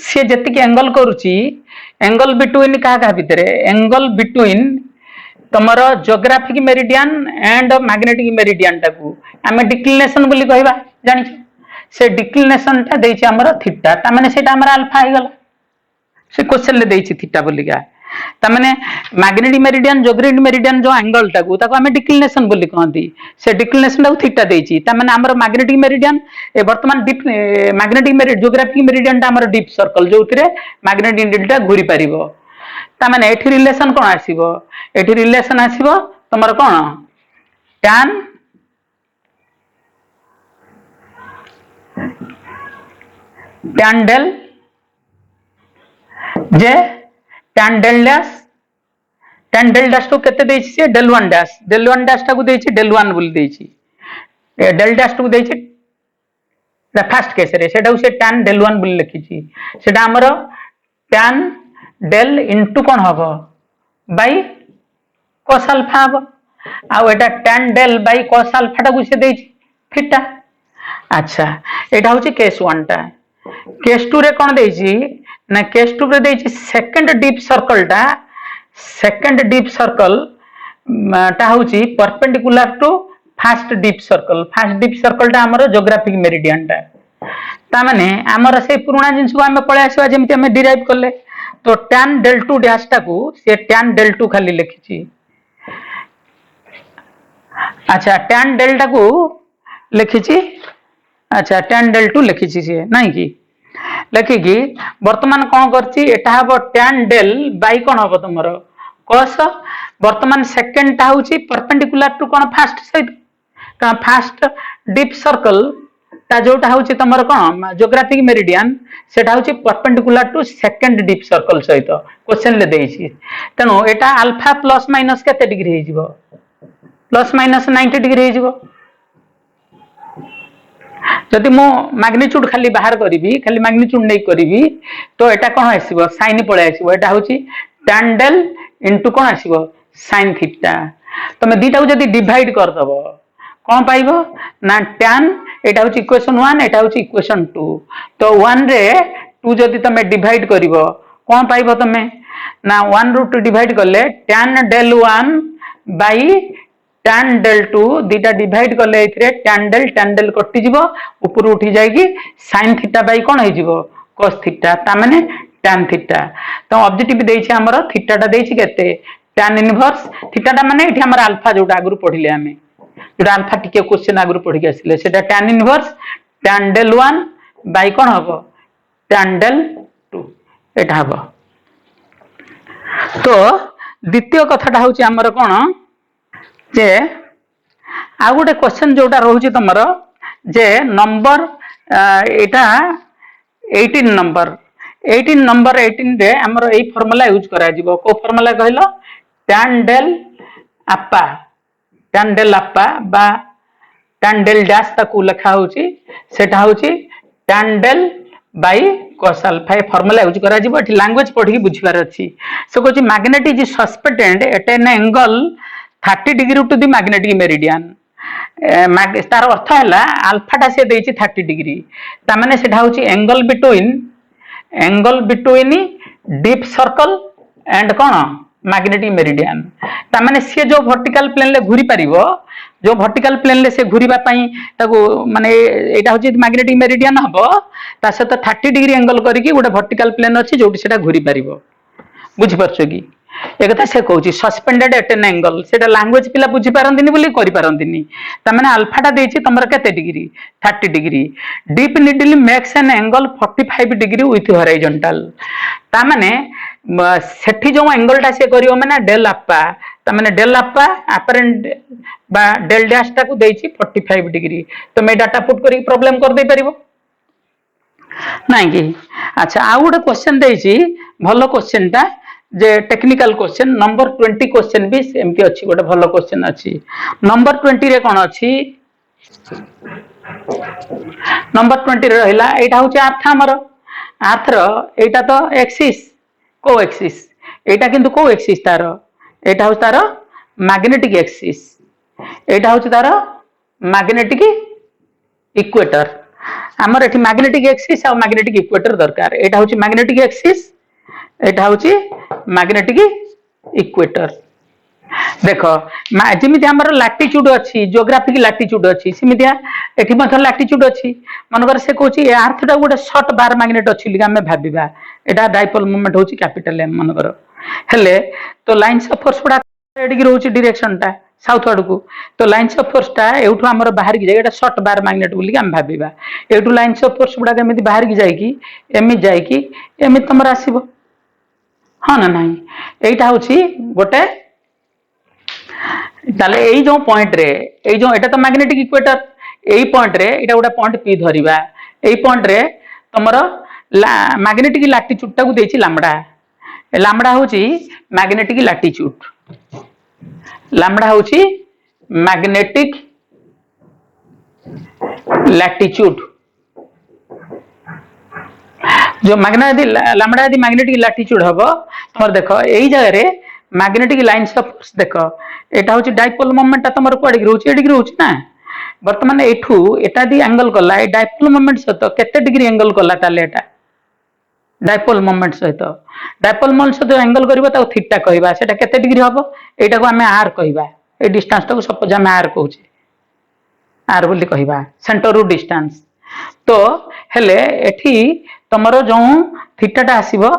सी जी एंगल करुच्ची एंगल बिटवीन क्या भितर एंगल बिटवीन तुम geographic meridian and magnetic meridian टाकू आम डिक्लिनेशन बोली कहवा जान से डिक्लिनेशन टा देछि हमर थीटा ता माने सेटा हमर अल्फा हो गला से क्वेश्चन ले देछि थीटा बोलिका ता माने मैग्नेटिक मेरिडियन जियोग्राफिक मेरिडियन जो एंगल टाकू ताको हमें डिक्लिनेशन बोली कहंती से डिक्लिनेशन टाकू थीटा देछि ता माने हमर मैग्नेटिक मेरिडियन ए वर्तमान deep magnetic meridian geographic meridian टा हमर डीप सर्कल जोथिरे मैग्नेटिक नीडल टा घूरी परिबो ता माने एठी रिलेशन कोन आसीबो एठी रिलेशन आसीबो तमर कोन tan del जे tan del dash तो केते देछि से del 1 dash टा को देछि del 1 बोल देछि del dash को देछि फर्स्ट केस रे सेटा से tan del 1 बोल लिखिछि सेटा हमर tan del इनटू कोन हबो बाय cos alpha हबो आ एटा tan del bye cos alpha टा को से देछि थीटा अच्छा एटा होछि केस 1 टा केस 2 रे कोन देछि ना केस 2 रे देछि सेकंड डीप सर्कल टा होछि perpendicular to first dip circle टा हमर जियोग्राफिक मेरिडियन टा ता माने हमर से पुराना जिंस को हम पळे आसीबा जेमति हम डिराइव करले तो tan del 2 डैश टा को से tan del 2 खाली लिखिछि अच्छा tan del टा को लिखिछि अच्छा tan del 2 लिखिछि से नाही की लिखिकी वर्तमान कौन करछि एटा हबो tan del बाय कोन हबो तमरो cos वर्तमान सेकंड टा होछि परपेंडिकुलर टू कोन फर्स्ट सहित का फर्स्ट डीप सर्कल ता जोटा होछि तमरो कोन जियोग्राफिक मेरिडियन सेटा होछि perpendicular to second dip circle सहित क्वेश्चन ले देछि तनो एटा अल्फा प्लस माइनस केते डिग्री हे जिवो प्लस माइनस 90 डिग्री हे जिवो जदि मो मैग्नीट्यूड खाली बाहर करी खाली मैग्नीट्यूड नहीं करी तो एटा कौन आसीबो साइन पळे आसीबो एटा होछि tan del इनटू कौन आसीबो sin थीटा तमे दीटा को जदि डिवाइड कर दबो कौन पाइबो ना tan एटा होछि इक्वेशन 1 एटा होछि इक्वेशन 2 तो 1 रे 2 जदि तमे डिवाइड करिवो कौन पाइबो तमे ना 1 रू 2 डिवाइड करले tan del 1 by tan del 2 दीटा डिवाइड करले एथरे tan del कटि जिवो ऊपर उठी जायगी sin थीटा बाय कोन हे जिवो cos थीटा ता माने tan थीटा तो ऑब्जेक्टिव देछि हमर थीटा टा देछि केते tan इनवर्स थीटा टा माने एठी हमर अल्फा जोटा आगुर पढिले हमें जोटा अल्फा टिके क्वेश्चन आगुर पढि के आसिले सेटा tan inverse tan del 1 by कोन हबो tan del 2 एटा हबो तो द्वितीय कथाटा होछि हमर कोन जे आ गोटे क्वेश्चन जोटा रोचे तुमर जे नंबर एटा 18 नंबर 18 रे हमर एई फार्मूला यूज करा जिवो को फार्मूला कहलो tan del अप्पा बा tan del डैश ताकू लिखा होची सेटा होची tan del bye cos alpha ए फार्मूला यूज करा जिवो एठी लैंग्वेज पढी बुझिबार अछि से कोची magnet is suspended at an angle 30 degree to the magnetic meridian तार अर्थ है अल्फा टा से देछि 30 डिग्री ता माने सेटा होछि angle between dip circle and कोन मैग्नेटिक मेरिडियन ता माने से जो वर्टिकल प्लेन ले घुरी परिबो जो वर्टिकल प्लेन ले से घुरीबा पई ताको माने एटा होछि मैग्नेटिक मेरिडियन हबो ता से तो 30 डिग्री एंगल करिकि गोटे वर्टिकल प्लेन अछि जोटी सेटा घुरी परिबो बुझि परछो की एक कथा से कहूँ सस्पेंडेड एट एन एंगल से लैंग्वेज पिला बुझी पारंतिनी बोली करि पारंतिनी ता माने अल्फा टा देछि तमर केते degree 30 degree deep needle makes an angle 45 degree with horizontal ता माने सेठी जो एंगल टा से करियो माने डेल अप्पा ता माने डेल अप्पा अपेरेंट बा डेल डैश टा को देछि 45 डिग्री तो मैं डाटा पुट करी प्रॉब्लम कर दे परिबो नाही की अच्छा आ गोटे क्वेश्चन देछि भलो क्वेश्चन टा जे टेक्निकल क्वेश्चन नंबर 20 क्वेश्चन भी एमती अछि गोटे भलो क्वेश्चन अछि नंबर 20 रे कोन अछि नंबर 20 रे रहला एटा होछि अर्थ हमर अर्थ रो एटा तो एक्सिस को एक्सिस एटा किंतु को एक्सिस तार एटा होछि तार मैग्नेटिक एक्सिस एटा होछि तार मैग्नेटिक इक्वेटर आमर एठी मैग्नेटिक एक्सिस और मैग्नेटिक इक्वेटर दरकार एटा होची मैग्नेटिक एक्सिस एटा होची मैग्नेटिक इक्वेटर देख जमी आम लाटिट्यूड अच्छी जियोग्राफिक लाटिट्यूड अच्छी सेमती एटी लाटिट्यूड अच्छी मनकर से कहूँ आर्थ टा गोटे सर्ट बार मैग्नेट अच्छी आम भाविबा एटा डाइपोल मोमेंट होची कैपिटल एम मनकर हेले तो लाइन्स ऑफ फोर्स गुडा एडिकी रोची डायरेक्शन टा साउथ आड़ को तो लाइन्स ऑफ फोर्स टा एठू आमर बाहर की जाए सर्ट बार मैग्नेट बोली आम भाविबा एठू लाइन्स ऑफ फोर्स गुडा एमती बाहर की जाइकी एमती तुमर आसीबो हाँ ना नहीं एटा होची गोटे ताले एई जो पॉइंट रे एई जो एटा तो मैग्नेटिक इक्वेटर एई पॉइंट रे एटा गोटा पॉइंट पी धरिबा एई पॉइंट रे तमरो मैग्नेटिक लैटिट्यूड टाकू देछि लैम्बडा लैम्बडा होची मैग्नेटिक लैटिट्यूड लैम्बडा होची मैग्नेटिक लैटिट्यूड जो लैम्बडा यदि मैग्नेटिक लैटिट्यूड हबो तमर देखो एई जगह रे मैग्नेटिक लाइन्स ऑफ फोर्स देख एटा होची डाइपोल मोमेंट तमर कोडी रहउची एडिक रहउची ना वर्तमान एठू एटा दी एंगल कला ए डाइपोल मोमेंट सहित केते डिग्री एंगल कला ताले एटा डाइपोल मोमेंट सहित एंगल करबा ता थीटा कहबा सेटा केते डिग्री हबो एटा को हमें आर कहबा ए डिस्टेंस टाको सपोज हमें आर कहउची आर बोली कहबा सेंटर रु डिस्टेंस तो हेले एठी तमरो जो थीटा टा आसीबो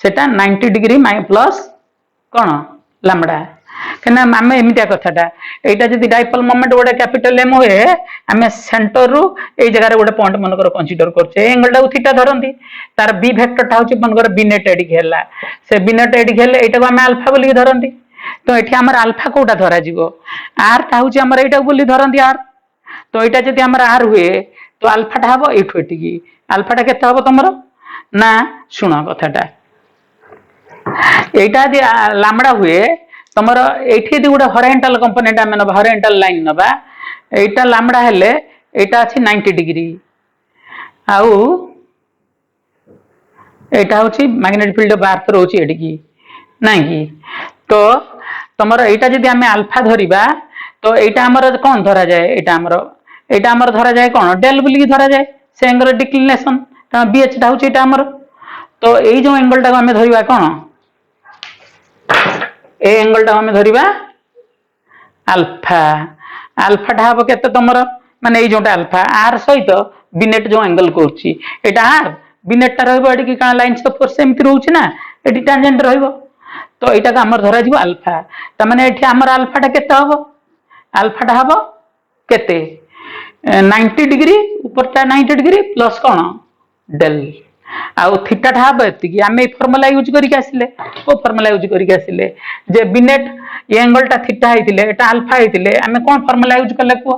सेटा 90 डिग्री प्लस कौन लैम्बडा कना आमे एमितिया कथाटा एटा जदी डाइपोल मोमेंट गोटे कैपिटल एम हुए आमे सेंटर रु ए जगह रे गोटे पॉइंट मनकर कंसीडर करछे एंगल टा थीटा धरंती तार बी वेक्टर टा होची मनकर बी नेट एडिक हैला से बी नेट एडिक हेले एटा को आमे अल्फा बोली धरंती तो एठी हमर अल्फा कोटा धरा जिवो आर टा होची हमर एटा बोली धरंती आर तो एटा जदी हमर आर हुए तो अल्फा टा हबो एठु एटिकी अल्फा टा केते हबो तमरो ना सुनो कथाटा एटा दि लैम्बडा हुए तमर एठी दि गोटे हॉरिजॉन्टल कंपोनेंट आमे नबा हॉरिजॉन्टल लाइन नबा एटा लैम्बडा हेले एटा अछि 90 डिग्री आउ एटा होछि मैग्नेटिक फील्ड ऑफ अर्थ रहउछि एडिकी नाही की तो तमर एटा जदि आमे अल्फा धरिबा तो एटा हमर कोन धरा जाय एटा हमर धरा जाय कोन डेल बोली की धरा जाय से एंगल डिक्लिनेशन त बीएच टा होछि एटा हमर तो एई जो एंगल टा आमे धरिबा कोन ए एंगल टा हमें धरिबा अल्फा अल्फा टा हबो केते तमरो माने ए जोटा अल्फा आर सहित बिनेट जो एंगल करछि एटा आर बिनेट टा रहबो एडी की कान लाइन्स ऑफ फोर्स एमति रहउछि ना एडी टेंजेंट रहबो तो एटा का हमर धरा जिवो अल्फा त माने एठी हमर अल्फा टा केते हबो अल्फा टा हबो केते 90 डिग्री ऊपर टा 90 डिग्री प्लस कोन डेल आउ थीटा टा हबो एतिकी आमे फार्मूला यूज करिक आसिले को फार्मूला यूज करिक आसिले जे बिनेट ये एंगल टा थीटा हेतिले एटा अल्फा हेतिले आमे कोन फार्मूला यूज करले को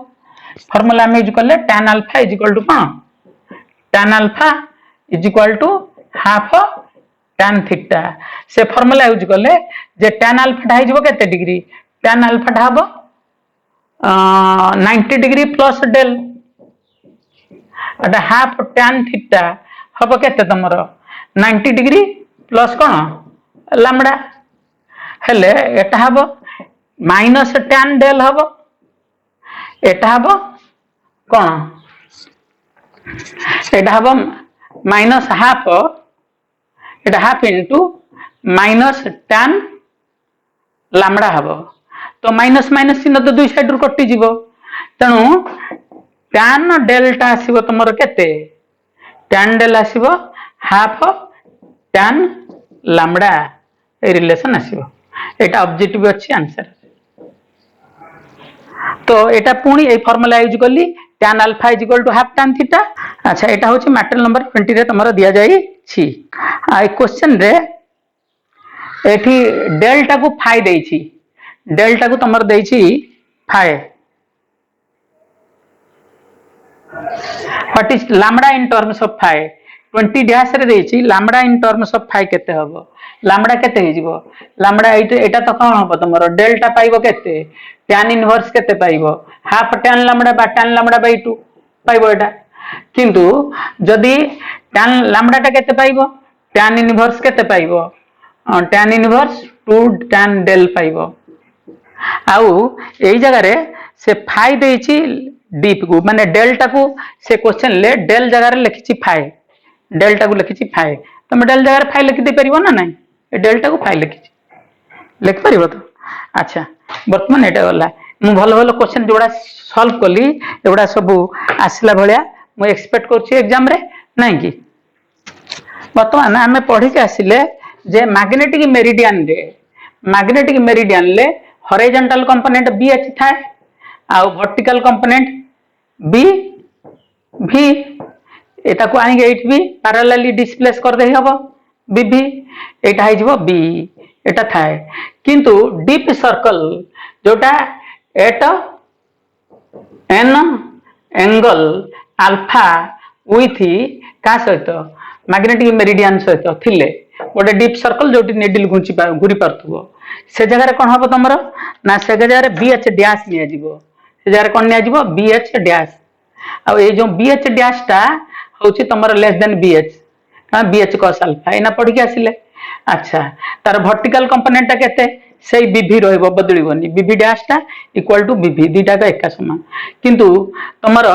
फार्मूला आमे यूज करले tan alpha is equal to कोन tan alpha is equal to half tan theta से फार्मूला यूज करले जे tan अल्फा टा हिजबो केते डिग्री tan अल्फा टा हबो 90 डिग्री प्लस डेल एटा हाफ tan थीटा हबो केते तमरो 90 डिग्री प्लस कोन लैम्बडा हेले एटा हबो माइनस tan डेल हबो एटा हबो कोन एटा हबो माइनस हाफ एटा half into minus tan lambda हबो तो माइनस माइनस चिन्ह तो दुई साइड रु कटि जिवो तणु tan डेल्टा आसीबो तमरो केते tan डेल आसीबो हाफ tan लैम्बडा ए रिलेशन आसीबो एटा ऑब्जेक्टिव अछि आंसर तो एटा पुणी ए फार्मूला यूज करली tan alpha is equal to half tan theta अच्छा एटा होची मैटर नंबर 20 रे तमरो दिया जाई छी आ क्वेश्चन रे एठी डेल्टा को फाई देइछि डेल्टा को तमरो देइछि phi what is lambda in terms of phi 20 dash रे देइछि lambda in terms of phi केते हबो लैम्बडा केते हिजबो लैम्बडा एटा तो कोन हबो तमरो डेल्टा पाइबो केते tan इनवर्स केते पाइबो हाफ tan लैम्बडा बा tan लैम्बडा बाय 2 पाइबो एटा किंतु जदी tan लैम्बडा टा केते पाइबो tan इनवर्स केते पाइबो tan इनवर्स 2 tan डेल पाइबो आउ एई जगह रे से फाई देइछि डीप को माने डेल्टा को से क्वेश्चन ले डेल जगह रे लिखिछि फाइ डेल्टा को लिखिछि फाइ तुम डेल जगह रे फाइ लिखि दे परिबो ना नहीं ए डेल्टा को फाइ लिखिछि लिख परिबो तो अच्छा वर्तमान एटा गला मु भलो भलो क्वेश्चन जोड़ा सॉल्व कली एवडा सब आसला भलिया मु एक्सपेक्ट करछि एग्जाम रे नहीं कि वर्तमान आमे पढ़ी के आसिले जे मैग्नेटिक मेरिडियन ले हॉरिजॉन्टल कंपोनेंट बी एच थाए आउ वर्टिकल कंपोनेंट बी भी एटा को आनी एट भी पैरेलली डिस्प्लेस कर दे हबो बी भी एटा है जिवो बी एटा थाए किंतु डीप सर्कल जोटा at an angle alpha with का सहित मैग्नेटिक मेरिडियन सहित थिले गोटे डीप सर्कल जो नेडिल घूरी पार्थुव से जगह कौन हम तुम ना से जगह बी एच डैश नियाजिवो से जगह कौन नियाजिवो बी एच डैश आ ये जो बी एच डैश टा होची तुम less than B H B H cos alpha एना पढ़ के आसिले अच्छा तार वर्टिकल कंपोनेंट टा केते सेई बीभी रहइबो बदलिबोनी बीभी डैश टा इक्वल टू बीभी दीटा का एका समान किंतु तुमर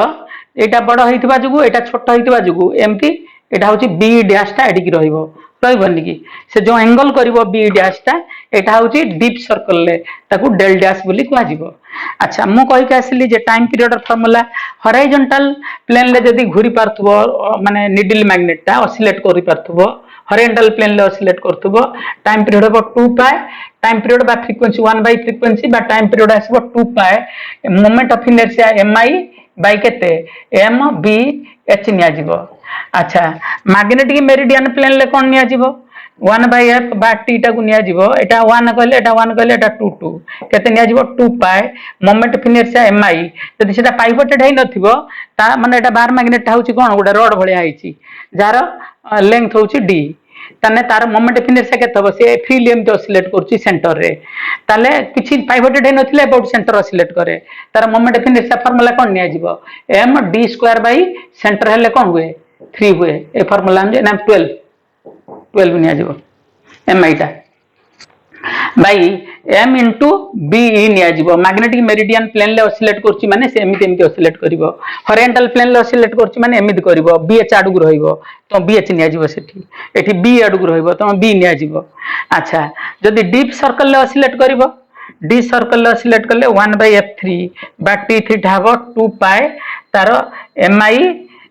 एटा बड़ होइतबा जुगु एटा छोट होइतबा जुगु एमती एटा होची बी डैश टा एडिकी रहइबो रहइबोनी कि से जो एंगल करिवो बी डैश टा एटा होची डीप सर्कल ले ताकू डेल डैश बोली कहआ जिवो अच्छा मु कहि के आसिली जे time period formula horizontal plane ले जदी घुरी पारथबो माने नीडल मैग्नेट टा ऑसिलेट करि पारथबो हॉरिजॉन्टल प्लेन ले ऑसिलेट करथबो टाइम पीरियड हो 2 पाई टाइम पीरियड बा फ्रीक्वेंसी 1 बाय फ्रीक्वेंसी बा टाइम पीरियड आसीबो 2 pi moment of inertia MI by केते एम बी एच निया जिवो अच्छा मैग्नेटिक मेरिडियन प्लेन ले कोन निया जिवो 1 बाय एफ बा टी टा को निया जिवो एटा 1 कहले एटा 2 2 केते निया जिवो 2 pi moment of inertia MI जदि सेटा पाइवटेड है नथिबो ता माने एटा बार मैग्नेट होउची कोन गोडा रड भलिया आइची जार लेंथ होउची डी ताने तार मोमेंट ऑफ इनर्शिया केते हबो से फ्रीली एम ऑसिलेट करची सेंटर रे ताले किछि पाइवटेड है नथिले अबाउट सेंटर ऑसिलेट करे तार मोमेंट ऑफ इनर्शिया फार्मूला कोन निया जिवो m d square by centre हेले कोन हुए 3 हुए ए फार्मूला हम जे नाम 12 निया जिवो m आइटा बाई m into b निया जिवो मैग्नेटिक मेरिडियन प्लेन ले ऑसिलेट करची माने से एमिति ऑसिलेट करिवो हॉरिजॉन्टल प्लेन ले ऑसिलेट करची माने एमिति करिवो bh आडुग रहिवो तो bh निया जिवो सेठी एठी b आडुग रहिवो तो b निया जिवो अच्छा जदी डीप सर्कल ले ऑसिलेट करिवो डी सर्कल ले ऑसिलेट करले 1/f3 बा t3 हबो 2 पाई तारो mi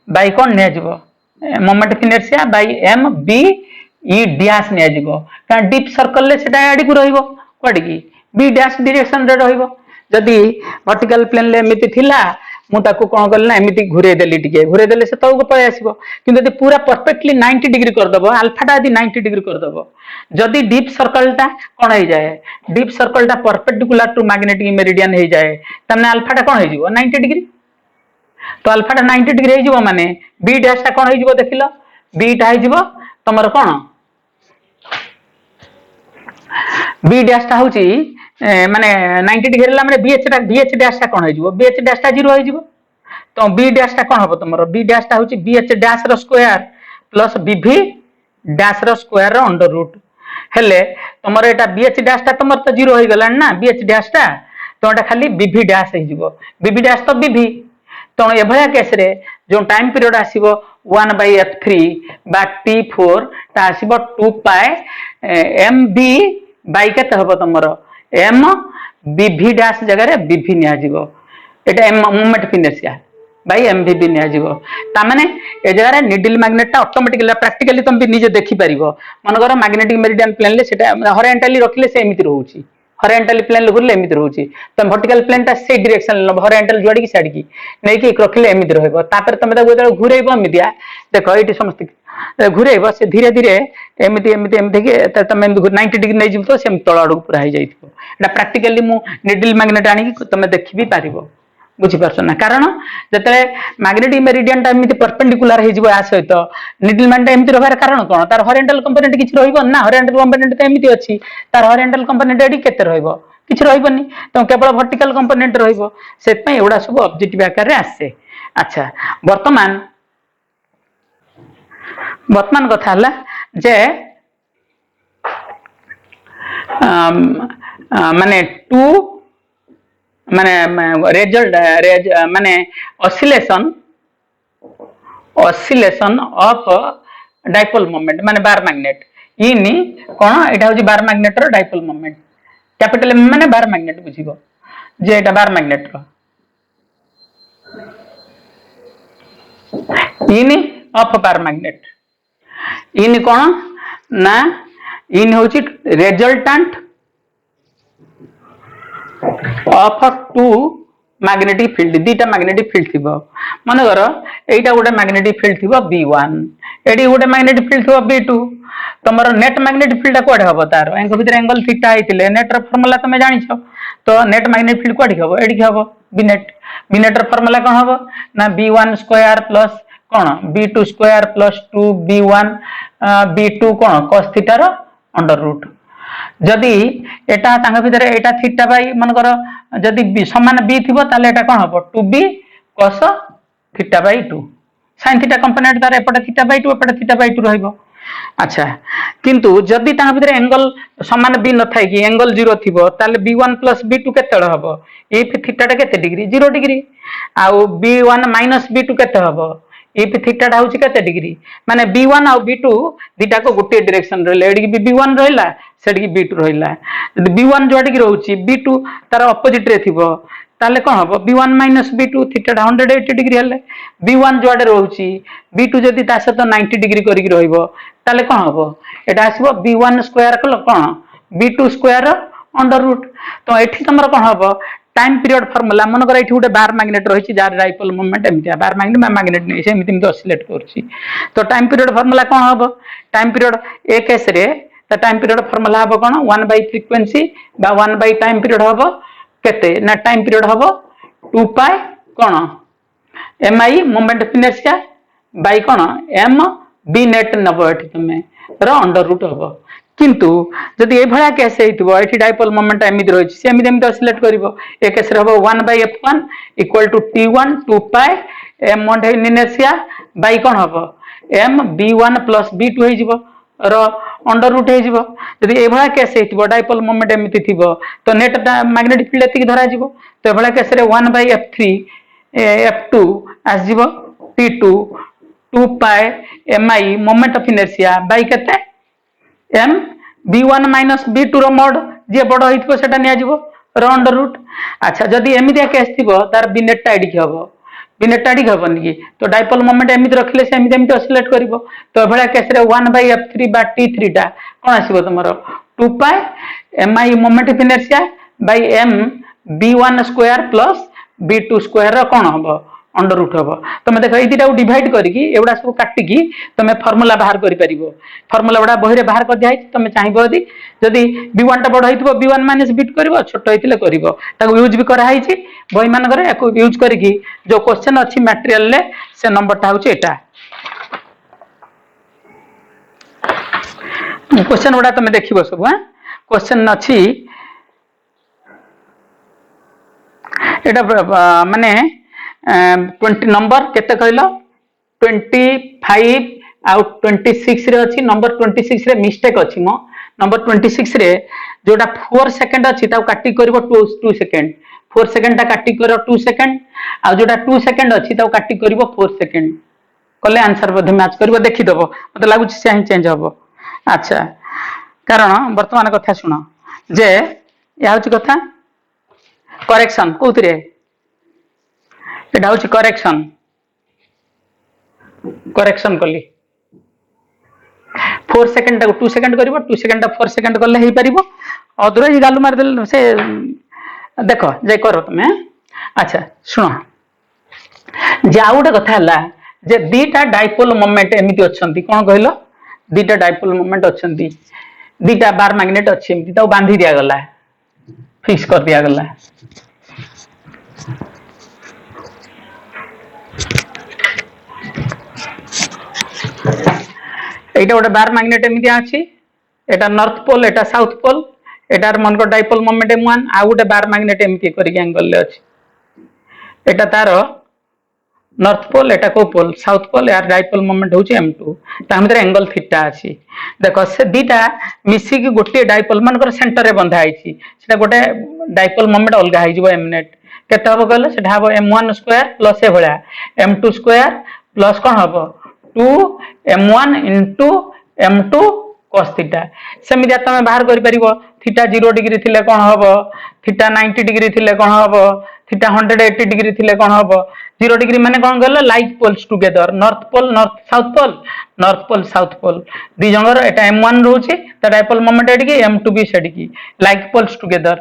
बाई कोन निया जिवो moment of inertia by m b E dash निया जिवो कारण डीप सर्कल ले सेटा आडी को रहिवो कोडी की बी डैश डायरेक्शन रे रहिवो जदी वर्टिकल प्लेन ले एमिति थिला मु ताको कोन करला एमिति घुरे देली टिके घुरे देले से तौको पय आसीबो किंतु जदी पूरा परफेक्टली 90 डिग्री कर दबो अल्फा टा यदि 90 डिग्री कर दबो जदी डीप सर्कल टा कोन हो जाए डीप सर्कल टा परपेंडिकुलर टू मैग्नेटिक मेरिडियन हो जाए तने अल्फा टा कोन हो जिवो 90 डिग्री तो अल्फा टा 90 डिग्री हो जिवो माने बी डैश टा कोन हो जिवो देखिलो बी टा हो जिवो तमर कोन बी डैश टा होची माने 90 डिग्री ला माने बीएच डैश टा कोन हो जिवो बीएच डैश टा 0 हो जिवो तो बी डैश टा कोन हबो तमरो बी डैश टा होची बीएच डैश रो स्क्वायर प्लस बीवी डैश रो स्क्वायर रो अंडर रूट हेले तमरो एटा बीएच डैश टा तमर तो 0 हो गलान ना बीएच डैश टा तो एटा खाली बीवी डैश हो जिवो बीवी डैश तो बीवी तो ए भया केस रे जो टाइम पीरियड आसीबो 1/f3 बा t4 ता आसीबो 2 पाई mb बाई केते हबो तमरो m bv डैश जगह रे bv निया जिवो एटा m moment of inertia by mvb निया जिवो ता माने ए जगह रे नीडल मैग्नेट ता ऑटोमेटिकली प्रैक्टिकली तुम भी निजे देखि परिबो मनगर मैग्नेटिक मेरिडियन प्लेन ले सेटा हॉरिजॉन्टली रखले से एमिति रहउची हॉरिजॉन्टल प्लेन ले घुरले एमिति रहउची तो वर्टिकल प्लेन ता से डायरेक्शन हॉरिजॉन्टल जोडी की साइड की नै कि रखले एमिति रहइबो तापर तमे ता गोदे घुरेइबो एमितिया देखो एटी समस्त घुरेइबो से धीरे धीरे एमिति के तमे 90 डिग्री नै जिवो तो से तळ अडू पूरा हो जाइथिबो एटा प्रैक्टिकली मु नीडल मैग्नेट आनी कि तमे देखि भी पारिबो बुझी परछ ना कारण जतले मैग्नेटिक मेरिडियन टा एमिति परपेंडिकुलर हे जिवो आ सहित नीडल मैग्नेट एमिति रहबार कारण कोन तार हॉरिजॉन्टल कंपोनेंट किछ रहिबो ना हॉरिजॉन्टल कंपोनेंट तो एमिति अछि तार हॉरिजॉन्टल कंपोनेंट एडी केते रहिबो किछ रहिबोनी तो केवल वर्टिकल कंपोनेंट रहिबो सेत पय एडा सब ऑब्जेक्टिव आकार रे आसे अच्छा वर्तमान कथा हला जे माने 2 माने रेजल्ट माने ऑसिलेशन ऑफ डाइपोल मोमेंट माने बार मैग्नेट इनी कोन एटा होची बार मैग्नेट रो डाइपोल मोमेंट कैपिटल एम माने बार मैग्नेट बुझिबो जे एटा बार मैग्नेट रो इनी ऑफ बार मैग्नेट इनी कोन ना इन होची resultant of two magnetic field दीटा मैग्नेटिक फील्ड थिबो मन कर एटा गोटे मैग्नेटिक फील्ड थिबो B1 एडी गोटे मैग्नेटिक फील्ड थिबो B2 तमरो नेट मैग्नेटिक फील्ड कोड हबो तार एंग भीतर एंगल थीटा आइतिले नेट रो फार्मूला तमे जानिछो तो नेट मैग्नेटिक फील्ड कोड हबो एडी हबो बिनेट रो फार्मूला कोन हबो ना B1 स्क्वायर प्लस कोन B2 square plus 2B1 B2 कोन cos थीटा रो अंडर रूट जदि एटा तांग भीतर एटा थीटा बाई मन कर जदि समान बी थिबो ताले एटा कोन हबो 2b cos theta by 2 sin theta component तार एपटे थीटा बाई 2 एपटे थीटा बाई 2 रहइबो अच्छा किंतु जदि तांग भीतर एंगल समान बी न थाई कि एंगल 0 थिबो ताले b1 b2 केतेळ हबो इफ थीटा टा केते डिग्री 0 डिग्री आ b1 b2 केते हबो इफ थीटा टा होची केते डिग्री माने b1 आ b2 दीटा को गोटे डायरेक्शन रहले एडी b1 रहला सेडी b2 रहला यदि b1 जोडी रहउची b2 तार ऑपोजिट रे थिबो ताले कोन हबो b1 b2 थीटा 180 डिग्री हले b1 जोडे रहउची b2 जदि ता सहित 90 डिग्री करी रहइबो ताले कोन हबो एटा आसीबो b1 स्क्वायर कल कोन b2 स्क्वायर अंडर रूट तो एठी तमर कोन हबो टाइम पीरियड फार्मूला मन कर एठी गोटे बार मैग्नेट रहिछि जार डाइपोल मोमेंट एमितिया बार मैग्नेट नै से एमिति ऑसिलेट करछि तो टाइम पीरियड फार्मूला कोन हबो टाइम पीरियड ए केस रे तो टाइम पीरियड फार्मूला हबो कोन 1 बाय फ्रीक्वेंसी बा 1 बाय टाइम पीरियड हबो केते ना टाइम पीरियड हबो 2 पाई कोन mi moment of inertia by कोन m b नेट नबो एठी तमे रो अंडर रूट हबो किंतु जदि ए भळा केस हेतिबो एठी डाइपोल मोमेंट एमिति रहिछि से एमिति ऑसिलेट करिवो ए केस रे हबो 1 by f1 equal to t1 2 pi m moment of inertia by कोन हबो m b1 b2 हे जिवो रो अंडर रूट हे जिवो जदि ए भळा केस हेतिबो डाइपोल मोमेंट एमिति थिबो तो नेट मैग्नेटिक फील्ड एतिक धरा जिवो तो ए भळा केस रे 1 बाय f3 f2 आस जिवो t2 2 pi mi moment of inertia by केते m b1 b2 रो मोड जे बड होइथबो सेटा निया जिवो रो अंडर रूट अच्छा जदि एमितिया केस थिबो तार बिनेट टाइडिक हबो बिनेट टाइडिक हबोनी कि तो डाइपोल मोमेंट एमिति रखले से एमिति ऑसिलेट करिवो तो भळा केस रे 1 बाय f3 बा t3 टा कोन आसीबो तमरो 2 pi mi moment of inertia by m b1 square plus b2 square रो कोन हबो अंडर रूट हबो तमे देखो ए दिटा डिवाइड करिकि एवडा सब काटिकि तमे फार्मूला बाहर करि परिबो फार्मूला बडा बहिरे बाहर कर दिया तमे चाहिबो जदि b1 टा बड होइतबो b1 b2 करिवो छोट होइतिले करिवो ताको यूज भी करा हाइछि बहि मान करे एको यूज करिकि जो क्वेश्चन अछि मटेरियल ले से नंबर टा होछि एटा क्वेश्चन बडा तमे देखिबो सब हां क्वेश्चन अछि एटा माने 20 नंबर केते कहलो 25 आउट 26 रे अछि नंबर 26 रे मिस्टेक अछि मो नंबर 26 रे जोटा 4 सेकंड अछि ता काटी करबो 2 सेकंड 4 सेकंड ता काटी करो 2 सेकंड आ जोटा 2 सेकंड अछि ता काटी करबो 4 सेकंड कले आंसर बधे मैच करबो देखि दबो मते लागु छै चेंज हबो अच्छा कारण वर्तमान कथा सुनो जे या होछि कथा करेक्शन कोथरे एटा होछि करेक्शन कली 4 सेकंड को 2 सेकंड करिवो 2 सेकंड 4 सेकंड करले हे परिबो अदरवाइज गालू मार देल से देखो जे करो तमे अच्छा सुनो जा उडे कथा हला जे दीटा डाइपोल मोमेंट एमिति अछंती कोन कहलो दीटा डाइपोल मोमेंट अछंती दीटा बार मैग्नेट अछि एमिति ता बांधी दिया गला फिक्स कर दिया गला एटा गोटे बार मैग्नेट एमिति अछि एटा नॉर्थ पोल एटा साउथ पोल एटार मन को डाइपोल मोमेंट m1 आ गोटे बार मैग्नेट एमिति करि एंगल ले अछि एटा तारो नॉर्थ पोल एटा को पोल साउथ पोल यार डाइपोल मोमेंट होछि m2 ता हमरे एंगल थीटा अछि देखो से दीटा मिसी की गोटे डाइपोल मन को सेंटर रे बंधा आइछि सेटा गोटे डाइपोल मोमेंट अलगा आइ जिवो m नेट केते हबो कहले सेटा हबो m1 स्क्वायर प्लस ए भलिया m2 स्क्वायर प्लस कोन हबो 2 m1 into m2 cos theta सेमिति तमे बाहर करि परिबो थीटा 0 डिग्री थिले कोन हबो थीटा 90 डिग्री थिले कोन हबो थीटा 180 डिग्री थिले कोन हबो 0 डिग्री माने कोन कहले like poles together north pole south pole दी जंगर एटा m1 रहउची त डायपोल मोमेंट एडिकी m2 भी सेडिकी लाइक पोल्स टुगेदर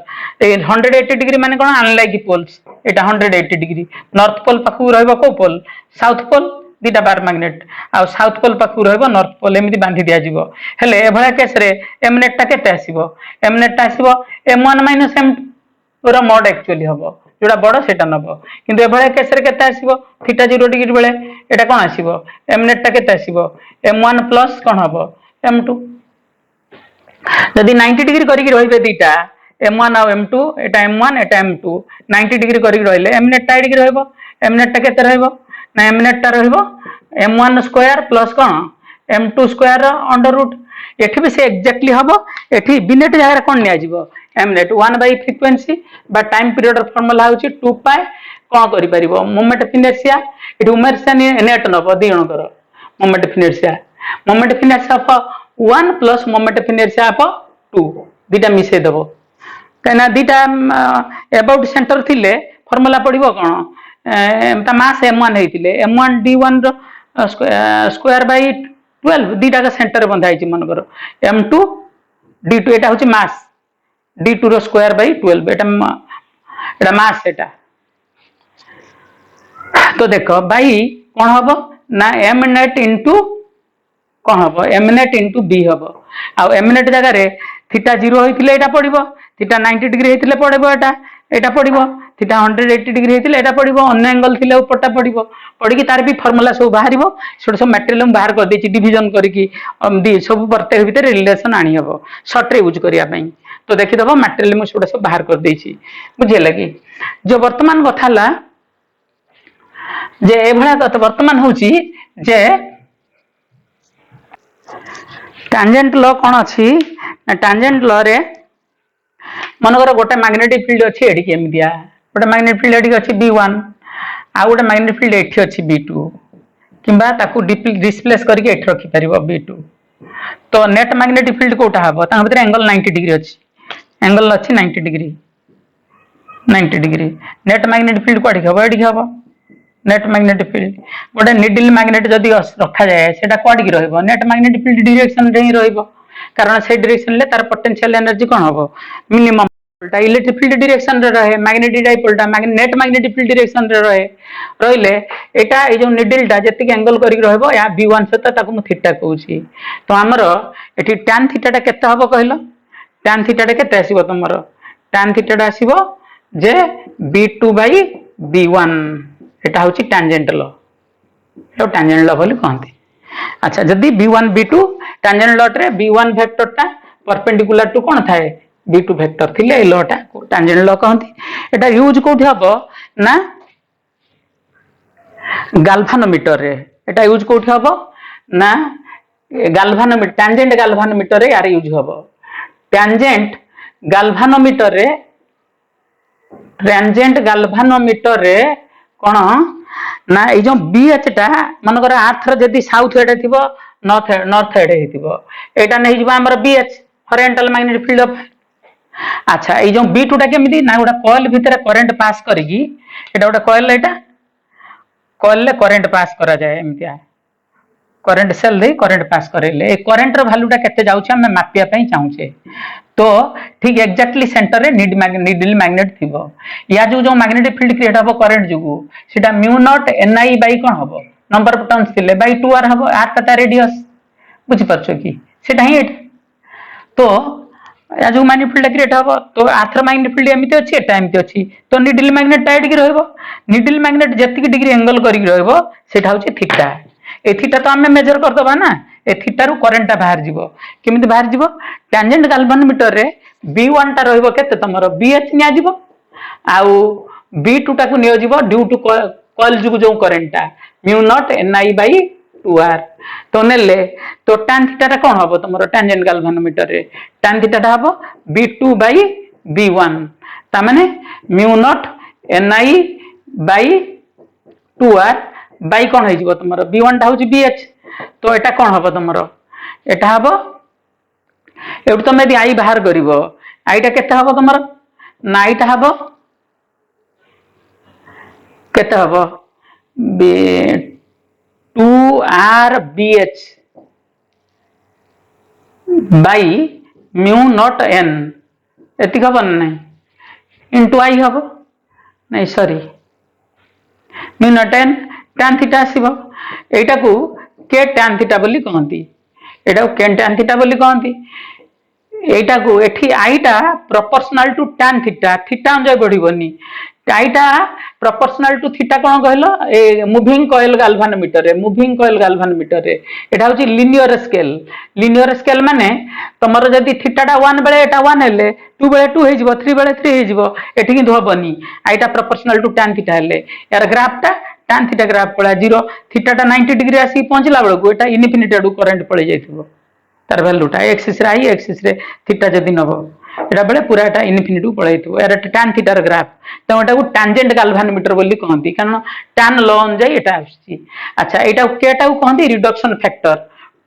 180 डिग्री माने कोन अनलाइक पोल्स एटा 180 डिग्री नॉर्थ पोल पाखु रहइबो को पोल साउथ पोल दीटा बार मैग्नेट आ साउथ पोल पाखु रहइबो नॉर्थ पोल एमिति बांधी दिया जिवो हेले ए भला केस रे एम नेट टा केते आसीबो एम नेट टा आसीबो m1 - m2 रो मॉड एक्चुअली हबो जोड़ा बड़ सेटा नबो किंतु ए भला केस रे केते आसीबो थीटा 0 डिग्री बेले एटा कोन आसीबो एम नेट टा केते आसीबो m1 प्लस कोन हबो m2 जदि 90 डिग्री करिक रहिबे दीटा m1 और m2 एटा m1 एटा m2 90 डिग्री करिक रहिले m नेट टा एडिक रहइबो m नेट टा केते रहइबो ना m नेट टा रहइबो m1 स्क्वायर प्लस कोन m2 स्क्वायर अंडर रूट एठी भी से एक्जेक्टली हबो एठी बिनेट जगह कोन निया जिवो m नेट 1 बाय फ्रीक्वेंसी बा टाइम पीरियड फार्मूला होची 2 पाई कोन करि परिबो मोमेंट ऑफ इनर्शिया एठी उमरसा नेट नबो दिण कर moment of inertia of 1 plus moment of inertia of 2 दीटा मिसे देबो कना दीटा अबाउट सेंटर थिले फार्मूला पडिबो कोन ता मास m1 हेतिले m1 d1 row square by 12 दीटा का सेंटर बंधा है मन करो m2 d2 एटा होची मास d2 रो स्क्वायर बाय 12 एटा मास एटा तो देखो भाई कौन हबो ना m नेट इनटू कौन हबो m नेट इनटू b हबो आ m नेट जगह रे थीटा 0 होइतिले एटा पडिबो थीटा 90 डिग्री हेतिले पडिबो एटा पडिबो थीटा 180 डिग्री हेतिले एटा पडिबो अन्य एंगल थिले ऊपरटा पडिबो पडिकी तार भी फार्मूला सब बाहरिबो सेट सब मटेरियल बाहर कर देछि डिवीजन करिकी दी सब प्रत्येक भीतर रिलेशन आनी हबो शॉर्ट रे यूज करिया पई तो देखि दबो मटेरियल मु सेट सब बाहर कर देछि बुझे लगी जो वर्तमान कथाला जे ए भला कत वर्तमान होछि जे टैंजेंट लॉ कोन अछि टैंजेंट लॉ रे मनकर गोटे मैग्नेटिक फील्ड अछि एडी केम दिया गोटे मैग्नेटिक फील्ड एडी अछि b1 आ गोटे मैग्नेटिक फील्ड एठी अछि b2 किबा ताकू डिस्प्लेस करके एठी रखि परिबो b2 तो नेट मैग्नेटिक फील्ड कोटा हबो ता भीतर एंगल 90 डिग्री अछि एंगल अछि 90 डिग्री नेट मैग्नेटिक फील्ड कोडी हबो एडी हबो नेट मैग्नेटिक फील्ड गोटे निडल मैग्नेट जदी रखा जाय सेटा कोडी रहइबो नेट मैग्नेटिक फील्ड डायरेक्शन रे ही रहइबो कारण से डायरेक्शन ले तार पोटेंशियल एनर्जी कोन हबो मिनिमम इलेक्ट्रिक फील्ड डायरेक्शन रे रहे magnetic dipole net magnetic field direction रे रहे रहिले एटा ए जो निडल टा जति एंगल करी रहबो या v1 सहित ताकू मु थीटा कहूची तो हमरो एठी tan थीटा टा केते हबो कहलो tan थीटा टा केते आसीबो तमरो tan थीटा टा आसीबो जे b2 बाय b1 एटा होची टैंजेंट लॉ यो टैंजेंट लॉ बोली कहंती अच्छा जदी b1 b2 टैंजेंट लॉ रे b1 वेक्टर टा परपेंडिकुलर टू कोन थाए b2 वेक्टर थिले ए लॉ टा टैंजेंट लॉ कहंती एटा यूज कोठी हबो ना गाल्वानोमीटर रे एटा यूज कोठी हबो ना गाल्वानोमीटर टैंजेंट गाल्वानोमीटर रे यार यूज हबो टैंजेंट गाल्वानोमीटर रे कोन ना ए जो बीएच टा मन कर अर्थ रे जदी साउथ एडे थिबो नॉर्थ एडे हिथिबो एटा नै जिबा हमर BH horizontal magnetic field of अच्छा ए जो b2 टा केमिति ना गोटा कॉइल भीतर करंट पास करिकी एटा गोटा कॉइल एटा कॉइल ले करंट पास करा जाय एमितिया करंट सेल दे करंट पास करेले ए करंट रो वैल्यू टा केते जाउछ हम मापिया पई चाहूछे तो ठीक एक्जेक्टली सेंटर रे निडल मैग्नेट थिबो या जो मैग्नेटिक फील्ड क्रिएट हबो करंट जुगु सेटा म्यू नॉट ni बाय कोन हबो नंबर ऑफ टर्न्स थिले बाय 2r हबो आर ता रेडियस बुझि परछो की सेटा ही तो या जो मैग्नेटिक फील्ड क्रिएट हबो तो आर्थर मैग्नेटिक फील्ड एमिति अछि एटा एमिति अछि तो निडल मैग्नेट टाइट की रहबो निडल मैग्नेट जति की डिग्री एंगल करी रहबो सेटा होछि थीटा ए थीटा तो हमें मेजर कर दबा ना ए थीटा रु करंट बाहर जीवो किमिति बाहर जीवो टैंजेंट गाल्वानोमीटर रे b1 टा रहबो केते तमरो bh निया जीवो आउ b2 टा को नियो जीवो ड्यू टू कॉइल जुगु जो करंट टा mu naught ni bye 2r तो नेले तो tan थीटा टा कोन हबो तमरो टैंजेंट गाल्वानोमीटर रे tan थीटा टा हबो b2 बाय b1 ता माने mu naught ni by 2r by कौन हो तुम b1 टा हूँ bh तो एटा कौन हम तुम एटा हम ये तुम यदि आई बाहर कर आईटा केते हम तुम ना आईटा हम केते हम 2rbh by mu naught n एतिक हम ना इंटू आई हम नहीं sorry mu naught n tan theta आसीबो एटा को के tan थीटा बोली कहंती एटा को के tan थीटा बोली कहंती एटा को एठी आईटा proportional to tan theta theta अनुसार बढ़िबनी आईटा प्रोपोर्शनल टू थीटा कौन कहलो ए मूविंग कॉइल गाल्वानोमीटर रे मूविंग कॉइल गाल्वानोमीटर रे एटा होची लीनियर स्केल माने तमरो जदी थीटाटा 1 बेले एटा 1 हेले 2 बेले 2 हे जिवो 3 बेले 3 हे जिवो एठी किंतु हबनी आईटा प्रोपोर्शनल टू tan थीटा हेले यार ग्राफटा tan थीटा ग्राफ पळा 0 थीटाटा 90 डिग्री आसी पहुंचला बेलको एटा इनफिनिटी आडू करंट पळे जाइथिबो तार वैल्यूटा एक्सिस रे आई एक्सिस रे थीटा जदी नबो एटा बेले पूरा एटा इनफिनिटी पळैथिबो यार tan थीटार ग्राफ तो एटा को टैंजेंट गाल्वानोमीटर बोली कहंती कारण tan लॉ अनुसार एटा आछि अच्छा एटा केटा को कहंती रिडक्शन फैक्टर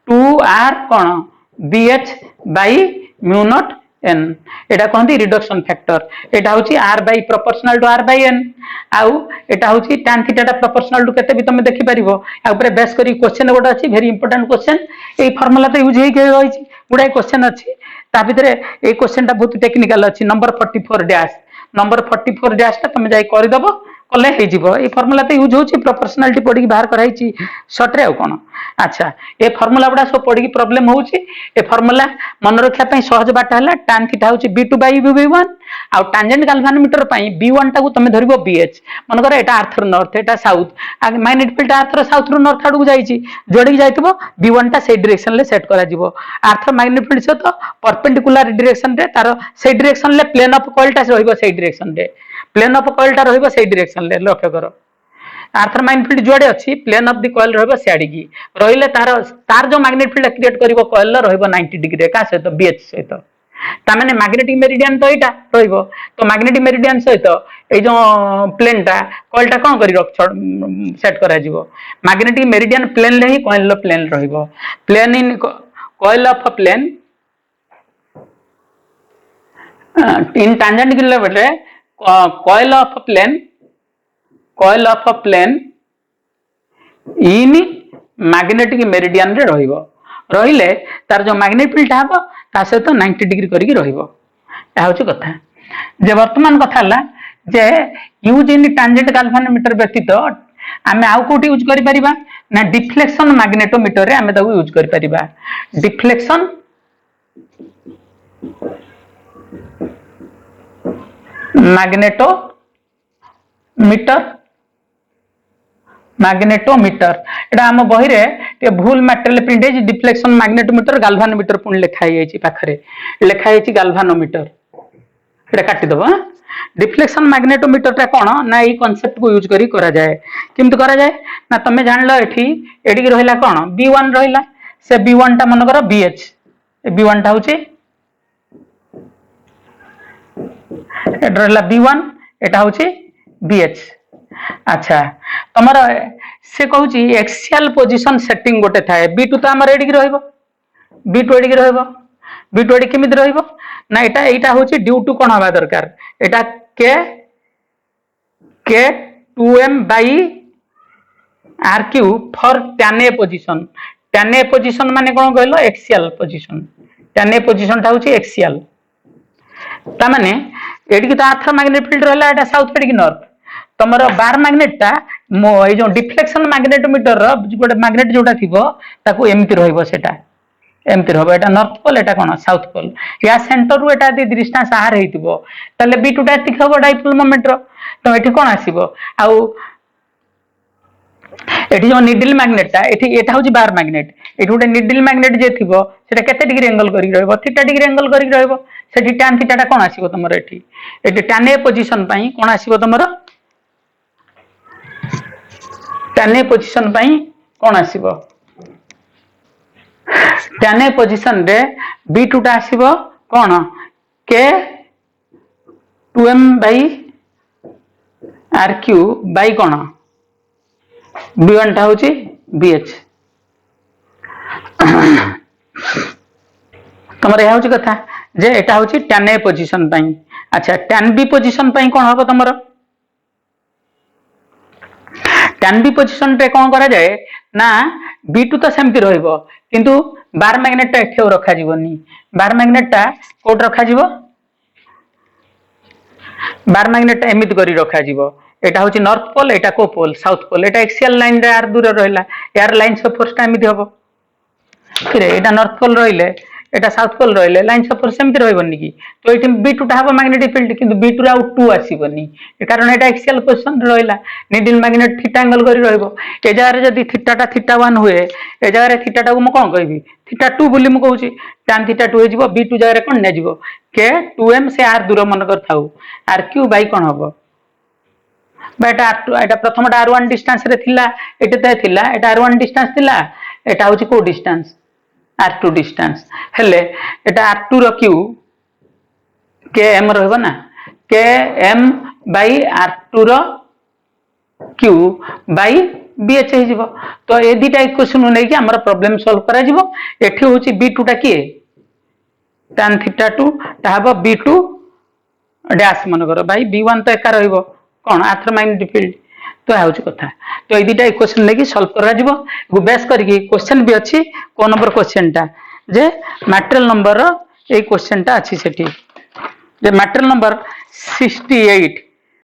2r कोन bh by mu naught n एटा कहंती रिडक्शन फैक्टर एटा होची r by proportional to r by n आउ एटा होची tan थीटा टा प्रोपोर्शनल टू केते भी तुम देखि परिबो आ ऊपर बेस करी क्वेश्चन गोटा अछि वेरी इंपोर्टेंट क्वेश्चन ए फार्मूला तो यूज हे के रहिछि गुडा क्वेश्चन अछि ता भितरे ए क्वेश्चन टा बहुत टेक्निकल अछि नंबर 44 डैश नंबर 44 डैश टा तुम जाई करि दबो कले हे जिवो ए फार्मूला तो यूज होछि प्रोपोर्शनलिटी पढी बाहर कराइछि शॉर्ट रे आ कोन अच्छा ए फार्मूला बडा सब पढी प्रॉब्लम होछि ए फार्मूला मन रखा पई सहज बाट हला tan थीटा होछि b2 by b1 uh tangent galvanometer पई b1 टा को तुम धरिबो bh मन कर एटा आर्थर नॉर्थ एटा साउथ आ मैग्नेटिक फील्ड आर्थर साउथ रो नॉर्थ आडू जाईछि जोडी जाइतबो b1 टा सेई डायरेक्शन ले सेट करा जिवो आर्थर मैग्नेटिक फील्ड से तो परपेंडिकुलर डायरेक्शन रे तार सेई डायरेक्शन ले प्लेन ऑफ कॉइल टा रहइबो सेई डायरेक्शन रे प्लेन ऑफ कॉइल टा रहइबो सेई डायरेक्शन ले लक्ष्य करो आर्थर मैग्नेटिक फील्ड जोडे अछि प्लेन ऑफ द कॉइल रहइबो सेडी की रहिले तार जो मैग्नेटिक फील्ड क्रिएट करिवो कॉइल रहइबो 90 डिग्री का सहित bh सहित ता माने मैग्नेटिक मेरिडियन तो एटा रहइबो तो मैग्नेटिक मेरिडियन सहित ए जो प्लेन टा कॉइल टा कोन करी रख सेट करा जिवो मैग्नेटिक मेरिडियन प्लेन ले ही कॉइल प्लेन रहइबो plane in coil of plane in tangent kilometre coil of plane in magnetic meridian रे रहिबो रहिले तार जो मैग्नेटिक फील्ड हबो ता सहित 90 डिग्री करिक रहिबो या होची कथा जे वर्तमान कथा हला जे यूज इन टैंजेंट गाल्वानोमीटर व्यतीत आमे आउ कोठी यूज करि परिबा ना डिफ्लेक्शन मैग्नेटोमीटर रे आमे ताकू यूज करि परिबा डिफ्लेक्शन मैग्नेटोमीटर एटा हम बही रे ते भूल मटेरियल प्रिंट है डिफ्लेक्शन मैग्नेटोमीटर गाल्वानोमीटर पुन लिखाई जाई पाखरे लिखाई जाई गाल्वानोमीटर एटा काटी दबो डिफ्लेक्शन मैग्नेटोमीटर टा कोन ना ई कांसेप्ट को यूज करी करा जाए किमत करा जाए ना तमे जान लो एठी एडी रहिला कोन b1 रहिला से b1 टा मन करो bh b1 टा होची एटा रहिला b1 एटा होची bh अच्छा तमर से कहूची एक्सियल पोजीशन सेटिंग गोटे थाए b2 तो हमर एडी रहइबो b2 एडी रहइबो b2 एडी किमित रहइबो ना एटा होची ड्यू टू कोन हवा दरकार एटा k 2m by rq for tan a position माने कोन कहलो axial position tan a position ता होची एक्सियल ता माने एडी की तो आर्थर मैग्नेटिक फील्ड रहला एटा साउथ एडी की नॉर्थ तमरो बार मैग्नेट ता ए जो डिफ्लेक्शन मैग्नेटोमीटर रो गोटे मैग्नेट जोटा थिबो ताको एमिति रहइबो सेटा एमिति रहबो एटा नॉर्थ पोल एटा कोन साउथ पोल या सेंटर रु एटा दि डिस्टेंस आर हेतिबो तले b2 टा एतिक हबो डाइपोल मोमेंट रो तो एठी कोन आसीबो आउ एठी जो निडल मैग्नेट ता एठी एटा होची बार मैग्नेट एठी गोटे निडल मैग्नेट जे थिबो सेटा केते डिग्री एंगल करि रहइबो थीटा डिग्री एंगल करि रहइबो सेठी tan थीटा टा कोन आसीबो तमरो एठी tan a पोजीशन पई कोन आसीबो तमरो tan a पोजीशन पई कोन आसीबो tan a पोजीशन रे b2 टा आसीबो कोन k 2m by R Q by कौन B1 टा होची BH तुम यह हूँ कथा जे एटा हूँ tan A पोजिशन पाई अच्छा tan B पोजिशन पाई कौन हम तुम tan B पोजिशन रे कौन करा जाए ना B2 तो सेमती रहिबो किंतु बार मैग्नेट टा एठे रखा जीवनी बार मैग्नेट टा कोड रखा जीवो बार मैग्नेट एमित करी रखा जीवो एटा होची नॉर्थ पोल एटा को पोल साउथ पोल एटा एक्सियल लाइन रे आर दूर रहिला यार लाइन ऑफ फोर्स टा एमित हबो फिर एटा नॉर्थ पोल रहिले एटा साउथ पोल रहिले लाइन ऑफ फोर्स एमित रहबोनी की तो एटी B2 टा हबो मैग्नेटिक फील्ड किंतु B2 रे आउ 2 आसीबोनी कारण एटा एक्सियल पोजीशन रहिला नीडल मैग्नेट थीटा एंगल करी रहबो ए जगह रे जदी थीटा टा थीटा 1 हुए ए जगह रे थीटा टा को म कोन कहबी थीटा 2 बोली म कहूची tan थीटा 2 हे जिवो B2 जगह रे कोन ने जिवो के 2m से r दूर मन कर थाउ rq बाई कोन हबो बेटा r2 एटा प्रथमटा r1 डिस्टेंस रे थिला एटे त थिला एटा r1 डिस्टेंस थिला एटा होची को डिस्टेंस r2 डिस्टेंस हेले एटा r2 रो q km रहबो ना km बाई r2 रो q बाई BH हे जिवो तो ए दिटा इक्वेशन नै कि हमर प्रॉब्लम सॉल्व करा जिवो एठी होची B2 टा की tan थीटा 2 ता हबो B2 डैश मन करो भाई B1 तो एका रहइबो कोन आथर मैग्नेटिक फील्ड तो आ होची कथा तो ए दिटा इक्वेशन नै कि सॉल्व करा जिवो गु बेस करी कि क्वेश्चन भी अछि को नंबर क्वेश्चन टा जे मैटेरियल नंबर रो ए क्वेश्चन टा अछि सेठी जे मैटेरियल नंबर 68